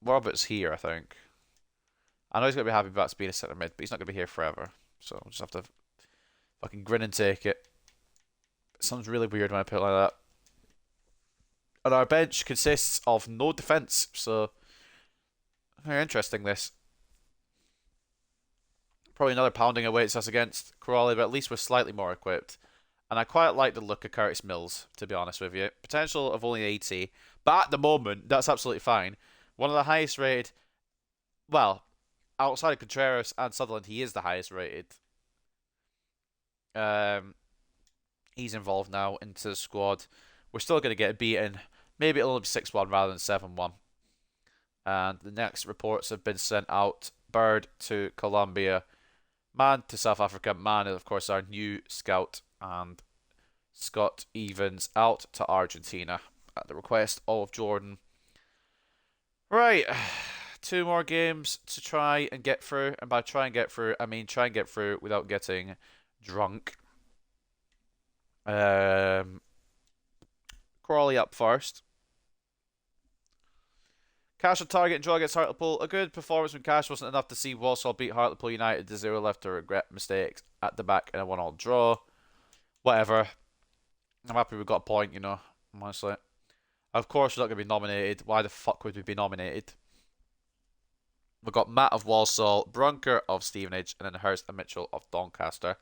Roberts here, I think. I know he's going to be happy about being a centre mid, but he's not going to be here forever. So we'll just have to fucking grin and take it. It sounds really weird when I put it like that. And our bench consists of no defence, so very interesting this. Probably another pounding awaits us against Crawley, but at least we're slightly more equipped. And I quite like the look of Curtis Mills, to be honest with you. Potential of only 80, but at the moment, that's absolutely fine. One of the highest rated, well, outside of Contreras and Sutherland, he is the highest rated. He's involved now into the squad. We're still going to get beaten. Maybe it'll be 6-1 rather than 7-1. And the next reports have been sent out. Bird to Colombia. Man to South Africa. Man is, of course, our new scout. And Scott Evans out to Argentina at the request of Jordan. Right. 2 more games to try and get through. And by try and get through, I mean try and get through without getting drunk. Crawley up first. Cash on target and draw against Hartlepool. A good performance from Cash wasn't enough to see Walsall beat Hartlepool United to 0 left to regret mistakes at the back in a 1-1 draw. Whatever. I'm happy we got a point, you know, honestly. Of course we're not going to be nominated. Why the fuck would we be nominated? We've got Matt of Walsall, Brunker of Stevenage, and then Hurst and Mitchell of Doncaster.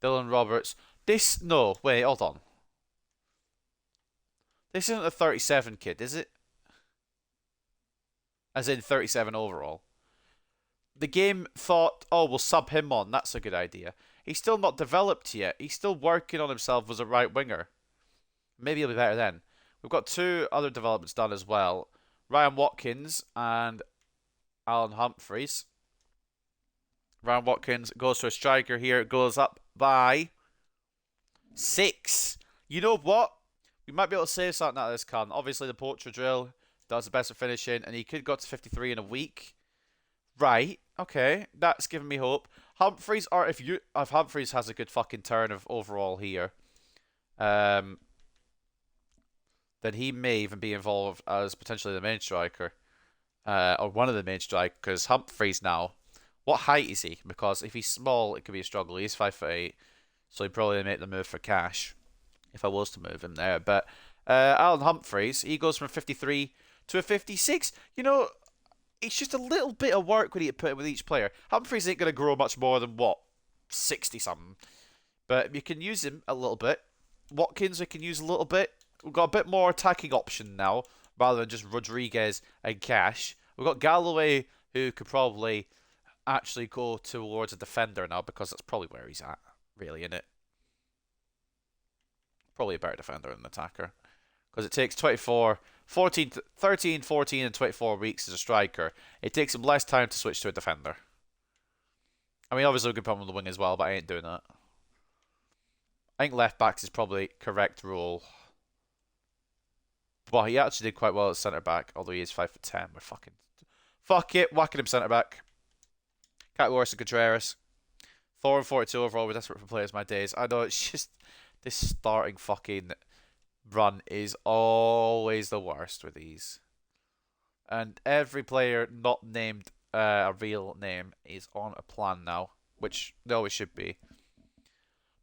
Dylan Roberts. No, wait, hold on. This isn't a 37 kid, is it? As in 37 overall. The game thought, oh, we'll sub him on. That's a good idea. He's still not developed yet. He's still working on himself as a right winger. Maybe he'll be better then. We've got 2 other developments done as well. Ryan Watkins and Alan Humphreys. Ryan Watkins goes to a striker here. It goes up by 6. You know what? We might be able to save something out of this cunt. Obviously, the Poacher drill does the best at finishing, and he could go to 53 in a week. Right. Okay. That's giving me hope. Humphreys, or if Humphreys has a good fucking turn of overall here, then he may even be involved as potentially the main striker, or one of the main strikers. Humphreys now. What height is he? Because if he's small, it could be a struggle. He's 5'8", so he'd probably make the move for Cash if I was to move him there. But Alan Humphreys, he goes from 53 to a 56. You know, it's just a little bit of work we need to put in with each player. Humphreys ain't going to grow much more than, what, 60-something. But you can use him a little bit. Watkins we can use a little bit. We've got a bit more attacking option now, rather than just Rodriguez and Cash. We've got Galloway, who could probably actually go towards a defender now, because that's probably where he's at, really, isn't it? Probably a better defender than an attacker. Because it takes 13, 14, and 24 weeks as a striker. It takes him less time to switch to a defender. I mean, obviously we could put him on the wing as well, but I ain't doing that. I think left backs is probably correct role. But he actually did quite well at centre back, although he is 5'10". We're fucking Fuck it, whacking him centre back. Can't be worse than Contreras. 4 and 42 overall. We're desperate for players, my days. I know it's just this starting fucking run is always the worst with these. And every player not named a real name is on a plan now, which they always should be.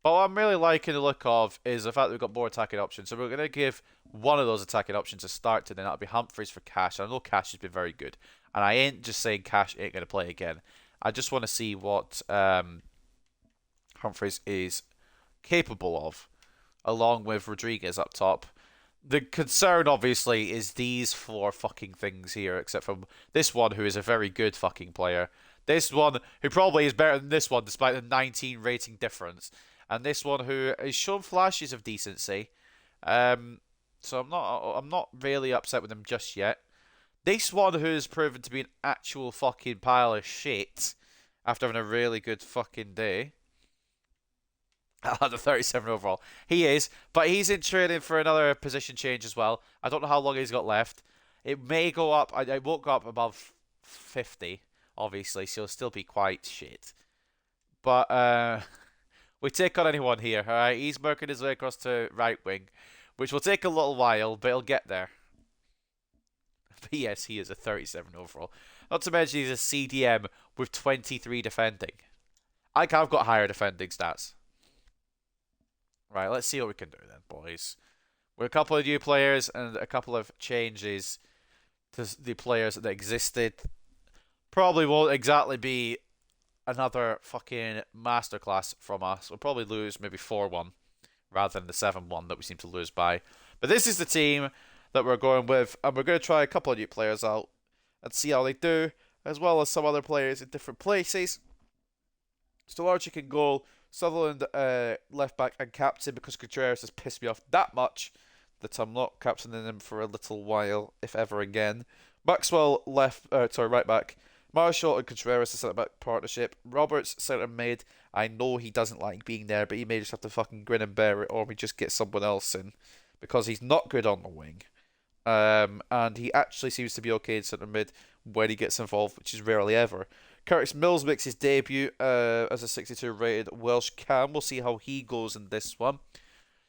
But what I'm really liking the look of is the fact that we've got more attacking options. So we're going to give one of those attacking options a start today. That'll be Humphreys for Cash. I know Cash has been very good. And I ain't just saying Cash ain't going to play again. I just want to see what Humphreys is capable of, along with Rodriguez up top. The concern, obviously, is these 4 fucking things here, except for this one, who is a very good fucking player. This one, who probably is better than this one, despite the 19 rating difference. And this one, who has shown flashes of decency. So I'm not really upset with him just yet. This one, who has proven to be an actual fucking pile of shit, after having a really good fucking day. At a 37 overall. He is, but he's in training for another position change as well. I don't know how long he's got left. It may go up. I won't go up above 50, obviously, so he'll still be quite shit. But we take on anyone here, alright? He's working his way across to right wing, which will take a little while, but he'll get there. But yes, he is a 37 overall. Not to mention he's a CDM with 23 defending. I've got higher defending stats. Right, let's see what we can do then, boys. With a couple of new players and a couple of changes to the players that existed. Probably won't exactly be another fucking masterclass from us. We'll probably lose maybe 4-1 rather than the 7-1 that we seem to lose by. But this is the team that we're going with, and we're going to try a couple of new players out and see how they do, as well as some other players in different places. Stolarczyk in goal. Sutherland left back and captain, because Contreras has pissed me off that much that I'm not captaining him for a little while, if ever again. Maxwell right back. Marshall and Contreras the centre back partnership. Roberts centre mid. I know he doesn't like being there, but he may just have to fucking grin and bear it, or we just get someone else in, because he's not good on the wing. And he actually seems to be okay in centre mid when he gets involved, which is rarely ever. Curtis Mills makes his debut as a 62 rated Welsh cam. We'll see how he goes in this one.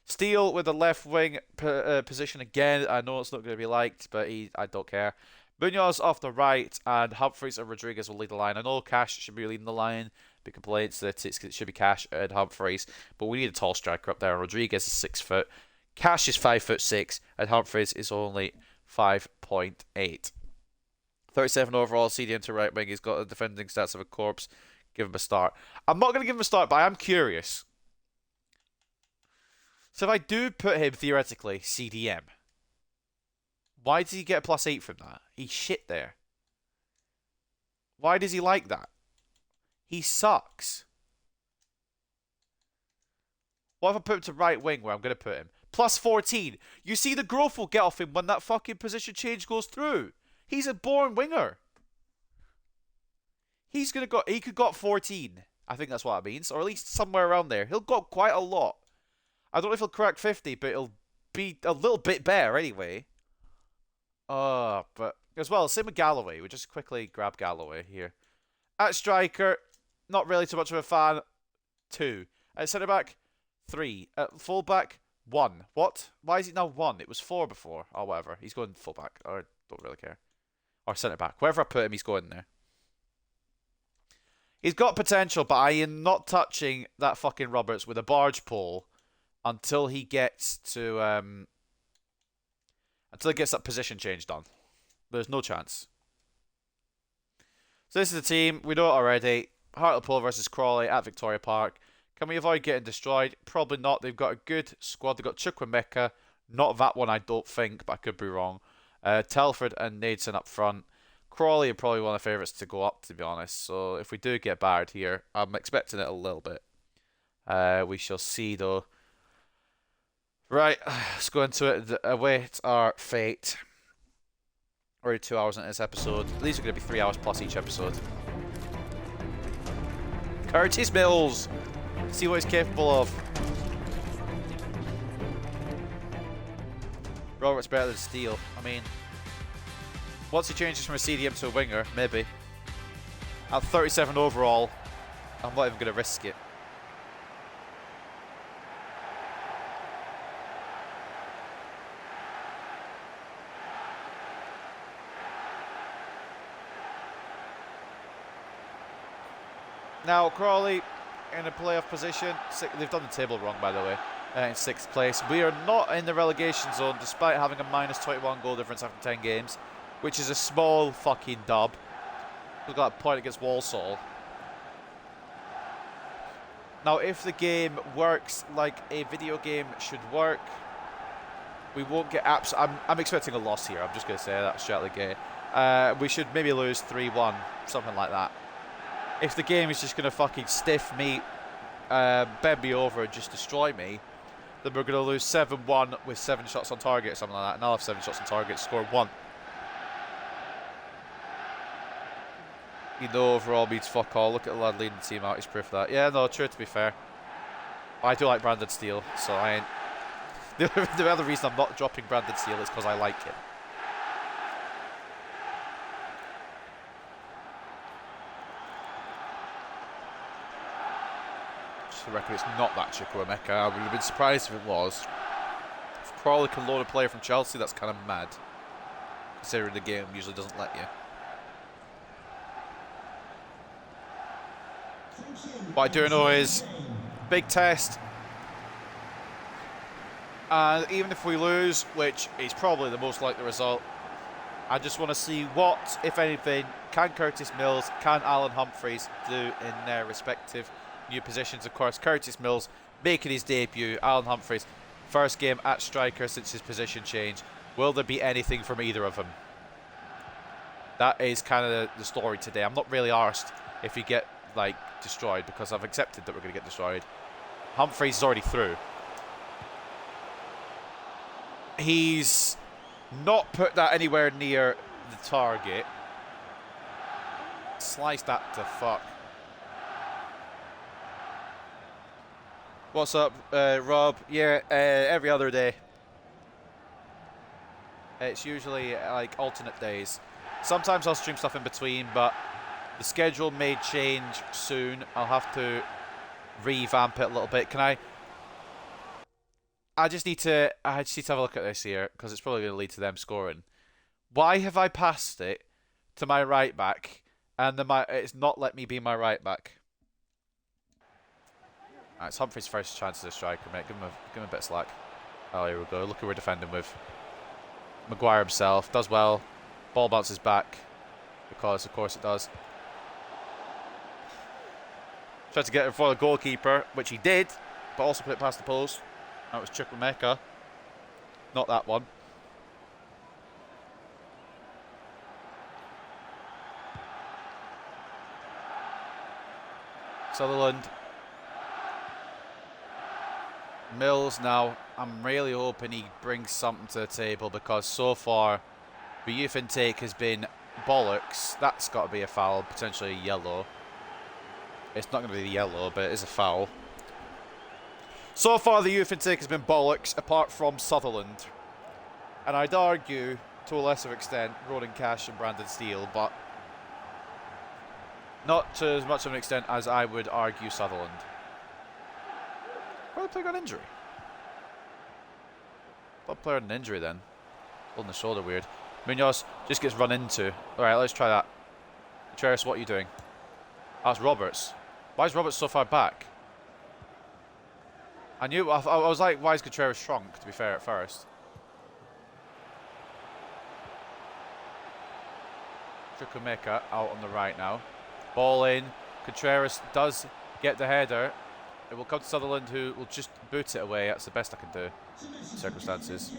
Steele with the left wing position again. I know it's not going to be liked, but I don't care. Munoz off the right, and Humphreys and Rodriguez will lead the line. I know Cash should be leading the line. Big complaints that it should be Cash and Humphreys, but we need a tall striker up there. Rodriguez is 6 foot. Cash is 5'6", and Humphreys is only 5.8. 37 overall, CDM to right wing. He's got the defending stats of a corpse. Give him a start. I'm not going to give him a start, but I am curious. So if I do put him, theoretically, CDM, why does he get a +8 from that? He's shit there. Why does he like that? He sucks. What if I put him to right wing, where I'm going to put him? +14. You see the growth we'll get off him when that fucking position change goes through. He's a born winger. He could got 14. I think that's what it means, or at least somewhere around there. He'll got quite a lot. I don't know if he'll crack 50, but it'll be a little bit better anyway. But as well, same with Galloway. We just quickly grab Galloway here. At striker, not really too much of a fan. 2. At centre back, 3. At full back, 1. What? Why is it now 1? It was 4 before. Or whatever. He's going full back. I don't really care. Or centre back. Wherever I put him, he's going there. He's got potential, but I am not touching that fucking Roberts with a barge pole until he gets to until he gets that position change done. There's no chance. So this is the team. We know it already. Hartlepool versus Crawley at Victoria Park. Can we avoid getting destroyed? Probably not. They've got a good squad. They've got Chukwemeka. Not that one, I don't think, but I could be wrong. Telford and Nadeson up front. Crawley are probably one of the favourites to go up, to be honest. So if we do get battered here, I'm expecting it a little bit. We shall see, though. Right, let's go into it. Await our fate. Already 2 hours into this episode. These are going to be 3 hours plus each episode. Curtis Mills. See what he's capable of. Robert's better than Steele. I mean, Once he changes from a CDM to a winger, maybe. At 37 overall, I'm not even going to risk it. Now, Crawley in a playoff position. They've done the table wrong, by the way, in 6th place. We are not in the relegation zone, despite having a minus 21 goal difference after 10 games, which is a small fucking dub. We've got a point against Walsall. Now, if the game works like a video game should work, we won't get I'm expecting a loss here. I'm just going to say that straight out the gate. We should maybe lose 3-1, something like that. If the game is just going to fucking stiff me, bend me over and just destroy me, then we're going to lose 7-1 with 7 shots on target or something like that. And I'll have 7 shots on target, score 1. You know, overall means fuck all. Look at the lad leading the team out. He's proof of that. Yeah, no, true, to be fair. I do like Brandon Steele, so I ain't... The other reason I'm not dropping Brandon Steele is because I like him. Just for the record, it's not that Chukwuemeka. I would have been surprised if it was. If Crawley can load a player from Chelsea, that's kind of mad, considering the game usually doesn't let you. What I do know is, big test, and even if we lose, which is probably the most likely result, I just want to see what, if anything, can Curtis Mills, can Alan Humphreys do in their respective new positions. Of course, Curtis Mills making his debut, Alan Humphreys, first game at striker since his position change. Will there be anything from either of them? That is kind of the story today. I'm not really arsed if we get like destroyed, because I've accepted that we're going to get destroyed. Humphreys is already through. He's not put that anywhere near the target. Sliced that to fuck. What's up, Rob? Yeah, every other day. It's usually like alternate days. Sometimes I'll stream stuff in between, but the schedule may change soon. I'll have to revamp it a little bit. I just need to have a look at this here, because it's probably going to lead to them scoring. Why have I passed it to my right back and it's not let me be my right back? Alright, it's Humphrey's first chance as a striker, mate. Give him a bit of slack. Oh, here we go. Look who we're defending with. Maguire himself does well. Ball bounces back, because of course it does. Tried to get it for the goalkeeper, which he did, but also put it past the post. That was Chukwuemeka. Not that one. Sutherland. Mills now. I'm really hoping he brings something to the table, because so far the youth intake has been bollocks. That's got to be a foul, potentially a yellow. It's not going to be the yellow, but it is a foul. So far, the youth intake has been bollocks, apart from Sutherland. And I'd argue, to a lesser extent, Ronan Cash and Brandon Steele, but not to as much of an extent as I would argue Sutherland. Why the player got an injury? What player had an injury then? Holding the shoulder weird. Munoz just gets run into. Alright, let's try that. Contreras, what are you doing? That's Roberts. Why is Roberts so far back? I was like, why is Contreras shrunk, to be fair, at first? Chukwuemeka out on the right now. Ball in. Contreras does get the header. It will come to Sutherland, who will just boot it away. That's the best I can do in circumstances.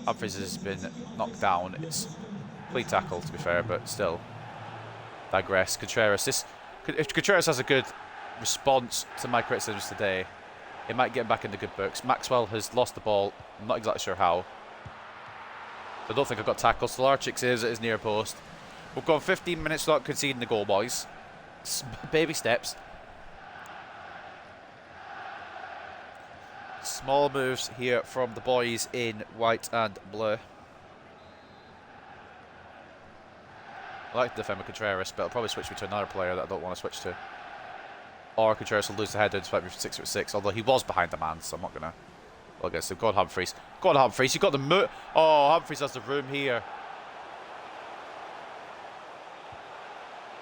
Humphreys has been knocked down. It's a complete tackle, to be fair, but still. Digress. Contreras. If Contreras has a good response to my criticisms today, it might get him back in the good books. Maxwell has lost the ball. I'm not exactly sure how. I don't think I've got tackled. Solarchik is at his near post. We've gone 15 minutes without conceding the goal, boys. Baby steps. Small moves here from the boys in white and blue. I like to defend with Contreras, but I'll probably switch me to another player that I don't want to switch to. Or Contreras will lose the header despite me 6'6", although he was behind the man, so I'm not going to... Well, I guess, so go on, Humphreys. Go on, Humphreys. You've got the... Oh, Humphreys has the room here.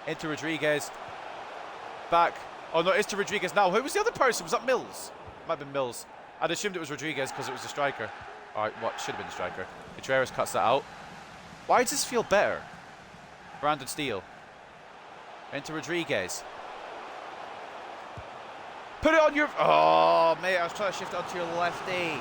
Into Rodriguez. Back. Oh, no, it's to Rodriguez now. Who was the other person? Was that Mills? Might have been Mills. I'd assumed it was Rodriguez because it was the striker. Alright, what should have been the striker. Contreras cuts that out. Why does this feel better? Brandon Steele. Into Rodriguez. Put it on your... Oh, mate, I was trying to shift it onto your lefty.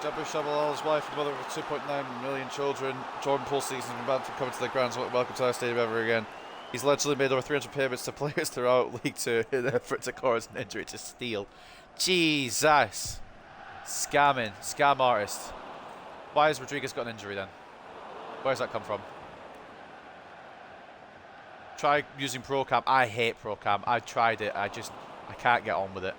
Jabu Tshabalala's wife and mother of 2.9 million children. Jordan Poole season has been banned from coming to the grounds. Welcome to our stadium ever again. He's allegedly made over 300 payments to players throughout League 2 in an effort to cause an injury to Steele. Jesus. Scamming. Scam artist. Why has Rodriguez got an injury then? Where's that come from? Try using ProCam. I hate ProCam. I tried it. I can't get on with it.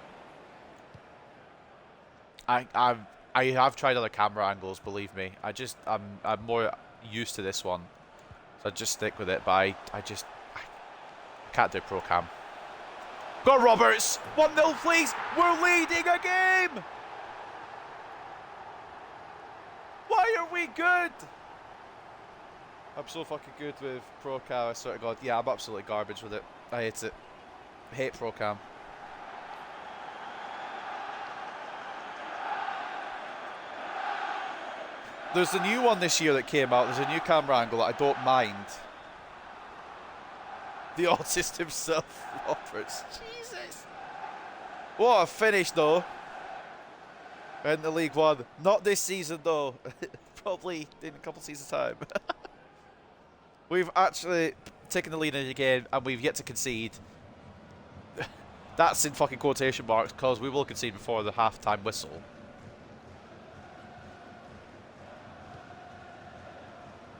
I have tried other camera angles, believe me. I'm more used to this one. So I just stick with it, but I can't do ProCam. Go Roberts! 1-0 please! We're leading a game! Why are we good? I'm so fucking good with ProCam, I swear to God. Yeah, I'm absolutely garbage with it. I hate it. I hate ProCam. There's a new one this year that came out. There's a new camera angle that I don't mind. The artist himself, Roberts. Jesus. What a finish, though. In the League One. Not this season, though. Probably in a couple seasons' time. We've actually taken the lead in the game, and we've yet to concede. That's in fucking quotation marks, because we will concede before the half-time whistle.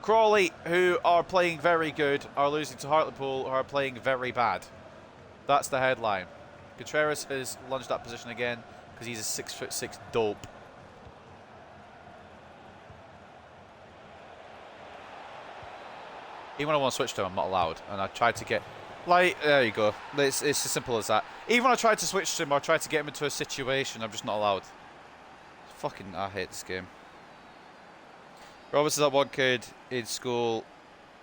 Crawley, who are playing very good, are losing to Hartlepool, who are playing very bad. That's the headline. Contreras has lunged that position again because he's a 6'6" dope. Even when I want to switch to him, I'm not allowed. And I tried to get... Like, there you go. It's as simple as that. Even when I tried to switch to him or tried to get him into a situation, I'm just not allowed. Fucking, I hate this game. Roberts is that one kid in school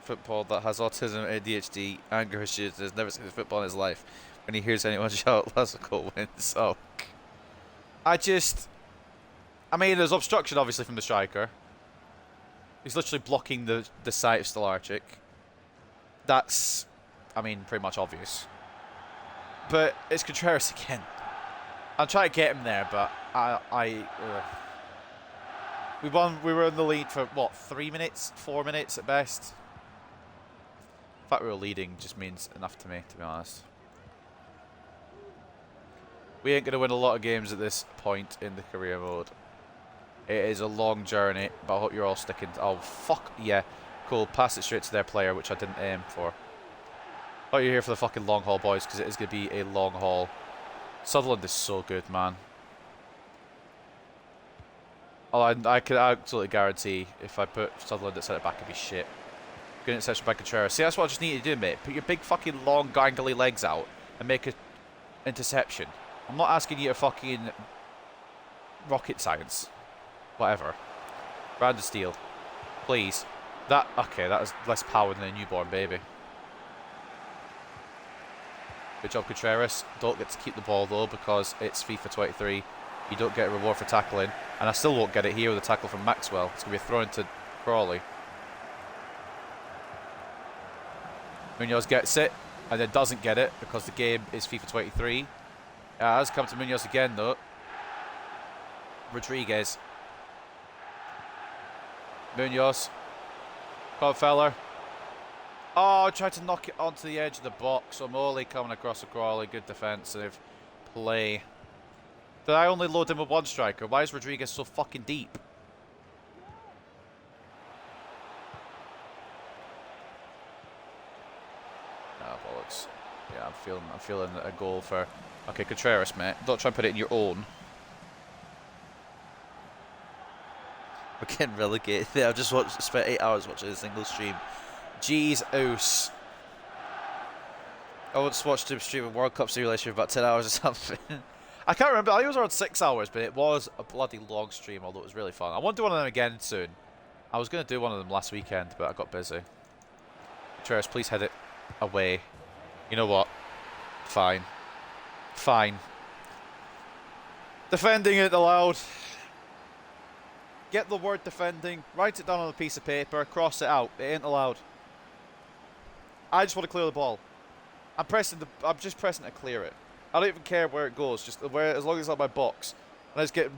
football that has autism, ADHD, anger issues, has never seen football in his life. When he hears anyone shout, Glasgow wins. Oh. I mean, there's obstruction, obviously, from the striker. He's literally blocking the sight of Stolarczyk. That's, I mean, pretty much obvious. But it's Contreras again. I'm trying to get him there, but we were in the lead for, what, 3 minutes? 4 minutes at best? The fact we were leading just means enough to me, to be honest. We ain't going to win a lot of games at this point in the career mode. It is a long journey, but I hope you're all sticking to... Oh, fuck, yeah. Cool, pass it straight to their player, which I didn't aim for. Oh, you're here for the fucking long haul, boys, because it is going to be a long haul. Sutherland is so good, man. Oh, I can absolutely guarantee if I put Sutherland at centre back, it'd be shit. Good interception by Contreras. See, that's what I just need to do, mate. Put your big fucking long, gangly legs out and make an interception. I'm not asking you to fucking rocket science. Whatever. Brandon Steele. Please. Okay, that is less power than a newborn baby. Good job, Contreras. Don't get to keep the ball, though, because it's FIFA 23. You don't get a reward for tackling. And I still won't get it here with a tackle from Maxwell. It's going to be a throw into Crawley. Munoz gets it, and then doesn't get it, because the game is FIFA 23. It has come to Munoz again, though. Rodriguez. Munoz. Feller. Oh, tried to knock it onto the edge of the box. So Morley coming across the Crawley. Good defensive play. Did I only load him with one striker? Why is Rodriguez so fucking deep? Ah, bollocks. Yeah, I'm feeling a goal for... Okay, Contreras, mate. Don't try and put it in your own. We're getting relegated there. I've just spent 8 hours watching a single stream. Jesus. I once watched him stream a World Cup simulation for about 10 hours or something. I can't remember. I think it was around 6 hours, but it was a bloody long stream, although it was really fun. I want to do one of them again soon. I was going to do one of them last weekend, but I got busy. Travis, please head it away. You know what? Fine. Fine. Defending it allowed. Get the word defending, write it down on a piece of paper, cross it out. It ain't allowed. I just want to clear the ball. I'm just pressing to clear it. I don't even care where it goes, just where, as long as it's on my box. And I just get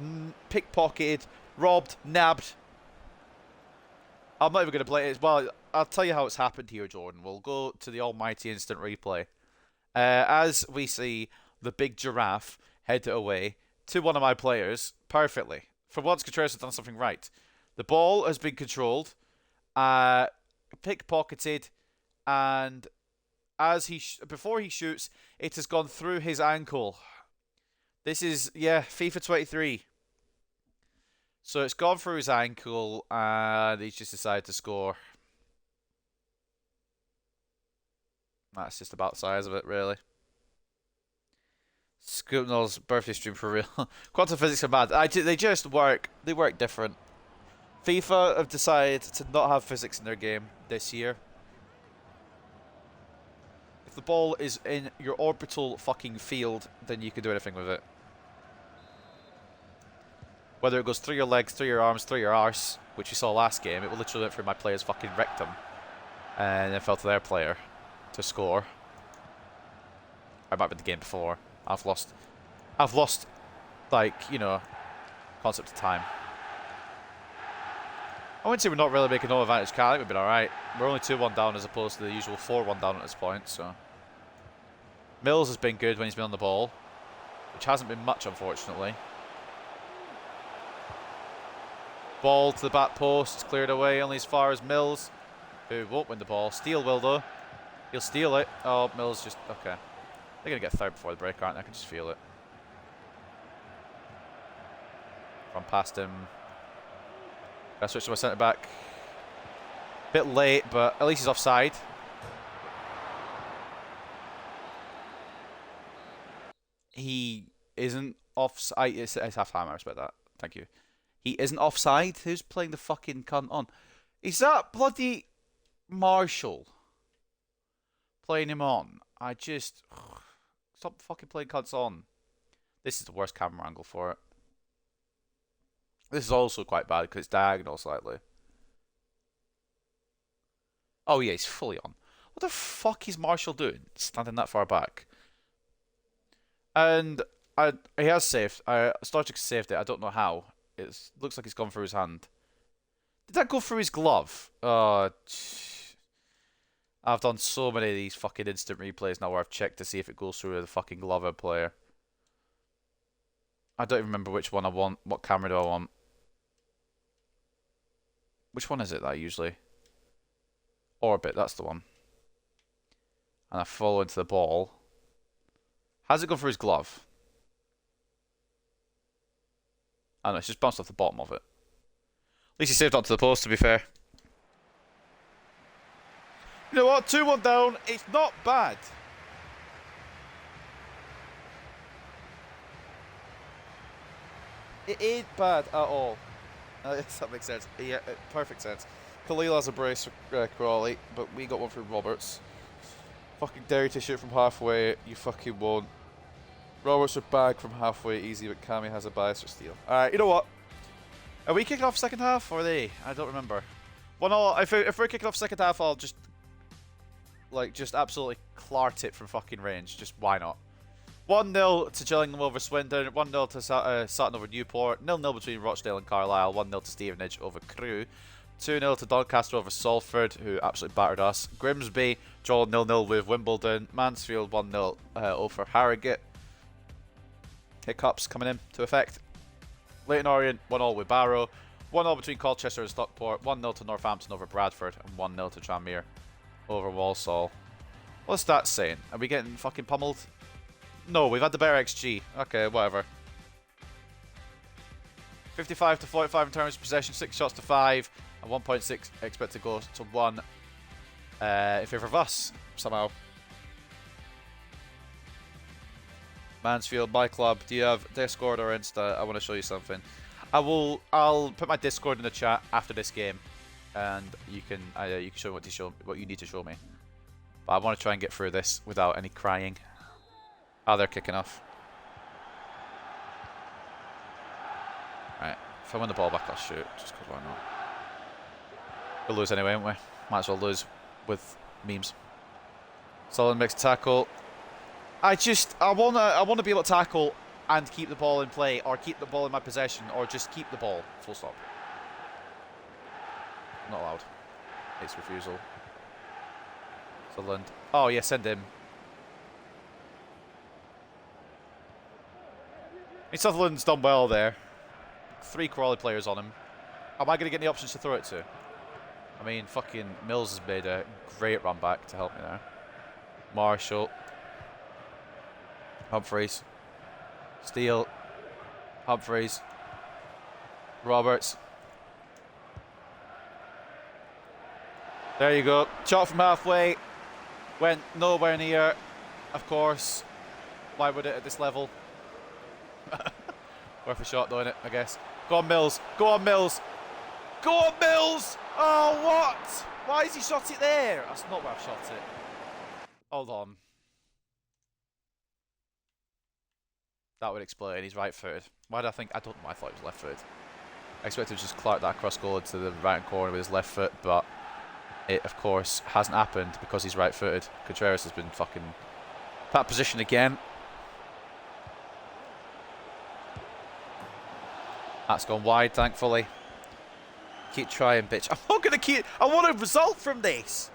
pickpocketed, robbed, nabbed. I'm not even going to play it. Well, I'll tell you how it's happened here, Jordan. We'll go to the almighty instant replay. As we see the big giraffe head it away to one of my players perfectly. For once, Contreras has done something right. The ball has been controlled, pickpocketed, and as before he shoots, it has gone through his ankle. This is, yeah, FIFA 23. So it's gone through his ankle, and he's just decided to score. That's just about the size of it, really. Scoopnell's birthday stream for real. Quantum physics are bad. They just work. They work different. FIFA have decided to not have physics in their game this year. If the ball is in your orbital fucking field, then you can do anything with it. Whether it goes through your legs, through your arms, through your arse, which you saw last game, it will literally went through my player's fucking rectum. And then fell to their player to score. I might have been the game before. I've lost, like, you know, concept of time. I wouldn't say we're not really making no advantage, Carl. I think we've been alright. We're only 2-1 down as opposed to the usual 4-1 down at this point, so. Mills has been good when he's been on the ball, which hasn't been much, unfortunately. Ball to the back post. It's cleared away only as far as Mills, who won't win the ball. Steele will, though. He'll steal it. Oh, Mills just... Okay. They're going to get third before the break, aren't they? I can just feel it. From past him. Gotta switch to my centre-back. Bit late, but at least he's offside. He isn't offside. It's half-time, I respect that. Thank you. He isn't offside? Who's playing the fucking cunt on? Is that bloody Marshall playing him on? I just... Stop fucking playing cunts on. This is the worst camera angle for it. This is also quite bad because it's diagonal slightly. Oh yeah, he's fully on. What the fuck is Marshall doing? Standing that far back. And he has saved. Starchik saved it. I don't know how. It looks like it's gone through his hand. Did that go through his glove? Oh, I've done so many of these fucking instant replays now where I've checked to see if it goes through the fucking glove of a player. I don't even remember which one I want. What camera do I want? Which one is it that I usually... Orbit, that's the one. And I follow into the ball. How's it gone through his glove? I don't know, it's just bounced off the bottom of it. At least he saved onto the post, to be fair. You know what? 2-1 down. It's not bad. It ain't bad at all. If that makes sense. Yeah, perfect sense. Khalil has a brace for Crawley, but we got one from Roberts. Fucking dare you to shoot from halfway, you fucking won't. Roberts are back from halfway easy, but Cammy has a bias for steal. Alright, you know what? Are we kicking off second half, or are they? I don't remember. Well, no, if we're kicking off second half, I'll just... Like, just absolutely clart it from fucking range. Just, why not? 1-0 to Gillingham over Swindon, 1-0 to Sutton over Newport, 0-0 between Rochdale and Carlisle, 1-0 to Stevenage over Crewe, 2-0 to Doncaster over Salford, who absolutely battered us, Grimsby draw 0-0 with Wimbledon, Mansfield 1-0 over Harrogate, hiccups coming in to effect, Leyton Orient 1-0 with Barrow, 1-0 between Colchester and Stockport, 1-0 to Northampton over Bradford, and 1-0 to Tranmere over Walsall. What's that saying? Are we getting fucking pummeled? No, we've had the better XG. Okay, whatever. 55 to 45 in terms of possession, 6 shots to 5, and 1.6 expected goals to 1 in favour of us, somehow. Mansfield, my club. Do you have Discord or Insta? I want to show you something. I'll put my Discord in the chat after this game, and you can show me what you need to show me. But I want to try and get through this without any crying. Oh, they're kicking off. Right, if I win the ball back, I'll shoot. Just because why not? We'll lose anyway, won't we? Might as well lose with memes. Solid mixed tackle. I wanna be able to tackle and keep the ball in play, or keep the ball in my possession, or just keep the ball. Full stop. Not allowed. It's refusal. Sutherland. Oh yeah, send him. I mean, Sutherland's done well there. 3 Crawley players on him. Am I going to get any options to throw it to? I mean, fucking Mills has made a great run back to help me there. Marshall. Humphreys. Steele. Humphreys. Roberts. There you go. Shot from halfway. Went nowhere near. Of course. Why would it at this level? Worth a shot, though, innit, I guess. Go on, Mills. Go on, Mills. Go on, Mills! Oh, what? Why has he shot it there? That's not where I've shot it. Hold on. That would explain. He's right-footed. Why did I think? I don't know. I thought he was left-footed. I expected to just clark that cross goal into the right corner with his left foot, but it, of course, hasn't happened because he's right-footed. Contreras has been fucking that position again. That's gone wide, thankfully. Keep trying, bitch. I'm not gonna keep. I want a result from this.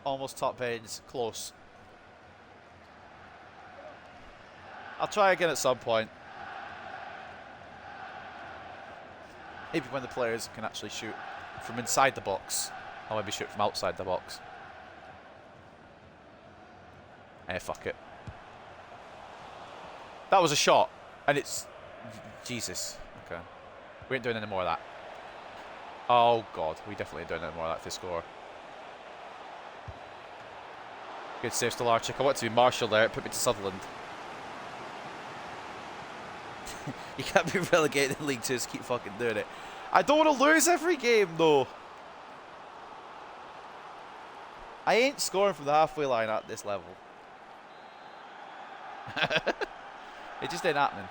Almost top ends, close. I'll try again at some point. Maybe when the players can actually shoot from inside the box, or maybe shoot from outside the box. Eh, fuck it. That was a shot, and it's Jesus. Okay, we ain't doing any more of that. Oh god, we definitely ain't doing any more of that to score. Good save, Stolarczyk. I want to be Marshall there. It put me to Sutherland. You can't be relegated in League 2, just keep fucking doing it. I don't want to lose every game, though. I ain't scoring from the halfway line at this level. It just ain't happening.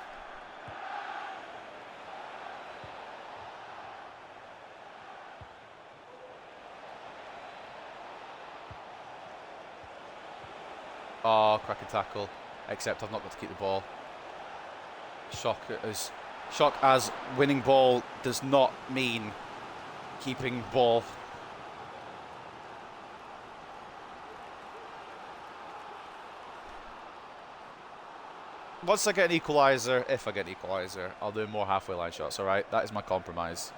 Oh, cracking tackle. Except I've not got to keep the ball. Shock as winning ball does not mean keeping ball. Once I get an equaliser, if I get an equaliser, I'll do more halfway line shots, alright? That is my compromise.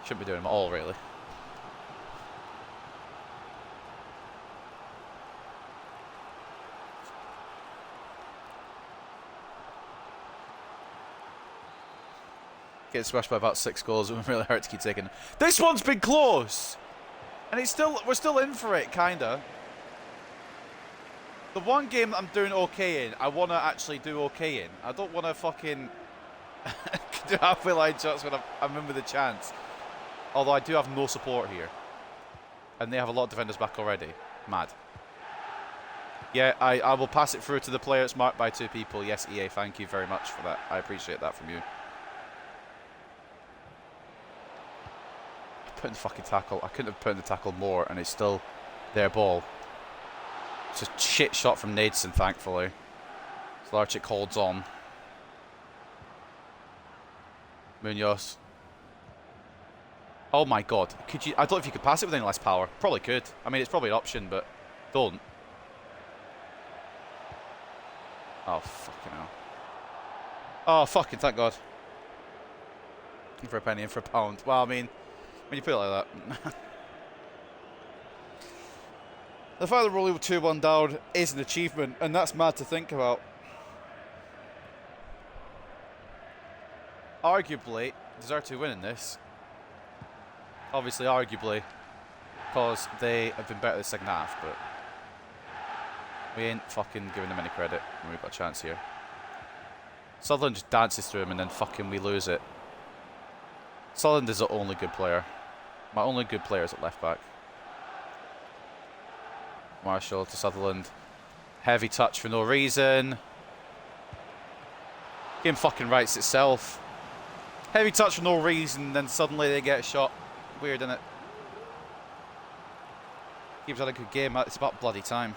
Shouldn't be doing them at all, really. Getting smashed by about 6 goals. It would really hurt to keep taking. This one's been close, and we're still in for it, kinda. The one game I'm doing okay in, I want to actually do okay in. I don't want to fucking do halfway line shots when I'm in with a chance. Although I do have no support here, and they have a lot of defenders back already. Mad. Yeah, I will pass it through to the player. It's marked by 2 people. Yes, EA, thank you very much for that. I appreciate that from you. Put in the fucking tackle. I couldn't have put in the tackle more, and it's still their ball. It's a shit shot from Nadeson, thankfully. Stolarczyk holds on. Munoz. Oh my god. Could you? I don't know if you could pass it with any less power. Probably could. I mean, it's probably an option, but don't. Oh, fucking hell. Oh, fucking thank god. In for a penny, in for a pound. Well, I mean, when you put it like that. The fact that we're only 2-1 down is an achievement, and that's mad to think about. arguably deserve to win in this. Obviously, arguably, because they have been better the second half, but we ain't fucking giving them any credit when we've got a chance here. Sutherland just dances through him and then fucking we lose it. Sutherland is the only good player. My only good player is at left back. Marshall to Sutherland. Heavy touch for no reason. Game fucking writes itself. Heavy touch for no reason, then suddenly they get a shot. Weird, innit? Keeps had a good game. It's about bloody time.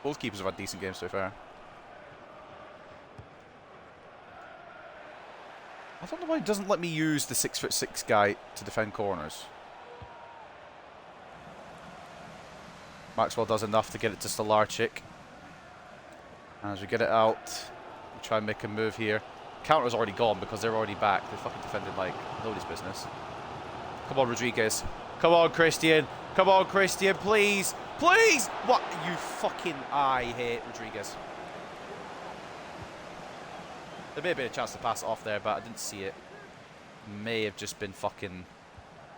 Both keepers have had decent games, to be fair. I don't know why he doesn't let me use the 6'6" guy to defend corners. Maxwell does enough to get it to Stolarczyk. And as we get it out, we try and make a move here. Counter's already gone because they're already back. They're fucking defending like nobody's business. Come on, Rodriguez. Come on, Christian. Come on, Christian, please. Please! What? You fucking... I hate Rodriguez. There may have been a chance to pass it off there, but I didn't see it. May have just been fucking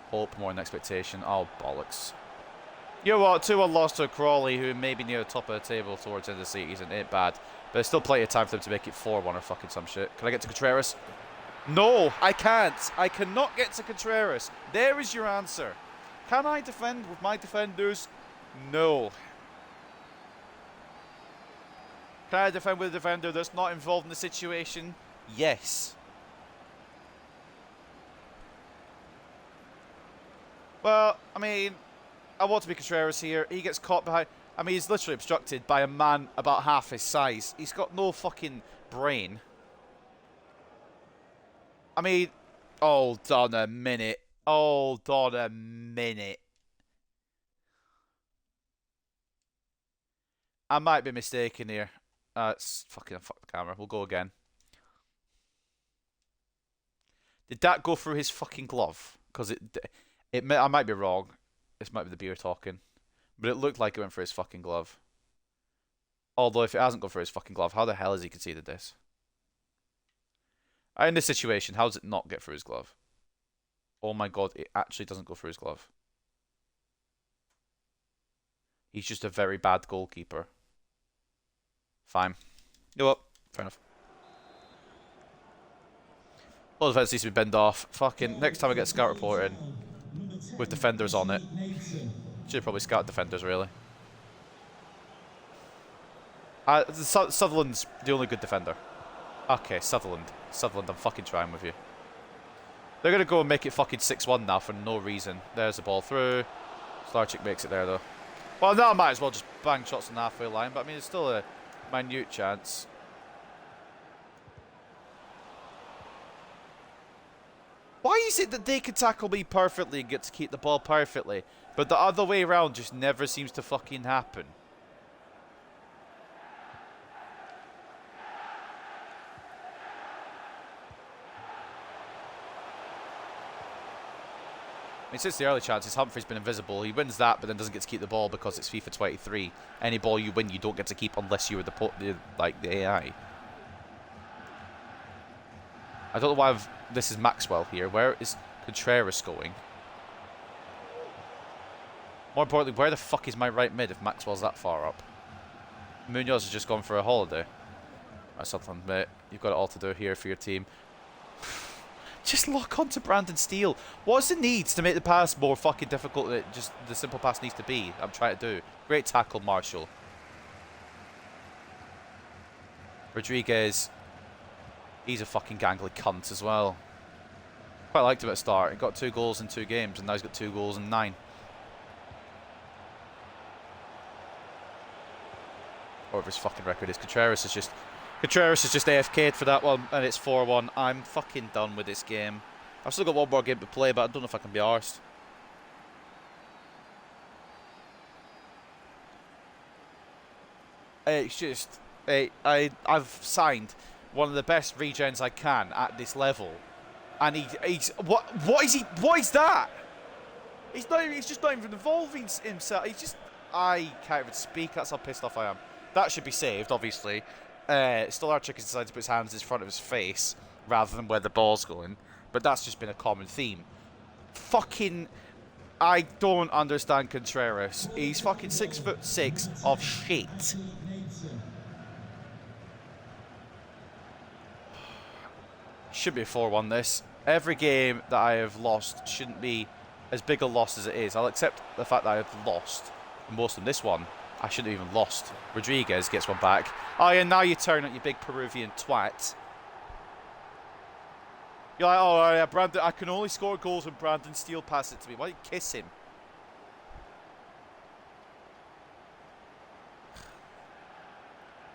hope more than expectation. Oh, bollocks. You know what? 2-1 loss to Crawley, who may be near the top of the table towards the end of the season. Ain't bad. But there's still plenty of time for them to make it 4-1 or fucking some shit. Can I get to Contreras? No, I can't. I cannot get to Contreras. There is your answer. Can I defend with my defenders? No. Can I defend with a defender that's not involved in the situation? Yes. Well, I mean, I want to be Contreras here. He gets caught behind... I mean, he's literally obstructed by a man about half his size. He's got no fucking brain. I mean, hold on a minute. Hold on a minute. I might be mistaken here. It's fucking fuck the camera. We'll go again. Did that go through his fucking glove? Because I might be wrong. This might be the beer talking. But it looked like it went for his fucking glove. Although if it hasn't gone for his fucking glove, how the hell has he conceded this? In this situation, how does it not get through his glove? Oh my god, it actually doesn't go through his glove. He's just a very bad goalkeeper. Fine. You know what? Fair enough. All defense needs to be bent off. Fucking next time I get scout reporting with defenders on it. Should probably scout defenders, really. Sutherland's the only good defender. Okay, Sutherland. Sutherland, I'm fucking trying with you. They're going to go and make it fucking 6-1 now for no reason. There's the ball through. Stolarczyk makes it there, though. Well, now I might as well just bang shots on the halfway line, but I mean, it's still a minute chance. Why is it that they can tackle me perfectly and get to keep the ball perfectly, but the other way around just never seems to fucking happen? I mean, since the early chances, Humphrey's been invisible. He wins that, but then doesn't get to keep the ball because it's FIFA 23. Any ball you win, you don't get to keep unless you were the AI. I don't know why this is Maxwell here. Where is Contreras going? More importantly, where the fuck is my right mid if Maxwell's that far up? Munoz has just gone for a holiday. Right, Sutherland, mate. You've got it all to do here for your team. Just lock on to Brandon Steele. What's the needs to make the pass more fucking difficult than just the simple pass needs to be? I'm trying to do. Great tackle, Marshall. Rodriguez. He's a fucking gangly cunt as well. Quite liked him at the start. He got 2 goals in 2 games, and now he's got 2 goals in 9. Whatever his fucking record is. Contreras is just AFK'd for that one, and it's 4-1. I'm fucking done with this game. I've still got one more game to play, but I don't know if I can be arsed. It's just... I've signed one of the best regens I can at this level. And he's... What is that? He's just not even involving himself. He's just... I can't even speak. That's how pissed off I am. That should be saved, obviously. Stolarczyk has decided to put his hands in front of his face rather than where the ball's going. But that's just been a common theme. Fucking... I don't understand Contreras. He's fucking 6'6" of shit. Should be a 4-1 this. Every game that I have lost shouldn't be as big a loss as it is. I'll accept the fact that I have lost most of them. This one, I shouldn't have even lost. Rodriguez gets one back. Oh yeah, now you turn at you big Peruvian twat. You're like, oh yeah, Brandon, I can only score goals when Brandon Steele passes it to me. Why don't you kiss him?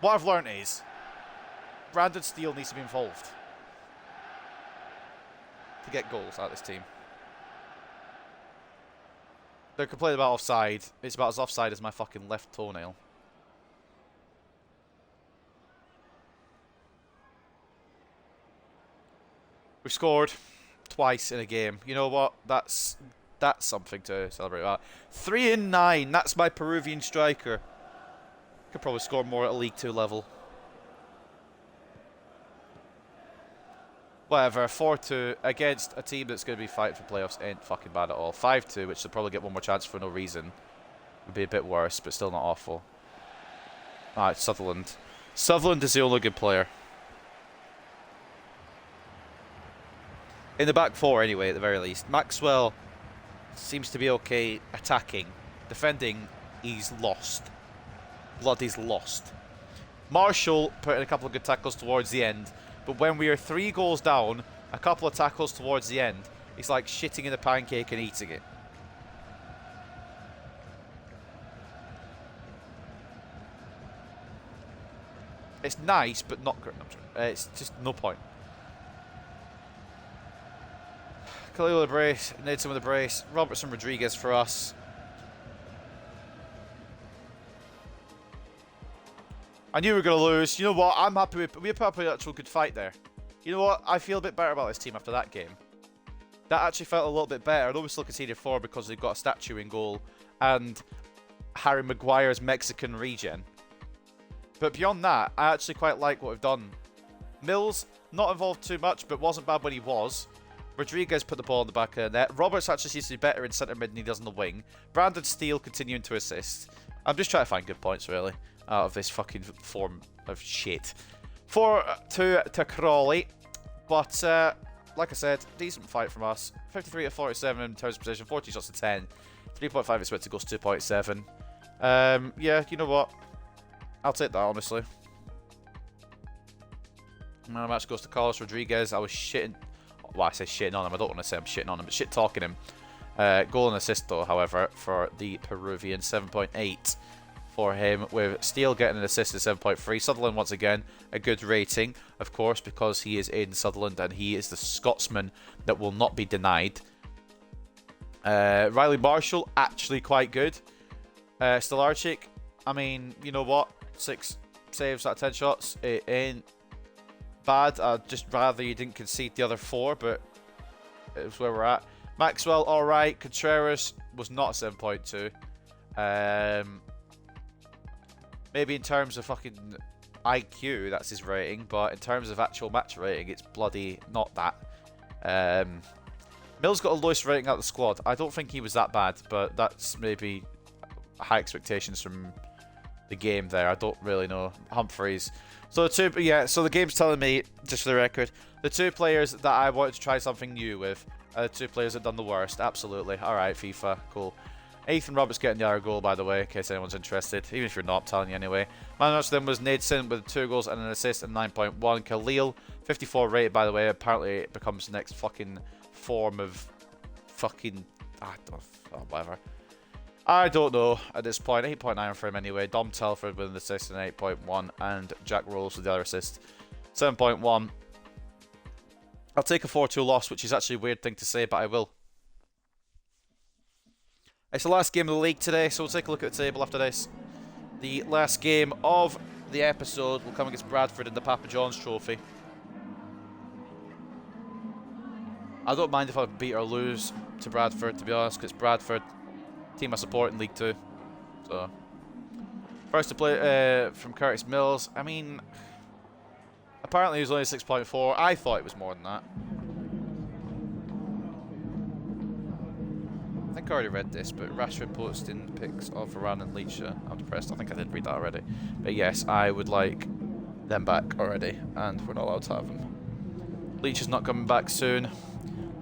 What I've learned is, Brandon Steele needs to be involved to get goals out of this team. They're complaining about offside. It's about as offside as my fucking left toenail. We've scored twice in a game. You know what? That's something to celebrate about. 3 in 9. That's my Peruvian striker. Could probably score more at a League 2 level. Whatever. 4-2 against a team that's going to be fighting for playoffs ain't fucking bad at all. 5-2, which they'll probably get one more chance for no reason. Would be a bit worse, but still not awful. Alright, Sutherland. Sutherland is the only good player. In the back four, anyway, at the very least. Maxwell seems to be okay attacking. Defending, he's lost. Bloody's lost. Marshall put in a couple of good tackles towards the end, but when we are 3 goals down, a couple of tackles towards the end, it's like shitting in a pancake and eating it. It's nice, but not great. It's just no point. Khalil with the brace, Nidson with the brace, Robertson Rodriguez for us. I knew we were going to lose. You know what? I'm happy we put up an actual good fight there. You know what? I feel a bit better about this team after that game. That actually felt a little bit better. I know we still conceded 4 because they've got a statue in goal and Harry Maguire's Mexican regen. But beyond that, I actually quite like what we've done. Mills, not involved too much, but wasn't bad when he was. Rodriguez put the ball in the back of the net. Roberts actually seems to be better in centre mid than he does in the wing. Brandon Steele continuing to assist. I'm just trying to find good points, really, out of this fucking form of shit. 4-2 to Crawley. But, like I said, decent fight from us. 53 to 47 in terms of position. 40 shots to 10. 3.5 expected goals, 2.7. Yeah, you know what? I'll take that, honestly. Man of the match goes to Carlos Rodriguez. I was shitting... Well, I say shitting on him. I don't want to say I'm shitting on him, but shit talking him. Goal and assist, though, however, for the Peruvian. 7.8 for him, with Steele getting an assist at 7.3. Sutherland, once again, a good rating, of course, because he is in Sutherland and he is the Scotsman that will not be denied. Riley Marshall, actually quite good. Stolarczyk, I mean, you know what? 6 saves out of 10 shots. It ain't bad. I'd just rather you didn't concede the other 4, but it was where we're at. Maxwell, alright. Contreras was not a 7.2. Maybe in terms of fucking IQ, that's his rating, but in terms of actual match rating, it's bloody not that. Mills got a lowest rating out of the squad. I don't think he was that bad, but that's maybe high expectations from the game there. I don't really know. Humphreys. So the game's telling me, just for the record, the 2 players that I wanted to try something new with are the 2 players that done the worst. Absolutely. Alright, FIFA. Cool. Ethan Roberts getting the other goal, by the way, in case anyone's interested. Even if you're not, I'm telling you anyway. Man of the match then was Nidson with 2 goals and an assist and 9.1. Khalil, 54 rated, by the way. Apparently it becomes the next fucking form of fucking... whatever. I don't know at this point. 8.9 for him anyway. Dom Telford with an assist and 8.1. And Jack Rolls with the other assist. 7.1. I'll take a 4-2 loss, which is actually a weird thing to say, but I will. It's the last game of the league today, so we'll take a look at the table after this. The last game of the episode will come against Bradford in the Papa John's Trophy. I don't mind if I beat or lose to Bradford, to be honest, because Bradford, team I support in League 2. So, first to play from Curtis Mills. I mean, apparently it was only 6.4. I thought it was more than that. I think I already read this, but Rashford posting pics of Varane and Leach. I'm depressed. I think I did read that already. But yes, I would like them back already, and we're not allowed to have them. Leach is not coming back soon.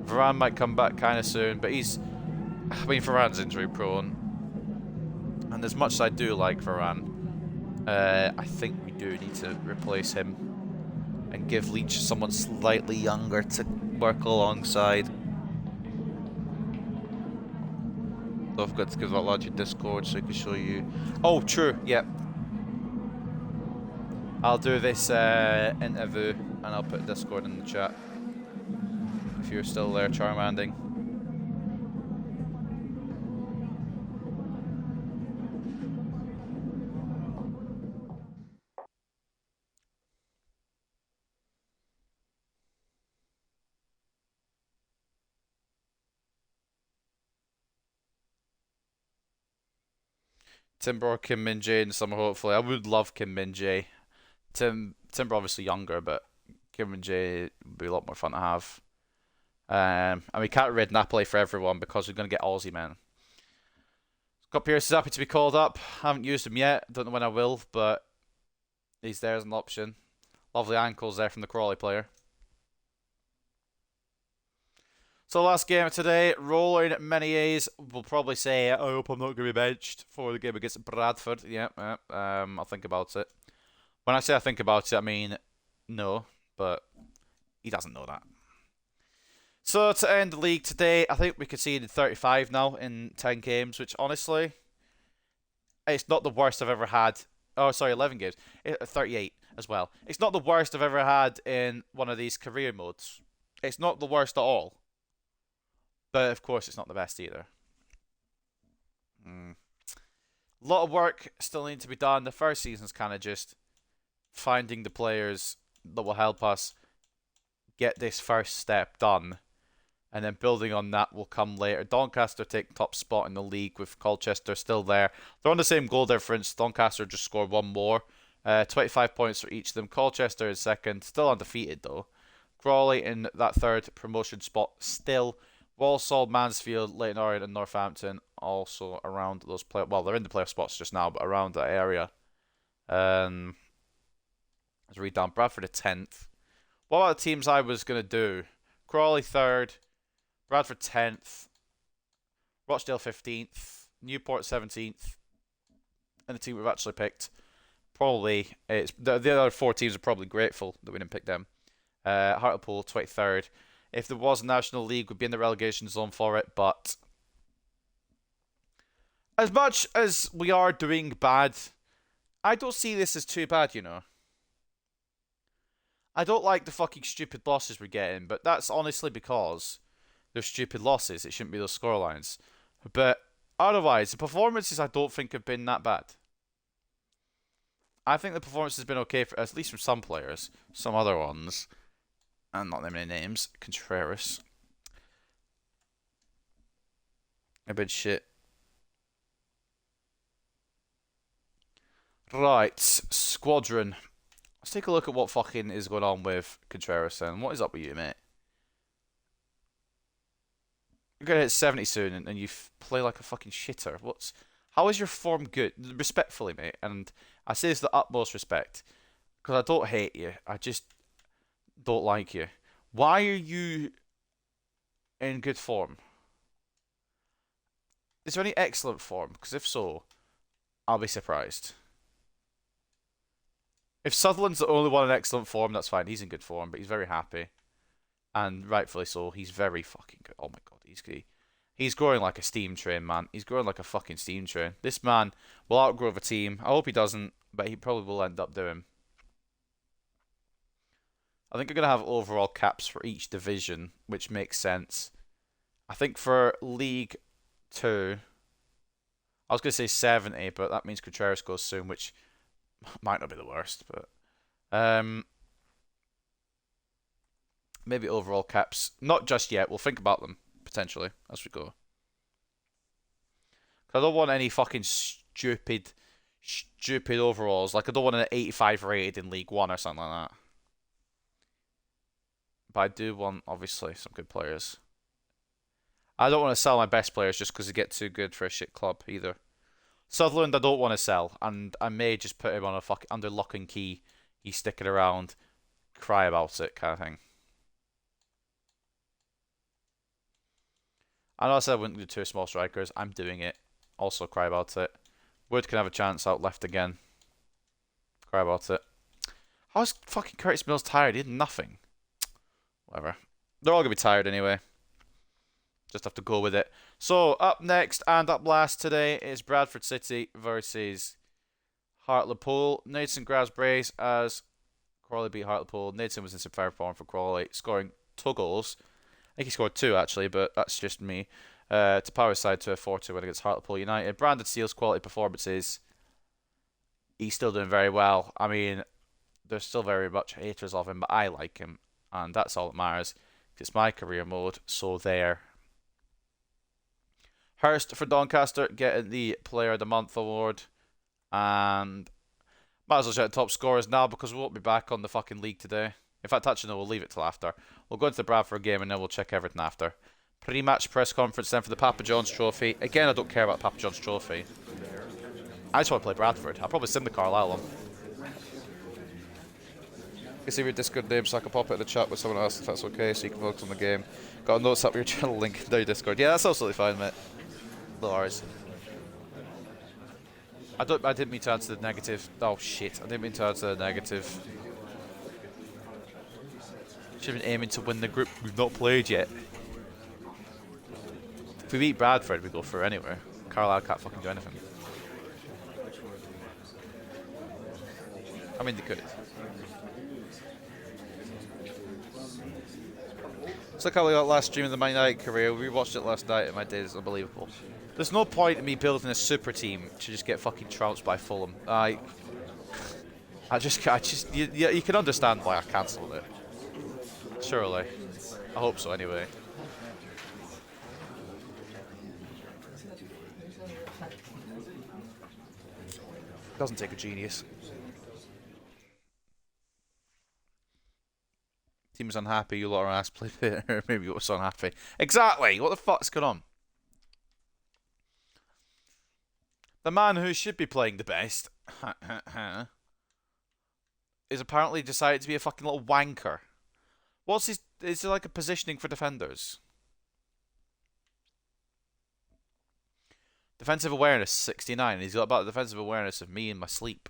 Varane might come back kind of soon, but he's... I mean, Varane's injury prone. And as much as I do like Varane, I think we do need to replace him and give Leach someone slightly younger to work alongside. So I've got to give that lad your Discord so he can show you. Oh, true, yep. I'll do this interview and I'll put Discord in the chat. If you're still there, Charmanding. Timber or Kim Min-jae in the summer, hopefully. I would love Kim Min-jae. Timber obviously younger, but Kim Min-jae would be a lot more fun to have. And we can't raid Napoli for everyone because we're going to get Aussie, man. Scott Pierce is happy to be called up. Haven't used him yet. Don't know when I will, but he's there as an option. Lovely ankles there from the Crawley player. So last game of today, rolling many A's. We'll probably say, I hope I'm not going to be benched for the game against Bradford. Yeah, I'll think about it. When I say I think about it, I mean no, but he doesn't know that. So to end the league today, I think we conceded 35 now in 10 games, which honestly, it's not the worst I've ever had. Oh, sorry, 11 games. 38 as well. It's not the worst I've ever had in one of these career modes. It's not the worst at all. But of course, it's not the best either. A lot of work still needs to be done. The first season's kind of just finding the players that will help us get this first step done. And then building on that will come later. Doncaster take top spot in the league with Colchester still there. They're on the same goal difference. Doncaster just scored one more. 25 points for each of them. Colchester is second. Still undefeated though. Crawley in that third promotion spot still. Walsall, Mansfield, Leyton Orient and Northampton also around those well, they're in the playoff spots just now, but around that area. Let's read down. Bradford are 10th. What about the teams I was going to do? Crawley 3rd, Bradford 10th, Rochdale 15th, Newport 17th, and the team we've actually picked. Probably, it's the other 4 teams are probably grateful that we didn't pick them. Hartlepool 23rd. If there was a National League, we'd be in the relegation zone for it, but as much as we are doing bad, I don't see this as too bad, you know. I don't like the fucking stupid losses we're getting, but that's honestly because they're stupid losses. It shouldn't be those scorelines. But otherwise, the performances I don't think have been that bad. I think the performance has been okay, for at least from some players. Some other ones, and not that many names. Contreras. A bit shit. Right, Squadron. Let's take a look at what fucking is going on with Contreras then. What is up with you, mate? You're going to hit 70 soon and you play like a fucking shitter. How is your form good? Respectfully, mate. And I say this with the utmost respect. Because I don't hate you. I just don't like you. Why are you in good form? Is there any excellent form? Because if so, I'll be surprised. If Sutherland's the only one in excellent form, that's fine. He's in good form, but he's very happy. And rightfully so. He's very fucking good. Oh my god, he's growing like a steam train, man. He's growing like a fucking steam train. This man will outgrow the team. I hope he doesn't, but he probably will end up doing. I think I'm going to have overall caps for each division, which makes sense. I think for League 2, I was going to say 70, but that means Contreras goes soon, which might not be the worst, but maybe overall caps. Not just yet. We'll think about them, potentially, as we go. I don't want any fucking stupid overalls. Like, I don't want an 85 rated in League 1 or something like that. But I do want, obviously, some good players. I don't want to sell my best players just because they get too good for a shit club either. Sutherland I don't want to sell, and I may just put him on a under lock and key. He's sticking around, cry about it kind of thing. I know I said I wouldn't do 2 small strikers. I'm doing it. Also cry about it. Wood can have a chance out left again. Cry about it. How's fucking Curtis Mills tired? He did nothing. Whatever. They're all going to be tired anyway. Just have to go with it. So, up next and up last today is Bradford City versus Hartlepool. Nathan grabs brace as Crawley beat Hartlepool. Nathan was in superb form for Crawley, scoring 2 goals. I think he scored 2 actually, but that's just me. To power his side to a 4-2 win against Hartlepool United. Brandon Steele's quality performances. He's still doing very well. I mean, there's still very much haters of him, but I like him. And that's all that matters. It's my career mode, so there. Hurst for Doncaster getting the Player of the Month award. And might as well shout top scorers now because we won't be back on the fucking league today. In fact, actually, no, we'll leave it till after. We'll go into the Bradford game and then we'll check everything after. Pre-match press conference then for the Papa John's Trophy. Again, I don't care about the Papa John's Trophy. I just want to play Bradford. I'll probably sim the Carlisle one. You can see your Discord name so I can pop it in the chat with someone else if that's okay, so you can focus on the game. Got a notes up your channel link in their Discord. Yeah, that's absolutely fine, mate. No worries. I didn't mean to answer the negative. Oh shit! I didn't mean to answer the negative. Should have been aiming to win the group we've not played yet. If we beat Bradford, we go through anyway. Carlisle can't fucking do anything. I mean, they could. It's like how we got last stream of the Man United career. We watched it last night and my day is unbelievable. There's no point in me building a super team to just get fucking trounced by Fulham. You can understand why I cancelled it. Surely. I hope so anyway. Doesn't take a genius. Team is unhappy, you lot are ass play there. Maybe you were so unhappy. Exactly! What the fuck's going on? The man who should be playing the best is apparently decided to be a fucking little wanker. What's his... Is it like a positioning for defenders? Defensive awareness 69. He's got about the defensive awareness of me in my sleep.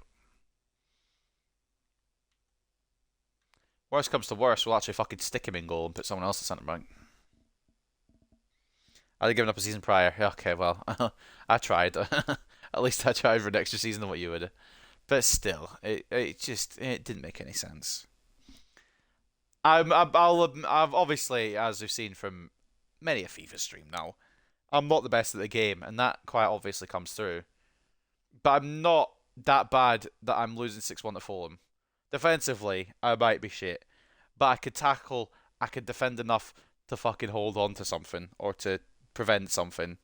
Worst comes to worst, we'll actually fucking stick him in goal and put someone else at centre back. I'd have given up a season prior. Okay, well, I tried. At least I tried for an extra season than what you would. But still, it didn't make any sense. I've obviously, as we've seen from many a FIFA stream now, I'm not the best at the game, and that quite obviously comes through. But I'm not that bad that I'm losing 6-1 to Fulham. Defensively, I might be shit, but I could tackle, I could defend enough to fucking hold on to something, or to prevent something.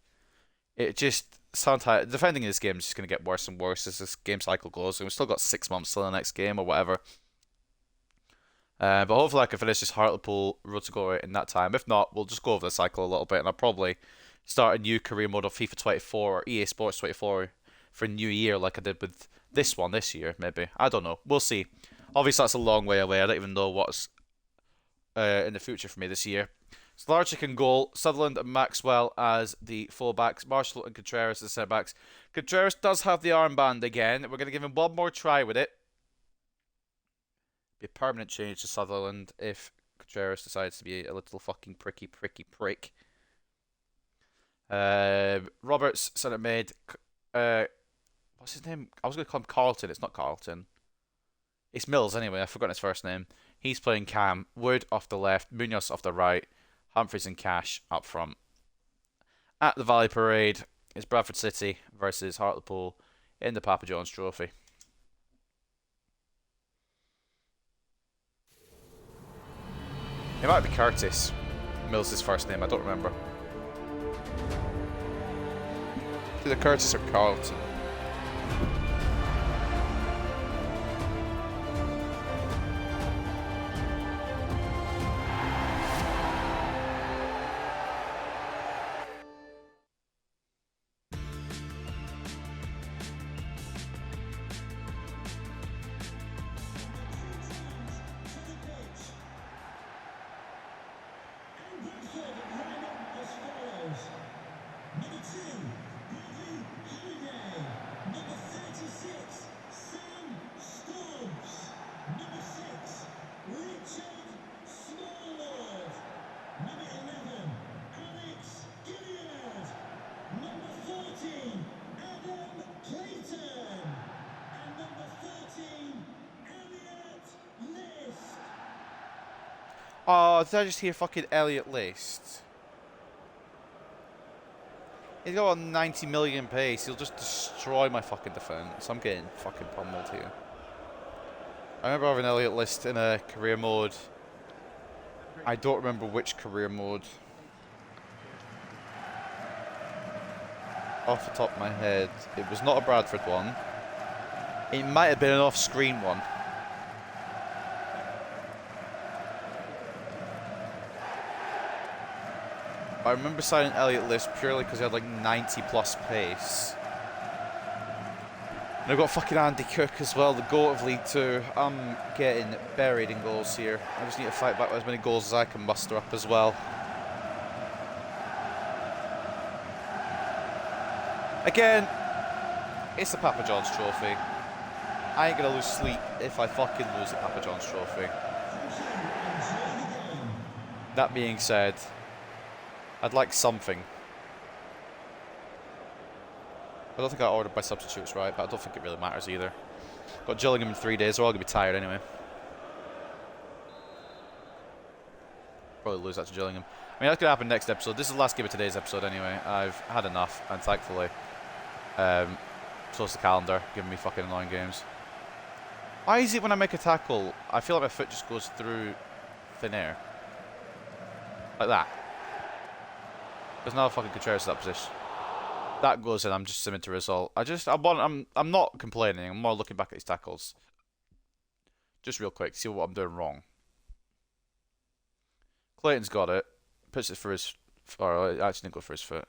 It just, sometimes, defending in this game is just going to get worse and worse as this game cycle goes, and we've still got 6 months till the next game, or whatever. But hopefully I can finish this Hartlepool Road to Glory in that time. If not, we'll just go over the cycle a little bit, and I'll probably start a new career mode of FIFA 24 or EA Sports 24 for New Year, like I did with this one this year, maybe. I don't know. We'll see. Obviously, that's a long way away. I don't even know what's in the future for me this year. Slarchik in goal, Sutherland and Maxwell as the fullbacks, Marshall and Contreras as the centre-backs. Contreras does have the armband again. We're going to give him one more try with it. Be a permanent change to Sutherland if Contreras decides to be a little fucking pricky prick. Roberts, centre mid. What's his name? I was going to call him Carlton. It's not Carlton. It's Mills anyway. I've forgotten his first name. He's playing Cam. Wood off the left. Munoz off the right. Humphreys and Cash up front. At the Valley Parade, it's Bradford City versus Hartlepool in the Papa John's Trophy. It might be Curtis. Mills' first name. I don't remember. Either Curtis or Carlton. Oh, did I just hear fucking Elliot List? He's got a 90 million pace. He'll just destroy my fucking defense. I'm getting fucking pummeled here. I remember having Elliot List in a career mode. I don't remember which career mode. Off the top of my head, it was not a Bradford one. It might have been an off-screen one. I remember signing Elliot List purely because he had like 90 plus pace. And I've got fucking Andy Cook as well, the GOAT of League 2. I'm getting buried in goals here. I just need to fight back with as many goals as I can muster up as well. Again, it's the Papa John's Trophy. I ain't gonna lose sleep if I fucking lose the Papa John's Trophy. That being said, I'd like something. I don't think I ordered by substitutes right, but I don't think it really matters either. Got Gillingham in 3 days, they're all gonna be tired anyway. Probably lose that to Gillingham. I mean, that's gonna happen next episode. This is the last game of today's episode anyway. I've had enough, and thankfully, so's the calendar, giving me fucking annoying games. Why is it when I make a tackle, I feel like my foot just goes through thin air? Like that. There's another fucking Contreras in that position. That goes in, I'm just simming to result. I'm not complaining, I'm more looking back at these tackles. Just real quick, see what I'm doing wrong. Clayton's got it. Puts it for his... Or it actually didn't go for his foot.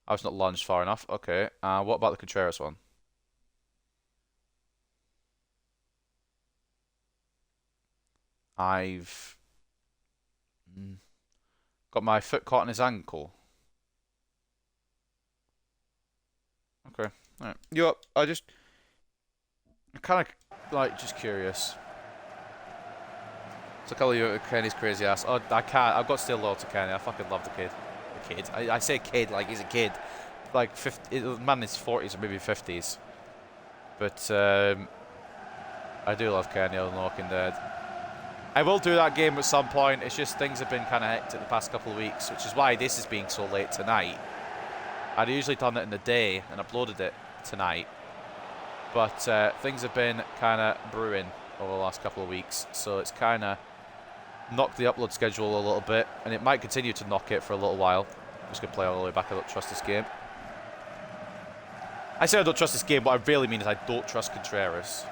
I was not lunged far enough. Okay. What about the Contreras one? I've... got my foot caught in his ankle. Okay. Alright. Yup. I'm kind of, like, just curious. So call you Kenny's crazy ass. Oh, I can't. I've got to stay loyal to Kenny. I fucking love the kid. The kid. I say kid like he's a kid. Like, 50, man in his 40s or maybe 50s. But, I do love Kenny on The Walking Dead. I will do that game at some point. It's just things have been kind of hectic the past couple of weeks, which is why this is being so late tonight. I'd usually done it in the day and uploaded it tonight. But things have been kind of brewing over the last couple of weeks. So it's kind of knocked the upload schedule a little bit. And it might continue to knock it for a little while. I'm just going to play all the way back. I don't trust this game. I say I don't trust this game. What I really mean is I don't trust Contreras.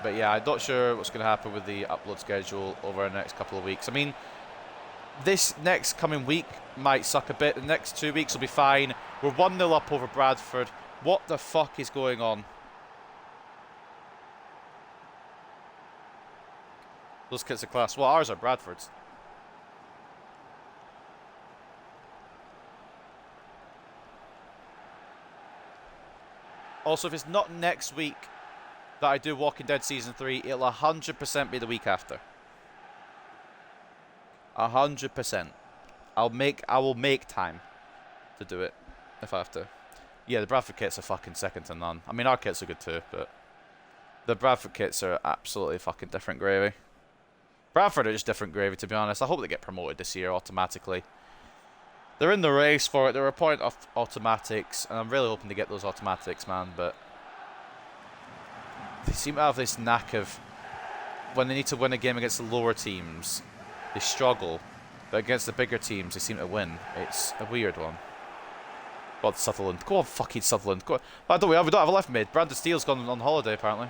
But yeah, I'm not sure what's going to happen with the upload schedule over the next couple of weeks. I mean, this next coming week might suck a bit. The next 2 weeks will be fine. We're 1-0 up over Bradford. What the fuck is going on? Those kits are class. Well, ours are Bradford's. Also, if it's not next week that I do Walking Dead Season 3, it'll 100% be the week after. 100%. I will make time to do it if I have to. Yeah, the Bradford kits are fucking second to none. I mean, our kits are good too, but the Bradford kits are absolutely fucking different gravy. Bradford are just different gravy, to be honest. I hope they get promoted this year automatically. They're in the race for it. They're a point of automatics, and I'm really hoping to get those automatics, man, but they seem to have this knack of when they need to win a game against the lower teams, they struggle, but against the bigger teams, they seem to win. It's a weird one. Go on, Sutherland. Go on, fucking Sutherland. Go on. By the way, we don't have a left mid. Brandon Steele's gone on holiday, apparently.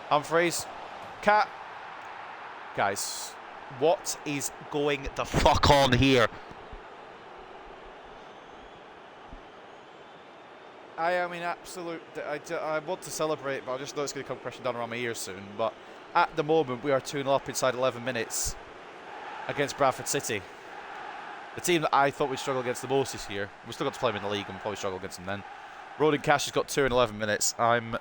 Humphreys. Cat. Guys, what is going the fuck on here? I am in absolute... I want to celebrate, but I just know it's going to come crashing down around my ears soon. But at the moment, we are 2-0 up inside 11 minutes against Bradford City. The team that I thought we'd struggle against the most this year. We still got to play them in the league and we'll probably struggle against them then. Ronan Cash has got 2 in 11 minutes. I'm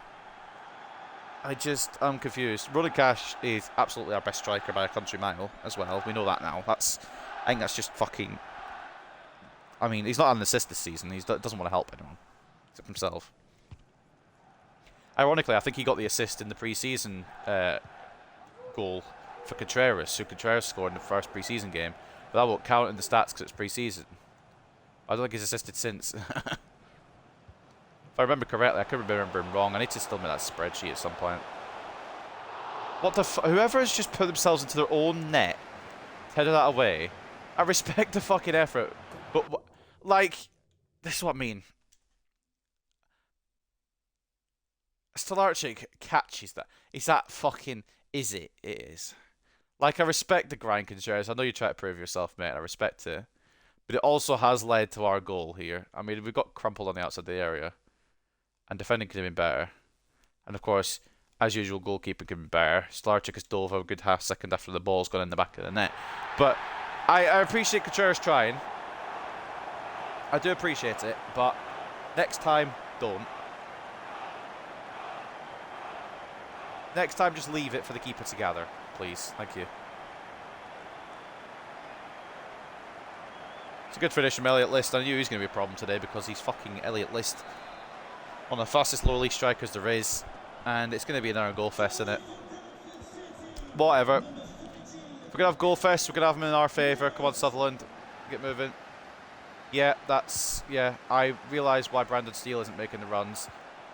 confused. Ronan Cash is absolutely our best striker by a country mile as well. We know that now. I think that's just fucking... I mean, he's not had an assist this season. He doesn't want to help anyone except himself. Ironically, I think he got the assist in the pre-season goal for Contreras, who Contreras scored in the first pre-season game. But that won't count in the stats because it's pre-season. I don't think he's assisted since. If I remember correctly, I could remember him wrong. I need to still make that spreadsheet at some point. What the whoever has just put themselves into their own net, headed that away, I respect the fucking effort. But, like, this is what I mean. Stolarczyk catches that. Is that fucking... Is it? It is. Like, I respect the grind, Contreras. I know you try to prove yourself, mate. I respect it. But it also has led to our goal here. I mean, we've got crumpled on the outside of the area. And defending could have been better. And, of course, as usual, goalkeeping could have been better. Stolarczyk has dove a good half second after the ball's gone in the back of the net. But I appreciate Contreras trying. I do appreciate it. But next time, don't. Next time, just leave it for the keeper to gather, please. Thank you. It's a good finish from Elliot List. I knew he was going to be a problem today because he's fucking Elliot List. One of the fastest lower league strikers there is. And it's going to be another goal fest, isn't it? Whatever. If we're going to have goal fest, we're going to have them in our favour. Come on, Sutherland. Get moving. Yeah, that's... Yeah, I realise why Brandon Steele isn't making the runs.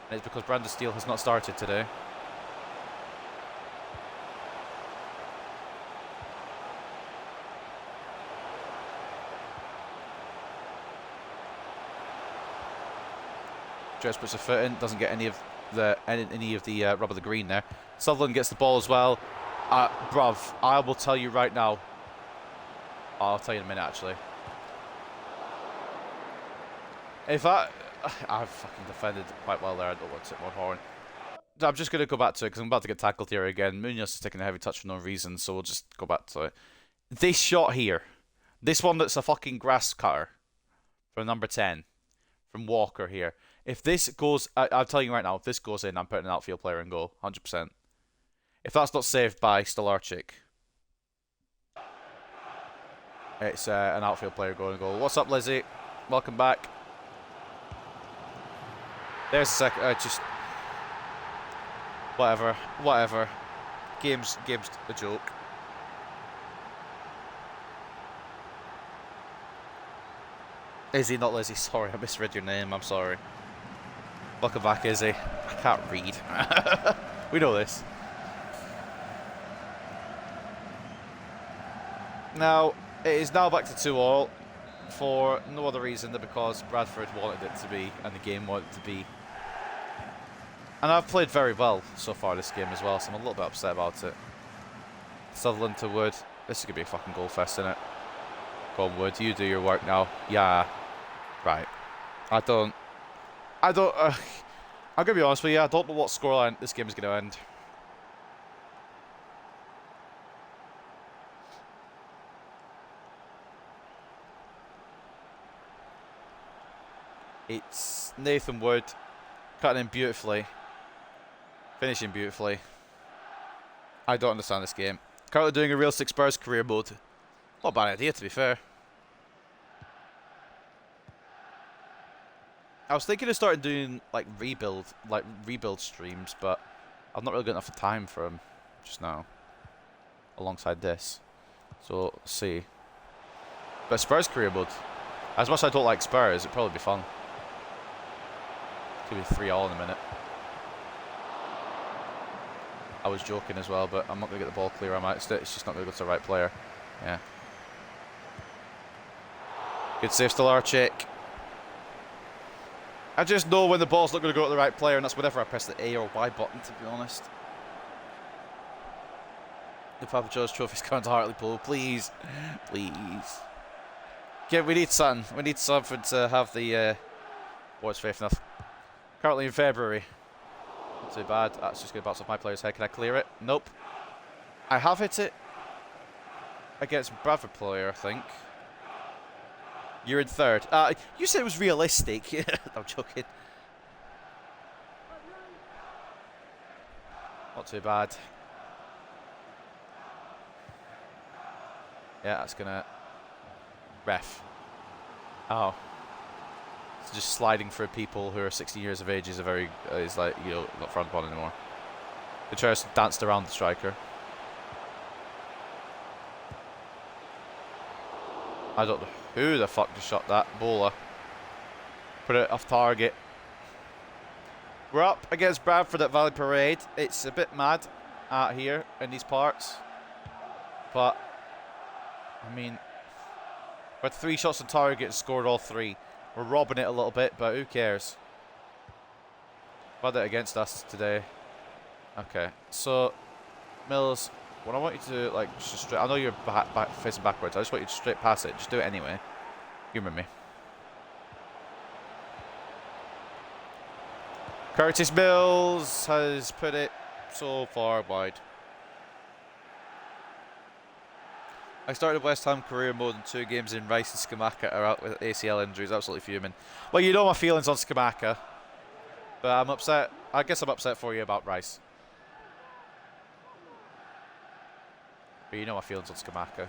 And it's because Brandon Steele has not started today. Just puts a foot in, doesn't get any of the rub of the green there. Sutherland gets the ball as well. Bruv, I will tell you right now. I'll tell you in a minute, actually. If I've fucking defended quite well there. I don't want to sit more horn. I'm just going to go back to it because I'm about to get tackled here again. Munoz is taking a heavy touch for no reason, so we'll just go back to it. This shot here, this one that's a fucking grass cutter from number 10, from Walker here. If this goes, I'm telling you right now, if this goes in, I'm putting an outfield player in goal, 100%. If that's not saved by Stolarczyk, it's an outfield player going in goal. What's up, Lizzie? Welcome back. There's a second. Just whatever. Game's a joke. Izzy, not Lizzie. Sorry, I misread your name. I'm sorry. Welcome back, Izzy. I can't read. We know this. Now, it is now back to 2-2 for no other reason than because Bradford wanted it to be and the game wanted it to be. And I've played very well so far this game as well, so I'm a little bit upset about it. Sutherland to Wood. This is going to be a fucking goal fest, isn't it? Go on, Wood. You do your work now. Yeah. Right. I'm going to be honest with you, I don't know what scoreline this game is going to end. It's Nathan Wood cutting in beautifully, finishing beautifully. I don't understand this game. Currently doing a real 6 Spurs career mode. Not a bad idea, to be fair. I was thinking of starting doing like rebuild streams, but I've not really got enough time for them just now. Alongside this, so let's see. But Spurs career mode. As much as I don't like Spurs, it'd probably be fun. Could be 3-3 in a minute. I was joking as well, but I'm not going to get the ball clear. It's just not going to go to the right player. Yeah. Good save, Stolarczyk. I just know when the ball's not going to go to the right player, and that's whenever I press the A or Y button, to be honest. The Papa Joe's trophy's coming to Hartlepool, please. Please. Yeah, we need something. We need something to have the boys' faith enough. Currently in February. Not too bad. That's just going to bounce off my player's head. Can I clear it? Nope. I have hit it against Bradford player, I think. You're in third. You said it was realistic. I'm joking. Not too bad. Yeah, that's going to... Ref. Oh. just sliding through people who are 16 years of age is is like, you know, not frowned upon anymore. Contreras danced around the striker. I don't know who the fuck just shot that. Bowler. Put it off target. We're up against Bradford at Valley Parade. It's a bit mad out here in these parts. But, I mean, we had 3 shots on target and scored all 3. We're robbing it a little bit, but who cares? We've had it against us today. Okay, so, Mills, what I want you to do, like, just straight, I know you're facing backwards. I just want you to straight pass it. Just do it anyway. Humour me. Curtis Mills has put it so far wide. I started West Ham career mode in 2 games in. Rice and Skamaka are out with ACL injuries. Absolutely fuming. Well, you know my feelings on Skamaka. But I'm upset. I guess I'm upset for you about Rice. But you know my feelings on Skamaka.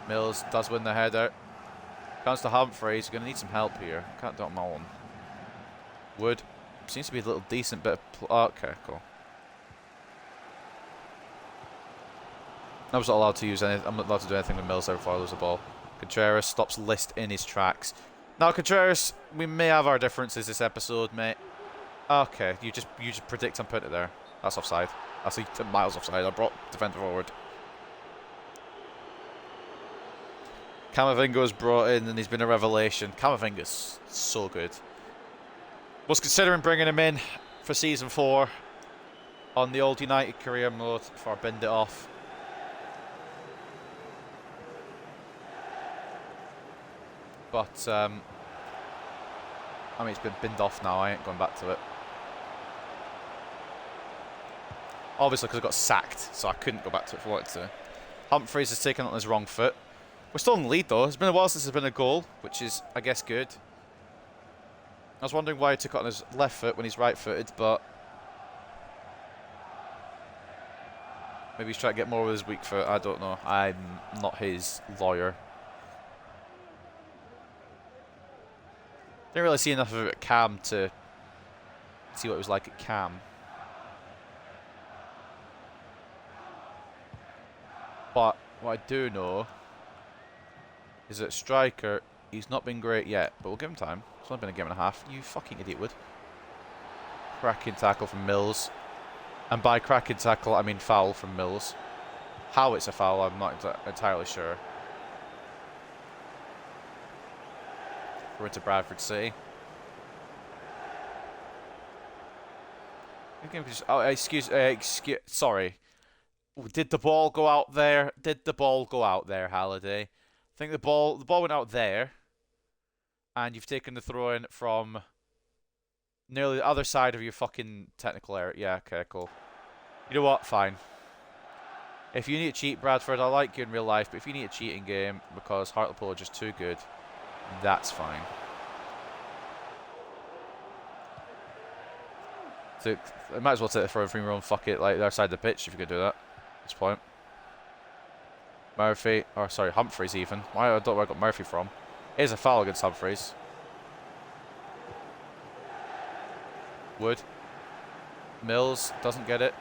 Mills does win the header. Comes to Humphreys. Going to need some help here. Can't do it on my own. Wood. Seems to be a little decent bit of... okay, cool. I was not allowed to use anything. I'm not allowed to do anything with Mills there before I lose the ball. Contreras stops List in his tracks. Now, Contreras, we may have our differences this episode, mate. Okay, you just predict I'm putting it there. That's offside. That's miles offside. I brought defender forward. Camavinga's brought in and he's been a revelation. Camavinga's so good. Was considering bringing him in for season 4 on the old United career mode before I binned it off. But, I mean, it's been binned off now. I ain't going back to it. Obviously, because I got sacked, so I couldn't go back to it if I wanted to. Humphreys has taken it on his wrong foot. We're still in the lead, though. It's been a while since there's been a goal, which is, I guess, good. I was wondering why he took it on his left foot when he's right-footed, but... maybe he's trying to get more with his weak foot. I don't know. I'm not his lawyer. Didn't really see enough of it at Cam to see what it was like at Cam. But what I do know is that striker, he's not been great yet, but we'll give him time. It's only been a game and a half. You fucking idiot, Wood. Cracking tackle from Mills. And by cracking tackle, I mean foul from Mills. How it's a foul, I'm not entirely sure. We're into Bradford City. Oh, excuse, sorry. Did the ball go out there? Did the ball go out there, Halliday? I think the ball went out there. And you've taken the throw in from nearly the other side of your fucking technical area. Yeah, okay, cool. You know what? Fine. If you need to cheat, Bradford, I like you in real life, but if you need a cheating game because Hartlepool are just too good, that's fine. So I might as well take the throw from your own, fuck it, like the other side of the pitch if you could do that at this point. Murphy, or sorry, Humphreys even. I don't know where I got Murphy from. Here's a foul against Humphreys. Wood. Mills doesn't get it.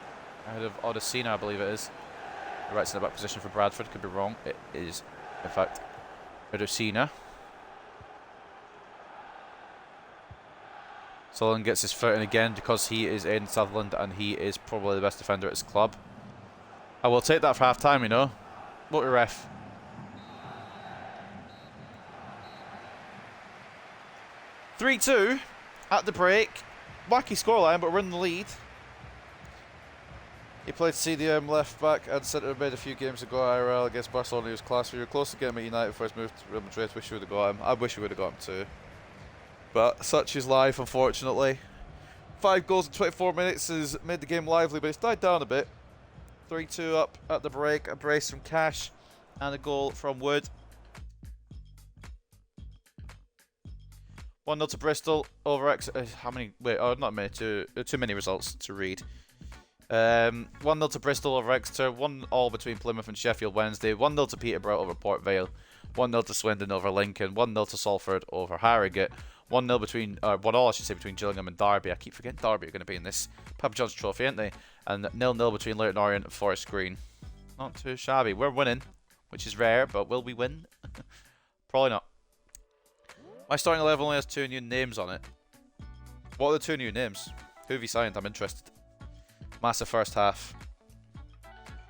Ahead of Odesina, I believe it is. The right centre back position for Bradford, could be wrong. It is, in fact, Odesina. Sutherland gets his foot in again because he is in Sutherland and he is probably the best defender at his club. I will take that for half time, you know. What a ref. (3-2) at the break. Wacky scoreline, but we're in the lead. He played CDM left back and centre mid a few games ago. IRL against Barcelona. He was class. We were close to getting him at United before he moved to Real Madrid. Wish we would have got him. I wish we would have got him too. But such is life, unfortunately. 5 goals in 24 minutes has made the game lively, but it's died down a bit. 3-2 up at the break. A brace from Cash and a goal from Wood. 1-0 to Bristol over X. How many? Wait, oh, not many. Too many results to read. 1-0 to Bristol over Exeter, 1-1 between Plymouth and Sheffield Wednesday, 1-0 to Peterborough over Port Vale, 1-0 to Swindon over Lincoln, 1-0 to Salford over Harrogate, 1-0 between, 1-1 I should say, between Gillingham and Derby. I keep forgetting Derby are going to be in this Papa John's Trophy, aren't they? And 0-0 between Leyton Orient and Forest Green. Not too shabby. We're winning, which is rare, but will we win? Probably not. My starting 11 only has 2 new names on it. What are the 2 new names? Who have you signed? I'm interested. Massive first half.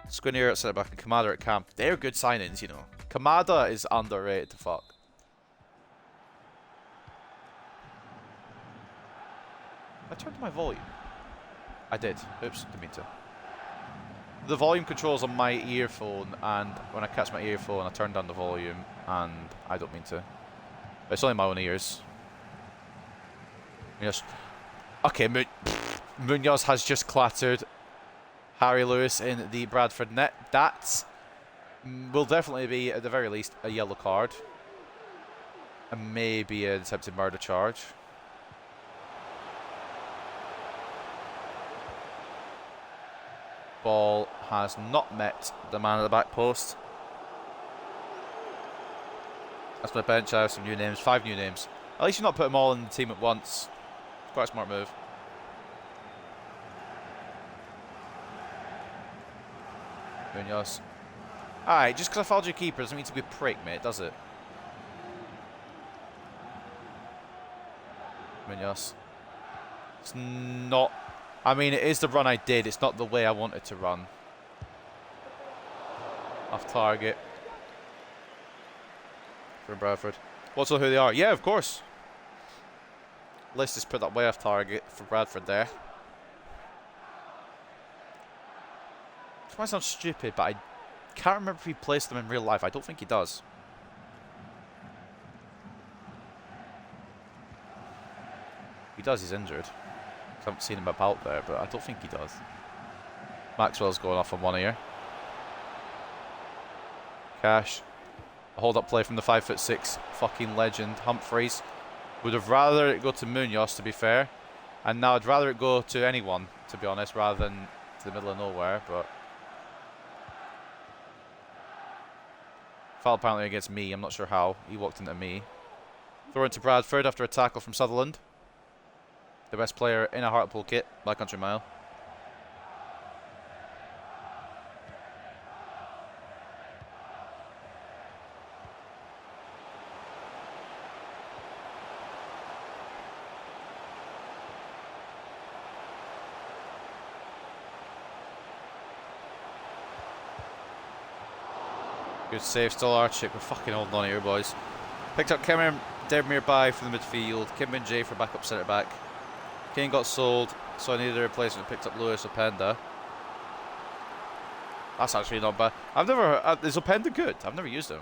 Squinier at centre back and Kamada at camp. They're good signings, you know. Kamada is underrated to fuck. I turned my volume. I did. Oops, didn't mean to. The volume control's on my earphone, and when I catch my earphone, I turn down the volume, and I don't mean to. But it's only my own ears. Yes. Okay, Munoz has just clattered Harry Lewis in the Bradford net. That will definitely be, at the very least, a yellow card. And maybe an attempted murder charge. Ball has not met the man at the back post. That's my bench. I have some new names. 5 new names. At least you're not put them all in the team at once. It's quite a smart move. Munoz. Alright, just because I fouled your keeper doesn't mean to be a prick, mate, does it? Munoz. It's not... I mean, it is the run I did. It's not the way I wanted to run. Off target. For Bradford. What's all who they are? Yeah, of course. List is put that way off target for Bradford there. This might sound stupid, but I can't remember if he placed them in real life. I don't think he does. If he does, he's injured. I haven't seen him about there, but I don't think he does. Maxwell's going off on one here. Cash. A hold-up play from the 5'6" fucking legend, Humphreys. Would have rather it go to Munoz, to be fair. And now I'd rather it go to anyone, to be honest, rather than to the middle of nowhere, but... Foul apparently against me, I'm not sure how. He walked into me. Throw into Bradford after a tackle from Sutherland. The best player in a Hartlepool kit by country mile. Good save, still Archik. We're fucking holding on here, boys. Picked up Cameron Deadmere by from the midfield. Kim Min Jae for backup centre back. Kane got sold, so I needed a replacement. Picked up Lewis Openda. That's actually not bad. I've never... is Openda good? I've never used him.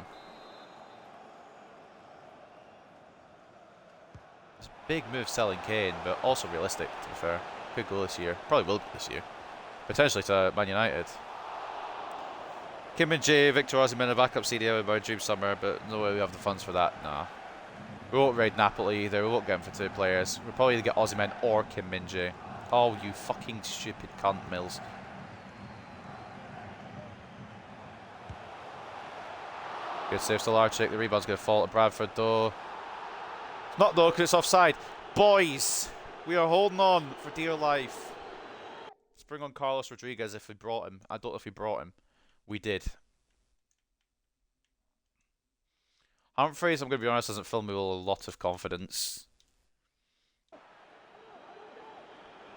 It's a big move selling Kane, but also realistic, to be fair. Could go this year. Probably will go this year. Potentially to Man United. Kim Min Jae, Victor Osimhen, a backup CDM in my dream summer, but no way we have the funds for that. Nah. We won't raid Napoli either. We won't get him for 2 players. We'll probably either get Osimhen or Kim Min Jae. Oh, you fucking stupid cunt, Mills. Good save, still Archik. The rebound's going to fall to Bradford, though. Not, though, because it's offside. Boys, we are holding on for dear life. Let's bring on Carlos Rodriguez if we brought him. I don't know if we brought him. We did. Humphreys, I'm going to be honest, doesn't fill me with a lot of confidence.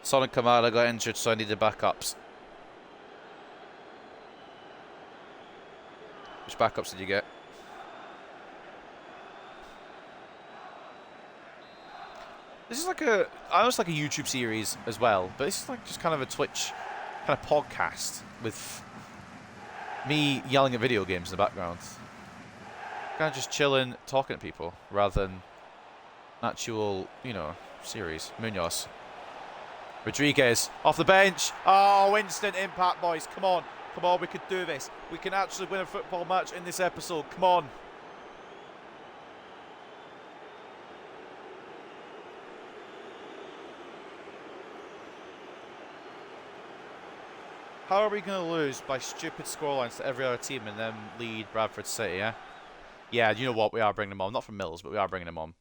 Sonic Kamada got injured, so I needed backups. Which backups did you get? This is like a, almost like a YouTube series as well, but this is like just kind of a Twitch kind of podcast with me yelling at video games in the background. Kind of just chilling, talking to people, rather than actual, you know, series. Munoz. Rodriguez, off the bench. Oh, instant impact, boys. Come on. Come on, we could do this. We can actually win a football match in this episode. Come on. How are we going to lose by stupid scorelines to every other team and then lead Bradford City, yeah? Yeah, you know what? We are bringing them on. Not from Mills, but we are bringing them on.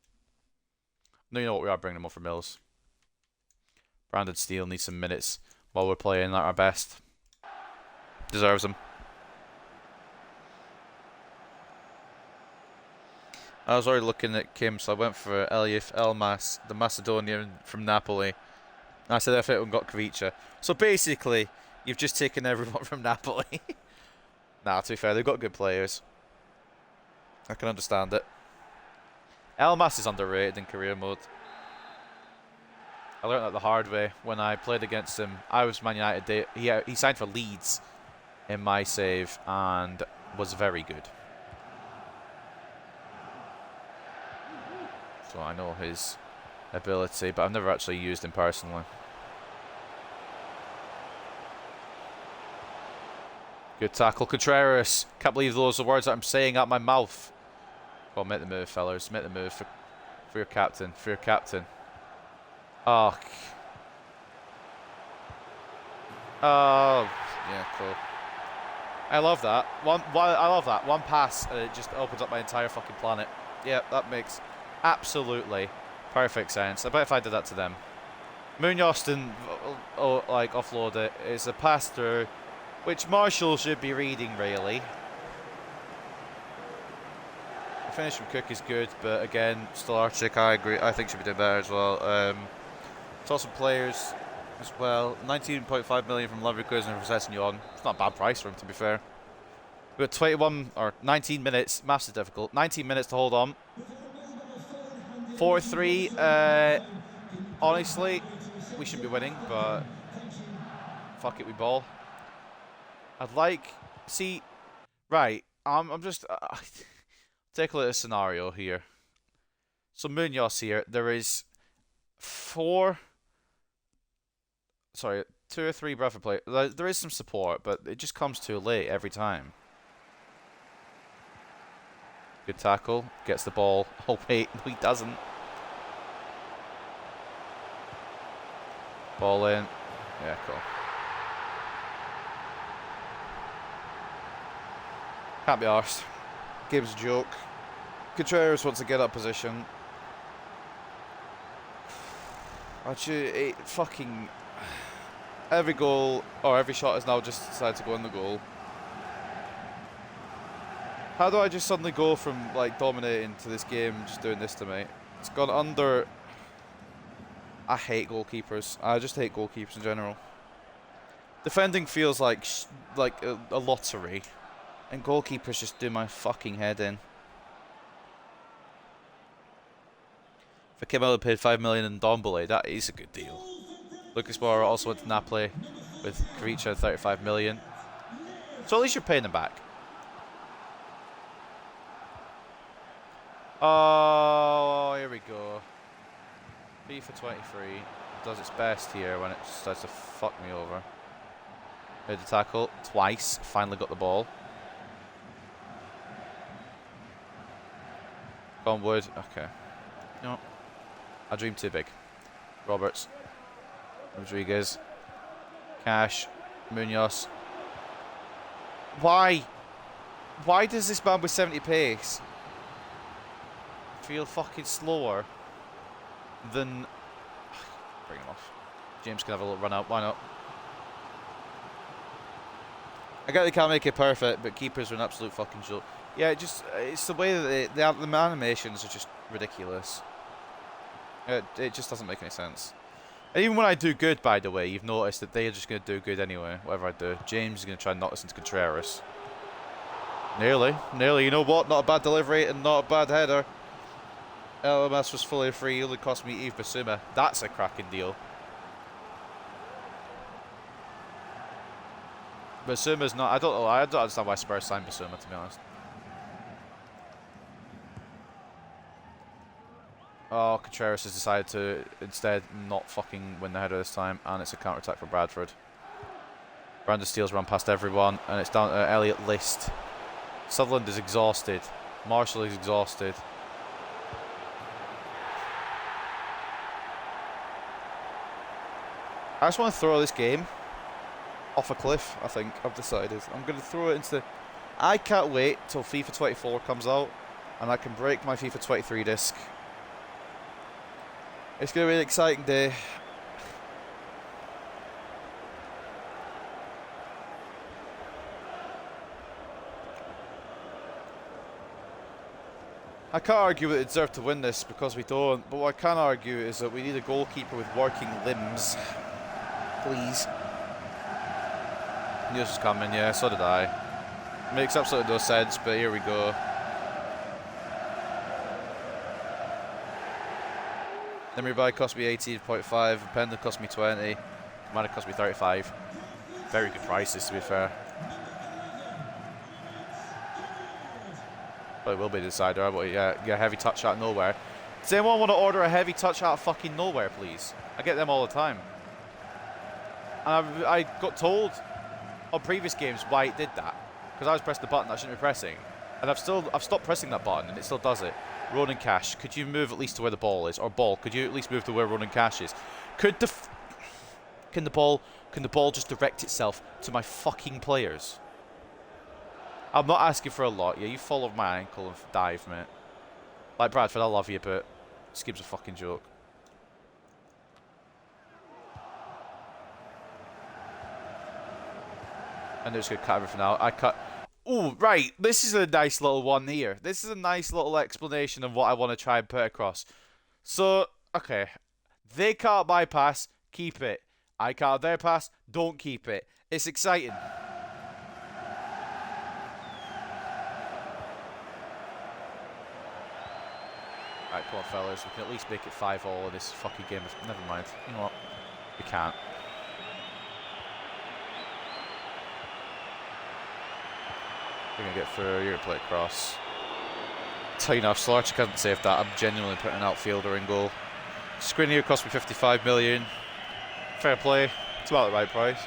No, you know what? We are bringing them on from Mills. Brandon Steele needs some minutes while we're playing at our best. Deserves them. I was already looking at Kim, so I went for Elif Elmas, the Macedonian from Napoli. I said if it got Kavicha. So basically, you've just taken everyone from Napoli. Nah, to be fair, they've got good players. I can understand it. Elmas is underrated in career mode. I learned that the hard way when I played against him. I was Man United. He signed for Leeds in my save and was very good. So I know his ability, but I've never actually used him personally. Good tackle, Contreras. Can't believe those are words that I'm saying out my mouth. Go on, make the move, fellas. Make the move for your captain. For your captain. Oh. Oh, yeah, cool. I love that. I love that. One pass and it just opens up my entire fucking planet. Yeah, that makes absolutely perfect sense. I bet if I did that to them. Munoz didn't like offload it. It's a pass through, which Marshall should be reading really. The finish from Cook is good, but again, Stolarczyk, I agree. I think should be doing better as well. Saw some players as well. 19.5 million from Leverkusen and from Sessignon. It's not a bad price for him, to be fair. We've got 21 or 19 minutes. Maths is difficult. 19 minutes to hold on. 4-3. Honestly, we should be winning, but fuck it, we ball. I'd like right. I'm just take a look at a scenario here. So Munoz here. There is 2 or 3 Bradford players. There is some support, but it just comes too late every time. Good tackle. Gets the ball. Oh, wait. No, he doesn't. Ball in. Yeah, cool. Can't be arsed. Game's a joke. Contreras wants to get up position. Fucking... Every goal, or every shot is now just decided to go in the goal. How do I just suddenly go from like dominating to this game just doing this to me? It's gone under. I hate goalkeepers. I just hate goalkeepers in general. Defending feels like a lottery, and goalkeepers just do my fucking head in. If I came out and paid 5 million in Dombele, that is a good deal. Lucas Moura also went to Napoli with Kavicha 35 million. So at least you're paying them back. Oh, here we go. FIFA 23 does its best here when it starts to fuck me over. Made the tackle twice. Finally got the ball. Gone Wood. Okay. No. I dream too big. Roberts. Rodriguez. Cash. Munoz. Why? Why does this man with 70 pace feel fucking slower than... Bring him off. James can have a little run out. Why not? I get they can't make it perfect, but keepers are an absolute fucking joke. Yeah, it's the way that the animations are just ridiculous. It just doesn't make any sense. And even when I do good, by the way, you've noticed that they're just going to do good anyway, whatever I do. James is going to try and knock this into Contreras. Nearly. You know what? Not a bad delivery and not a bad header. LMS was fully free. It only cost me Yves Bissouma. That's a cracking deal. Bissouma's not... I don't know. I don't understand why Spurs signed Bissouma, to be honest. Oh, Contreras has decided to instead not fucking win the header this time, and it's a counter-attack for Bradford. Brandon Steele's run past everyone, and it's down to Elliot List. Sutherland is exhausted. Marshall is exhausted. I just want to throw this game off a cliff, I think, I've decided. I'm going to throw it into... I can't wait till FIFA 24 comes out and I can break my FIFA 23 disc. It's going to be an exciting day. I can't argue that they deserve to win this because we don't, but what I can argue is that we need a goalkeeper with working limbs. Please. Knew this was coming, yeah, so did I. Makes absolutely no sense, but here we go. Memory buy cost me 18.5, Pendant cost me 20, Commander cost me 35. Very good prices, to be fair. But it will be the decider, but yeah, get a heavy touch out of nowhere. Does anyone want to order a heavy touch out of fucking nowhere, please? I get them all the time. And I got told on previous games why it did that. Because I was pressing the button I shouldn't be pressing. And I've stopped pressing that button and it still does it. Ronan Cash, could you move at least to where the ball is? Or ball, could you at least move to where Ronan Cash is? Can the ball just direct itself to my fucking players? I'm not asking for a lot. Yeah, you fall off my ankle and dive, mate. Like Bradford, I love you, but this game's a fucking joke. And they're just going to cut everything out. I cut... Ooh, right. This is a nice little one here. This is a nice little explanation of what I want to try and put across. So, okay. They can't bypass, keep it. I can't their pass, don't keep it. It's exciting. Alright, come on, fellas. We can at least make it 5-all in this fucking game. Never mind. You know what? We can't. You're going to get through. You're going to play across. Tell you now, Slarch hasn't saved that. I'm genuinely putting an outfielder in goal. Screen here cost me 55 million. Fair play. It's about the right price.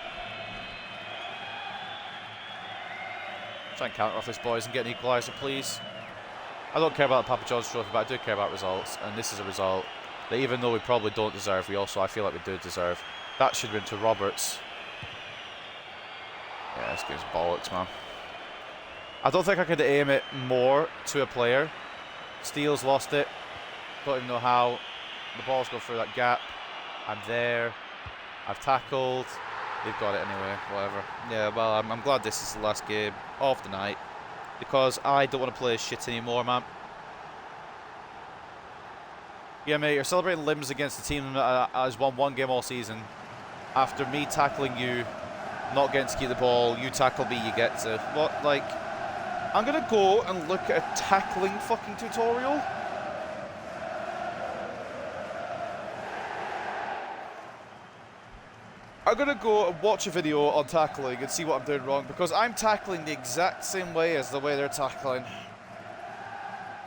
Try and counter off this, boys, and get an equaliser, please. I don't care about the Papa John's trophy, but I do care about results. And this is a result that even though we probably don't deserve, I feel like we do deserve. That should have been to Roberts. Yeah, this game's bollocks, man. I don't think I could aim it more to a player. Steele's lost it. Don't even know how. The ball's gone through that gap. I'm there. I've tackled. They've got it anyway. Whatever. Yeah, well, I'm glad this is the last game of the night. Because I don't want to play this shit anymore, man. Yeah, mate, you're celebrating limbs against the team that has won one game all season. After me tackling you, not getting to keep the ball, you tackle me, you get to... What, like... I'm going to go and look at a tackling fucking tutorial. I'm going to go and watch a video on tackling and see what I'm doing wrong, because I'm tackling the exact same way as the way they're tackling.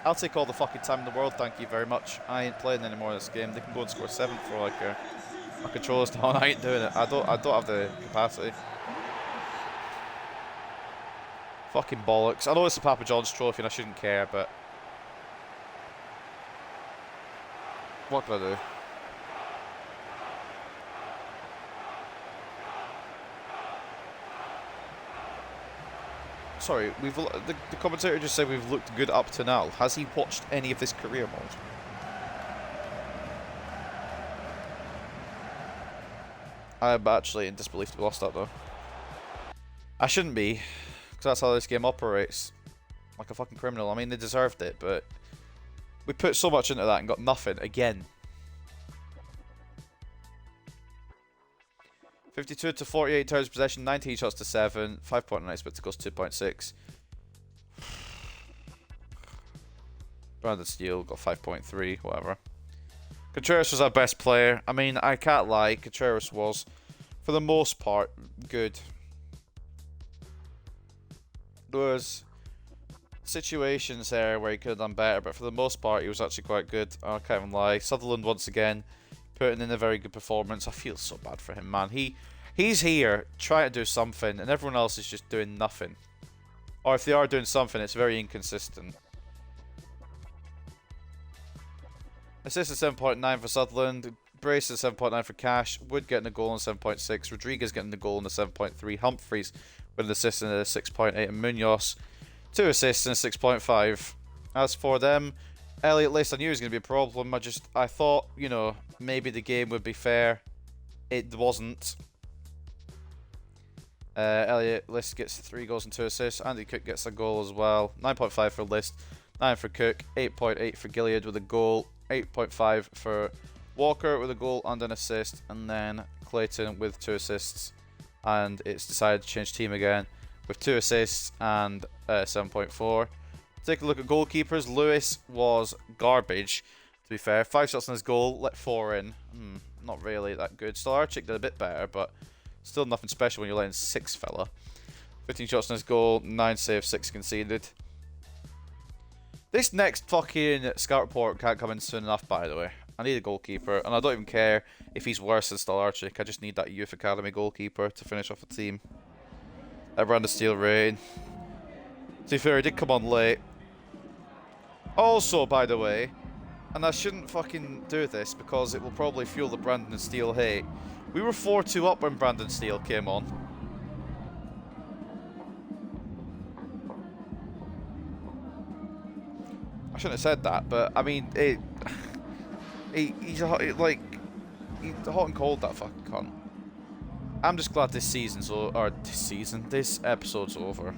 I'll take all the fucking time in the world, thank you very much. I ain't playing anymore in this game. They can go and score 7 for all I care. My controller's down, I ain't doing it. I don't have the capacity. Fucking bollocks. I know it's the Papa John's trophy and I shouldn't care, but... What can I do? Sorry, the commentator just said we've looked good up to now. Has he watched any of this career mode? I'm actually in disbelief to be lost that though. I shouldn't be, because that's how this game operates. Like a fucking criminal. I mean, they deserved it, but we put so much into that and got nothing again. 52 to 48 turns possession, 19 shots to 7, 5.9 split to goals 2.6. Brandon Steele got 5.3, whatever. Contreras was our best player. I mean, I can't lie, Contreras was, for the most part, good. There was situations there where he could have done better, but for the most part, he was actually quite good. I can't even lie. Sutherland, once again, putting in a very good performance. I feel so bad for him, man. He's here trying to do something, and everyone else is just doing nothing. Or if they are doing something, it's very inconsistent. Assist at 7.9 for Sutherland. Brace at 7.9 for Cash. Wood getting a goal on 7.6. Rodriguez getting the goal on the 7.3. Humphreys with an assist in a 6.8. And Munoz, 2 assists and a 6.5. As for them, Elliot List, I knew it was going to be a problem. I thought, you know, maybe the game would be fair. It wasn't. Elliot List gets 3 goals and 2 assists. Andy Cook gets a goal as well. 9.5 for List, 9 for Cook, 8.8 for Gilead with a goal, 8.5 for Walker with a goal and an assist, and then Clayton with 2 assists. And it's decided to change team again with 2 assists and 7.4. Take a look at goalkeepers. Lewis was garbage, to be fair. 5 shots on his goal, let 4 in. Not really that good. Stolarczyk did a bit better, but still nothing special when you're letting 6 fella. 15 shots on his goal, 9 saves, 6 conceded. This next fucking scout report can't come in soon enough, by the way. I need a goalkeeper, and I don't even care if he's worse than Stolarczyk. I just need that youth academy goalkeeper to finish off the team. Brandon Steele rating. To be fair, he did come on late. Also, by the way, and I shouldn't fucking do this because it will probably fuel the Brandon Steele hate. We were 4-2 up when Brandon Steele came on. I shouldn't have said that, but I mean, he's hot and cold, that fucking cunt. I'm just glad this this episode's over.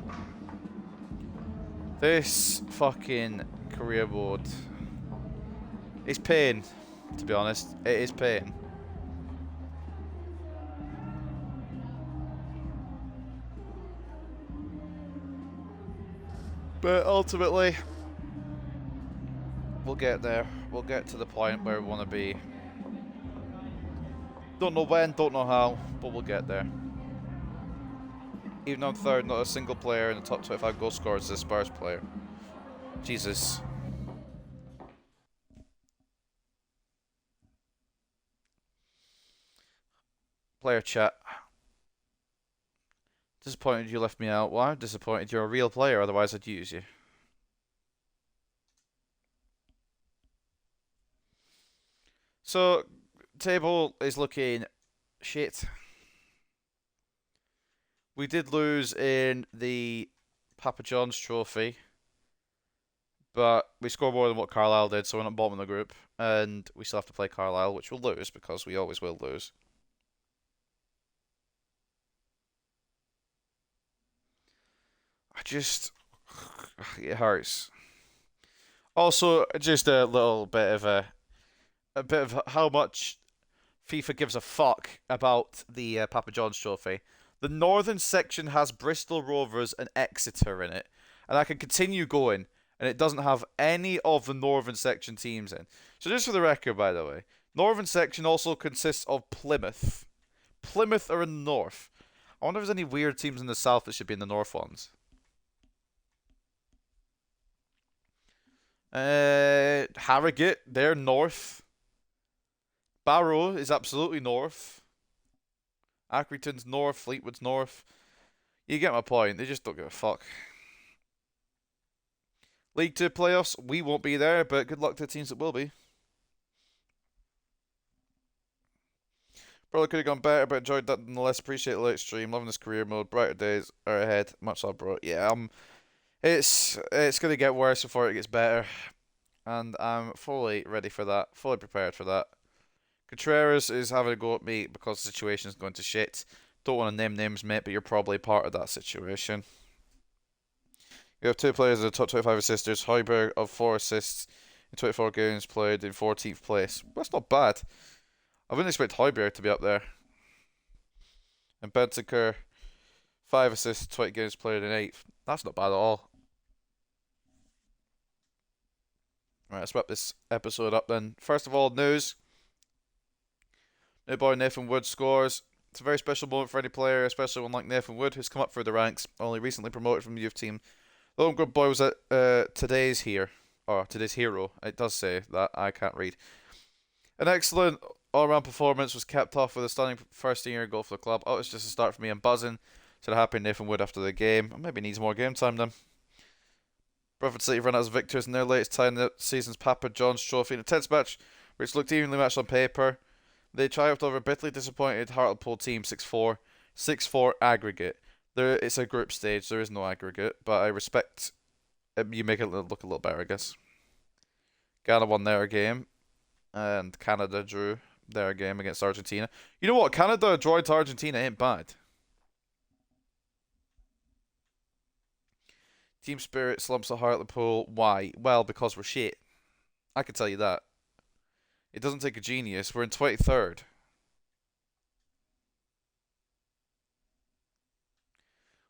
This fucking career mode is pain, to be honest. It is pain. But ultimately, we'll get there. We'll get to the point where we want to be. Don't know when, don't know how, but we'll get there. Even though I'm third, not a single player in the top 25 goal scorers is a Spurs player. Jesus. Player chat. Disappointed you left me out. Well, I'm disappointed you're a real player, otherwise I'd use you. So, table is looking shit. We did lose in the Papa John's trophy, but we scored more than what Carlisle did, so we're not bottom of the group. And we still have to play Carlisle, which we'll lose because we always will lose. It hurts. Also, just a little bit of how much FIFA gives a fuck about the Papa John's trophy. The northern section has Bristol Rovers and Exeter in it, and I can continue going, and it doesn't have any of the northern section teams in. So just for the record, by the way, northern section also consists of Plymouth. Plymouth are in the north. I wonder if there's any weird teams in the south that should be in the north ones. Harrogate, they're north. Barrow is absolutely north. Accrington's north. Fleetwood's north. You get my point. They just don't give a fuck. League 2 playoffs, we won't be there, but good luck to the teams that will be. Probably could have gone better, but enjoyed that nonetheless. Appreciate the late stream. Loving this career mode. Brighter days are ahead. Much love, bro. Yeah, it's gonna get worse before it gets better, and I'm fully ready for that. Fully prepared for that. Contreras is having a go at me because the situation is going to shit. Don't want to name names, mate, but you're probably part of that situation. You have 2 players in the top 25 assisters. Højbjerg of 4 assists in 24 games played in 14th place. That's not bad. I wouldn't expect Højbjerg to be up there. And Bentancur, 5 assists, 20 games played in 8th. That's not bad at all. Right, let's wrap this episode up then. First of all, news. New boy Nathan Wood scores. It's a very special moment for any player, especially one like Nathan Wood, who's come up through the ranks, only recently promoted from the youth team. The home group boy was at today's hero. It does say that. I can't read. An excellent all-round performance, was capped off with a stunning first-year goal for the club. Oh, it's just a start for me. I'm buzzing. Said happy Nathan Wood after the game. Maybe needs more game time then. Bradford City run out as victors in their latest tie in the season's Papa John's Trophy in a tense match, which looked evenly matched on paper. They triumphed over a bitterly disappointed Hartlepool team 6-4. 6-4 aggregate. It's a group stage, there is no aggregate, but I respect you make it look a little better, I guess. Ghana won their game, and Canada drew their game against Argentina. You know what? Canada drawing to Argentina ain't bad. Team spirit slumps at Hartlepool. Why? Well, because we're shit. I can tell you that. It doesn't take a genius. We're in 23rd.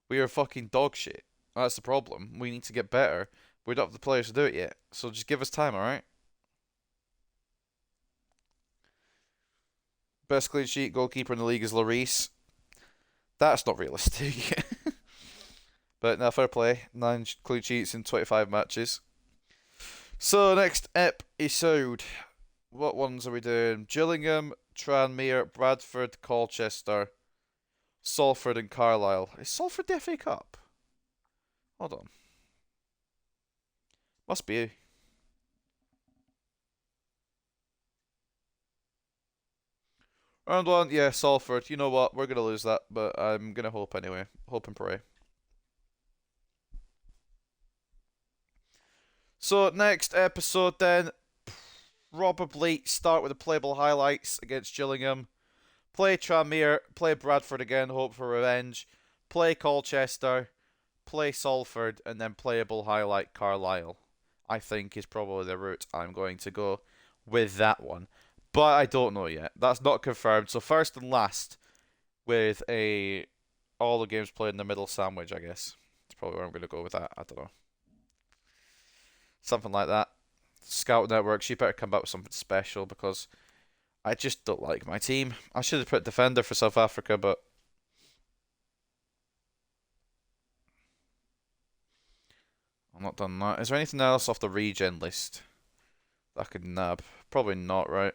We are fucking dog shit. That's the problem. We need to get better. We don't have the players to do it yet. So just give us time, alright? Best clean sheet goalkeeper in the league is Lloris. That's not realistic. But now, fair play. 9 clean sheets in 25 matches. So, next episode. What ones are we doing? Gillingham, Tranmere, Bradford, Colchester, Salford, and Carlisle. Is Salford the FA Cup? Hold on. Must be. Round 1, yeah, Salford. You know what? We're going to lose that, but I'm going to hope anyway. Hope and pray. So, next episode then. Probably start with the playable highlights against Gillingham. Play Tranmere. Play Bradford again. Hope for revenge. Play Colchester. Play Salford. And then playable highlight Carlisle. I think is probably the route I'm going to go with that one. But I don't know yet. That's not confirmed. So first and last with all the games played in the middle sandwich, I guess. That's probably where I'm going to go with that. I don't know. Something like that. Scout Network, she better come up with something special because I just don't like my team. I should have put defender for South Africa, but I'm not done that. Is there anything else off the regen list that I could nab? Probably not, right?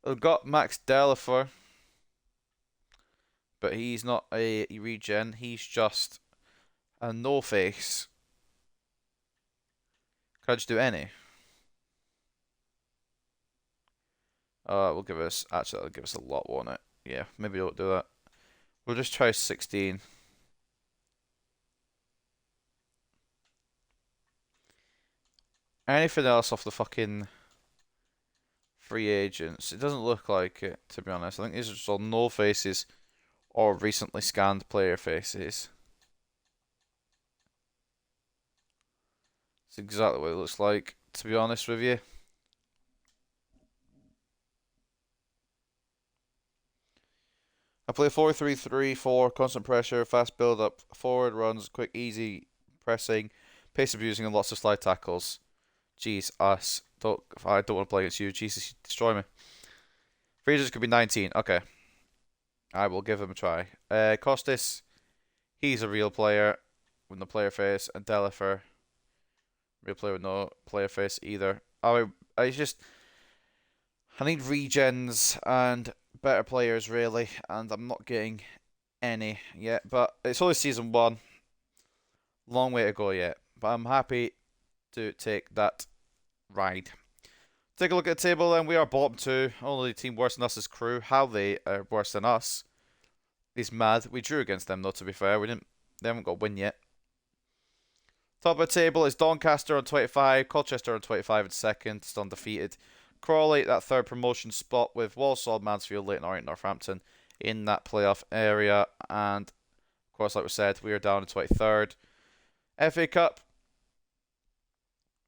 I've got Max Delafer, but he's not a regen. He's just a no face. Can I just do any? We'll give us actually that'll give us a lot, won't it? Yeah, maybe we'll do that. We'll just try 16. Anything else off the fucking free agents? It doesn't look like it, to be honest. I think these are just all no faces or recently scanned player faces. It's exactly what it looks like, to be honest with you. I play 4-3-3-4, constant pressure, fast build up, forward runs, quick, easy pressing, pace abusing, and lots of slide tackles. Jeez, us. I don't want to play against you. Jesus, you destroy me. Free agents could be 19. Okay. I will give him a try. Costas, he's a real player with no player face, and Delafer, real player with no player face either. I need regens and better players really, and I'm not getting any yet. But it's only season 1. Long way to go yet. But I'm happy to take that ride. Take a look at the table, and we are bottom 2. Only team worse than us is Crew. How they are worse than us is mad. We drew against them though, to be fair. They haven't got a win yet. Top of the table is Doncaster on 25, Colchester on 25 in second, still undefeated. Crawley, that third promotion spot with Walsall, Mansfield, Leighton Orient, Northampton in that playoff area. And, of course, like we said, we are down in 23rd. FA Cup,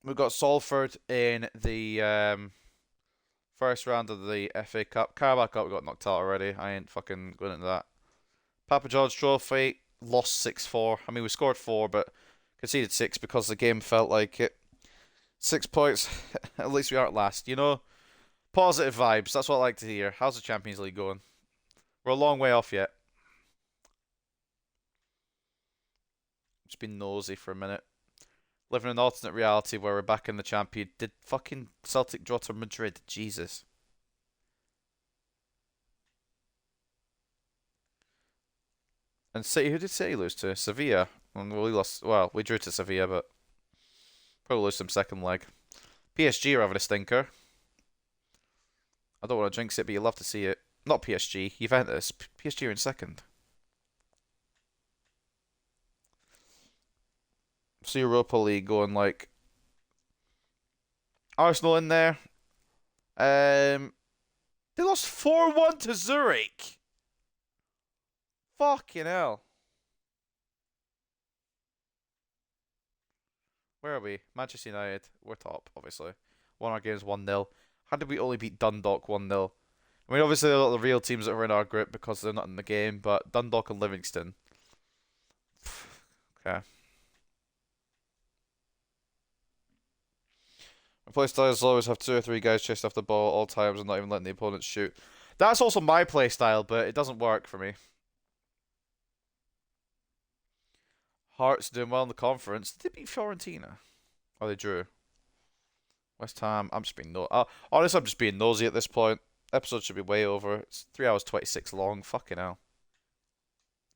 we've got Salford in the first round of the FA Cup. Carabao Cup, we got knocked out already. I ain't fucking going into that. Papa George Trophy, lost 6-4. I mean, we scored 4, but conceded 6 because the game felt like it. 6 points. At least we aren't last, you know? Positive vibes. That's what I like to hear. How's the Champions League going? We're a long way off yet. Just been nosy for a minute. Living in an alternate reality where we're back in the champion. Did fucking Celtic draw to Madrid? Jesus. And City, who did City lose to? Sevilla. And we lost. Well, we drew to Sevilla, but Probably lose some second leg. PSG are having a stinker. I don't want to jinx it, but you love to see it. Not PSG, Juventus. PSG are in second. See Europa League going like Arsenal in there. They lost 4-1 to Zurich. Fucking hell. Where are we? Manchester United. We're top, obviously. Won our games 1-0. How did we only beat Dundalk 1-0? I mean, obviously, a lot of the real teams that are in our group because they're not in the game, but Dundalk and Livingston. Okay. My playstyles always have 2 or 3 guys chasing off the ball at all times and not even letting the opponents shoot. That's also my playstyle, but it doesn't work for me. Hearts doing well in the conference. Did they beat Fiorentina? Oh, they drew. West Ham. I'm just being honestly, I'm just being nosy at this point. Episode should be way over. It's 3 hours 26 long. Fucking hell.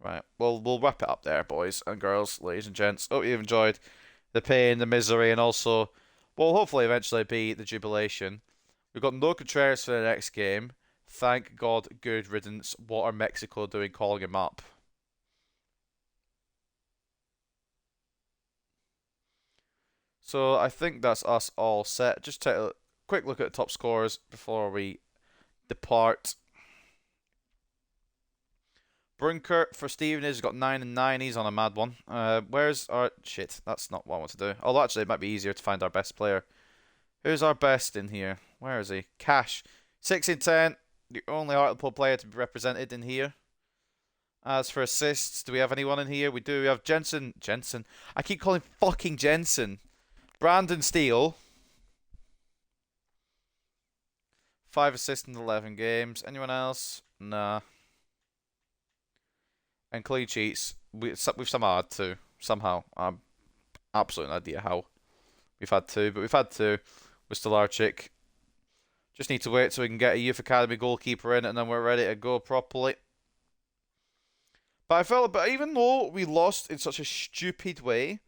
Right. Well, we'll wrap it up there, boys and girls, ladies and gents. Hope you've enjoyed the pain, the misery, and also, well, hopefully eventually be the jubilation. We've got no Contreras for the next game. Thank God, good riddance. What are Mexico doing calling him up? So I think that's us all set. Just take a quick look at the top scores before we depart. Brunker for Steven has got 9 and 9. He's on a mad one. Where's our shit? That's not what I want to do. Although actually, it might be easier to find our best player. Who's our best in here? Where is he? Cash, 6 in 10. The only Hartlepool player to be represented in here. As for assists, do we have anyone in here? We do. We have Jensen. I keep calling fucking Jensen. Brandon Steele. 5 assists in 11 games. Anyone else? Nah. And clean sheets. We've somehow had 2. Somehow. I'm absolutely no idea how we've had 2. But we've had 2 with Stolarczyk. Just need to wait so we can get a youth academy goalkeeper in and then we're ready to go properly. But I felt, even though we lost in such a stupid way,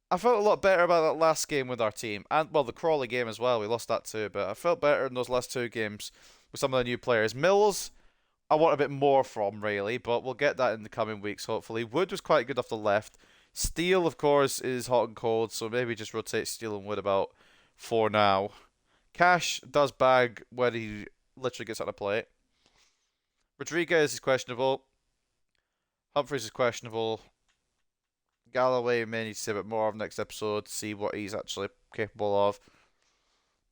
I felt a lot better about that last game with our team. And, well, the Crawley game as well. We lost that too. But I felt better in those last 2 games with some of the new players. Mills, I want a bit more from, really. But we'll get that in the coming weeks, hopefully. Wood was quite good off the left. Steele, of course, is hot and cold. So maybe just rotate Steele and Wood about for now. Cash does bag when he literally gets on a plate. Rodriguez is questionable. Humphries is questionable. Galloway may need to see a bit more of next episode to see what he's actually capable of.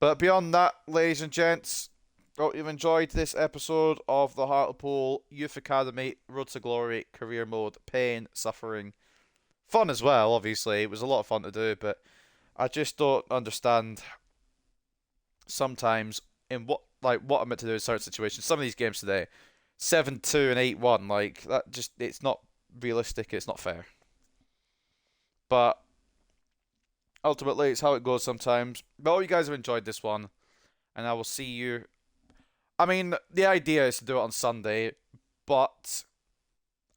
But beyond that, ladies and gents, hope you've enjoyed this episode of the Hartlepool Youth Academy Road to Glory Career Mode. Pain, suffering, fun as well, obviously. It was a lot of fun to do, but I just don't understand sometimes in what I'm meant to do in certain situations. Some of these games today, 7-2 and 8-1, like that just it's not realistic, it's not fair. But ultimately it's how it goes sometimes. But I hope you guys have enjoyed this one. And I will see you. I mean, the idea is to do it on Sunday, but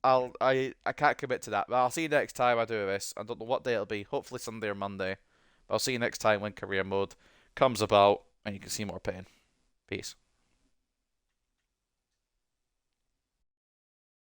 I can't commit to that. But I'll see you next time I do this. I don't know what day it'll be. Hopefully Sunday or Monday. But I'll see you next time when career mode comes about and you can see more pain. Peace.